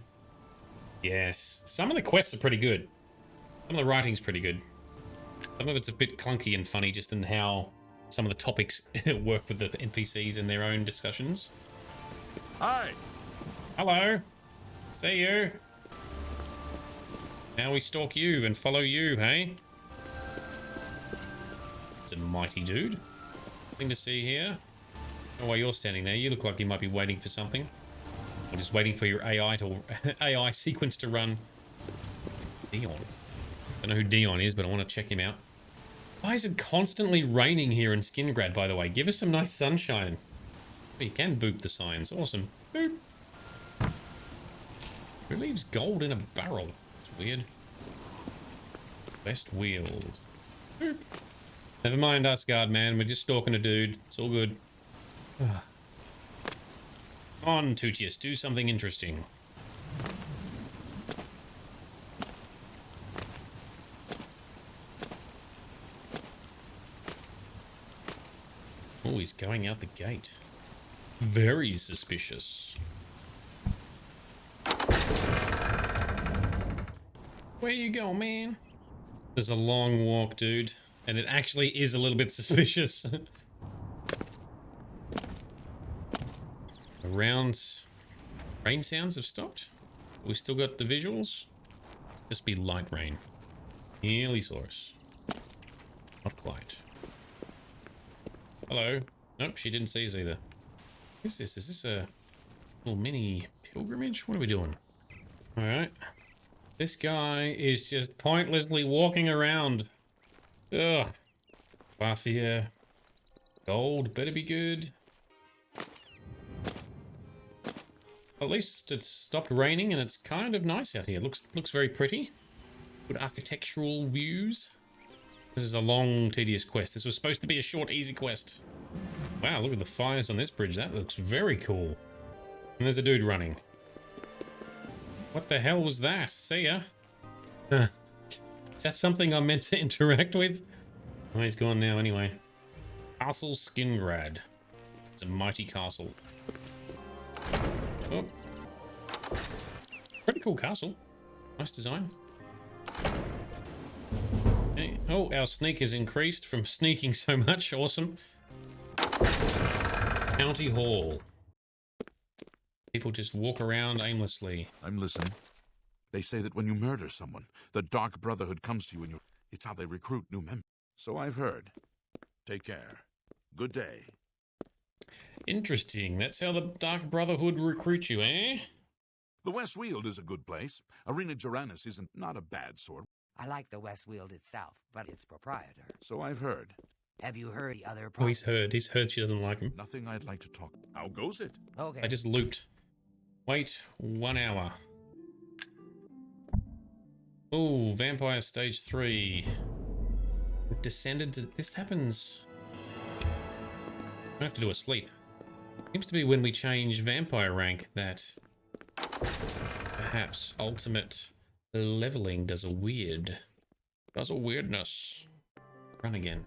Yes. Some of the quests are pretty good. Some of the writing's pretty good. Some of it's a bit clunky and funny just in how some of the topics work with the NPCs in their own discussions.
Hi.
Hello. See you. Now we stalk you and follow you, hey? It's a mighty dude. Nothing to see here. Oh, while you're standing there, you look like you might be waiting for something. Or just waiting for your AI to AI sequence to run. Dion. Don't know who Dion is, but I want to check him out. Why is it constantly raining here in Skingrad, by the way? Give us some nice sunshine. Oh, you can boop the signs. Awesome. Boop. Who leaves gold in a barrel? It's weird. Best wheeled. Boop. Never mind us, guard man. We're just stalking a dude. It's all good. Come on, Tutius. Do something interesting. Oh, he's going out the gate. Very suspicious. Where you go, man? There's a long walk, dude. And it actually is a little bit suspicious. Around... Rain sounds have stopped. We still got the visuals. Just be light rain. Nearly saw us. Not quite. Hello. Nope, she didn't see us either. What is this? Is this a little mini pilgrimage? What are we doing? Alright. This guy is just pointlessly walking around. Ugh. Glathir. Gold better be good. At least it's stopped raining and it's kind of nice out here. Looks very pretty. Good architectural views. This is a long, tedious quest. This was supposed to be a short, easy quest. Wow, look at the fires on this bridge. That looks very cool. And there's a dude running. What the hell was that? See ya. Is that something I'm meant to interact with? Oh, he's gone now anyway. Castle Skingrad. It's a mighty castle. Oh. Pretty cool castle. Nice design. Hey. Oh, our sneak has increased from sneaking so much. Awesome. County Hall. People just walk around aimlessly.
I'm listening. They say that when you murder someone, the Dark Brotherhood comes to you and it's how they recruit new members. So I've heard. Take care. Good day.
Interesting. That's how the Dark Brotherhood recruit you, eh?
The West Weald is a good place. Arena Geranus isn't not a bad sort.
I like the West Weald itself, but its proprietor.
So I've heard.
Have you heard the other
Oh, he's heard. He's heard she doesn't like him.
Nothing I'd like to talk. How goes it?
Okay.
I just looped. Wait 1 hour. Oh, Vampire Stage 3. We've descended to... This happens... I have to do a sleep. Seems to be when we change Vampire rank that... Perhaps ultimate leveling does a weird... Does a weirdness. Run again.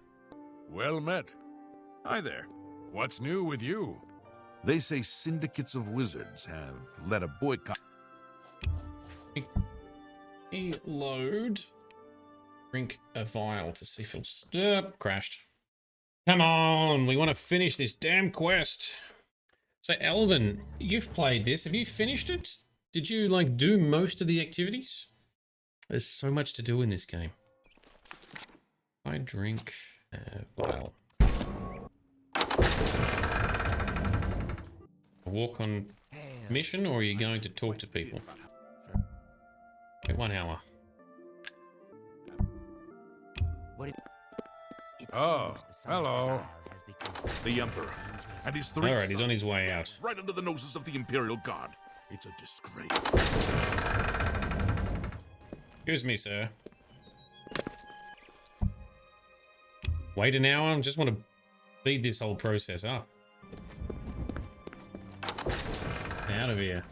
Well met.
Hi there.
What's new with you?
They say syndicates of wizards have led a boycott.
Load. Drink a vial to see if it'll... crashed. Come on, we want to finish this damn quest. So, Elvin, you've played this. Have you finished it? Did you, like, do most of the activities? There's so much to do in this game. I drink a vial. Walk on mission, or are you going to talk to people? Wait 1 hour.
Oh, hello.
The Emperor and his three
Alright, he's on his way out.
right under the noses of the Imperial Guard. It's a disgrace.
Excuse me, sir. Wait an hour? I just want to speed this whole process up. Out of here.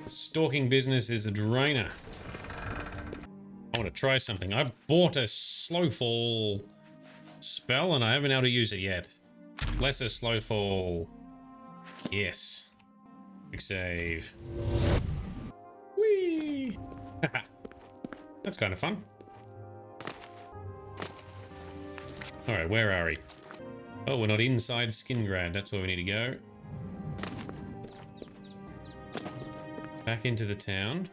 Stalking business is a drainer. I want to try something. I've bought a slow fall spell and I haven't been able to use it yet. Lesser slow fall. Yes. Quick save. Whee! That's kind of fun. Alright, where are we? Oh, we're not inside Skingrad. That's where we need to go. Back into the town.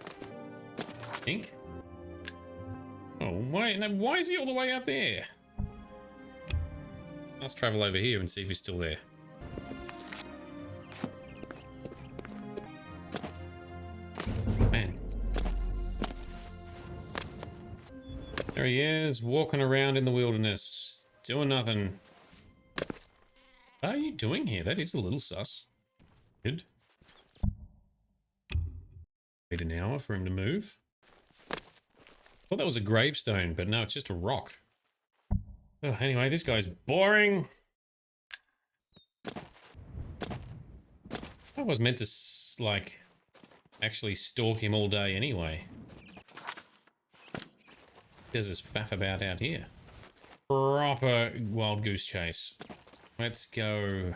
I think. Oh, why is he all the way out there? Let's travel over here and see if he's still there. Man. There he is, walking around in the wilderness, doing nothing. What are you doing here? That is a little sus. Good. Wait an hour for him to move. Thought that was a gravestone, but no, it's just a rock. Oh, anyway, this guy's boring. I was meant to, like, actually stalk him all day anyway. There's this faff about out here. Proper wild goose chase. Let's go.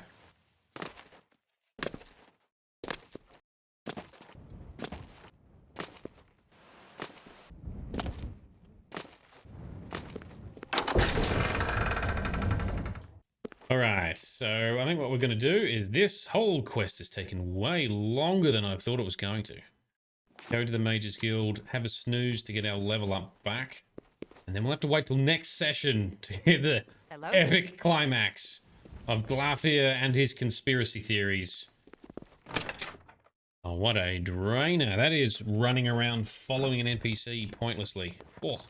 All right, so I think what we're going to do is this whole quest has taken way longer than I thought it was going to. Go to the Mages Guild, have a snooze to get our level up back, and then we'll have to wait till next session to hear the epic climax of Glathir and his conspiracy theories. Oh, what a drainer. That is running around following an NPC pointlessly. Oh.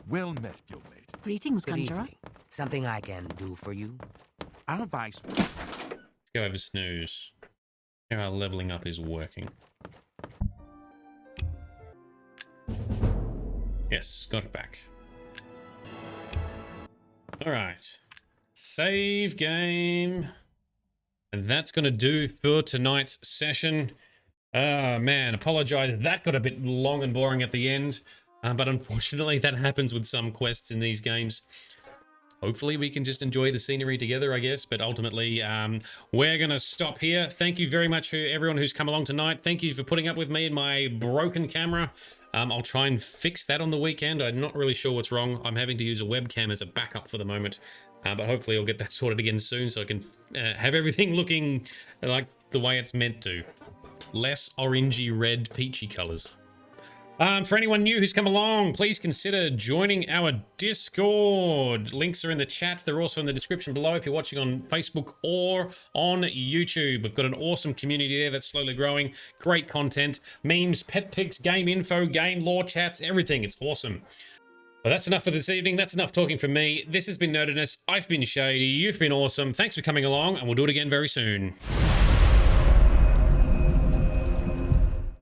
Well met, guildmate.
Greetings,
Good
Conjurer.
evening. Something I can do for you?
I'll buy some.
Let's go over snooze. How our leveling up is working. Yes, got it back. All right. Save game. And that's going to do for tonight's session. Man, apologize. That got a bit long and boring at the end. But unfortunately, that happens with some quests in these games. Hopefully, we can just enjoy the scenery together, I guess. But ultimately, we're going to stop here. Thank you very much to everyone who's come along tonight. Thank you for putting up with me and my broken camera. I'll try and fix that on the weekend. I'm not really sure what's wrong. I'm having to use a webcam as a backup for the moment. But hopefully I'll get that sorted again soon so I can have everything looking like the way it's meant to. Less orangey, red, peachy colors. For anyone new who's come along, please consider joining our Discord. Links are in the chat. They're also in the description below if you're watching on Facebook or on YouTube. We've got an awesome community there that's slowly growing. Great content, memes, pet pics, game info, game lore chats, everything. It's awesome. Well, that's enough for this evening. That's enough talking from me. This has been Nerdedness. I've been Shady. You've been awesome. Thanks for coming along, and we'll do it again very soon.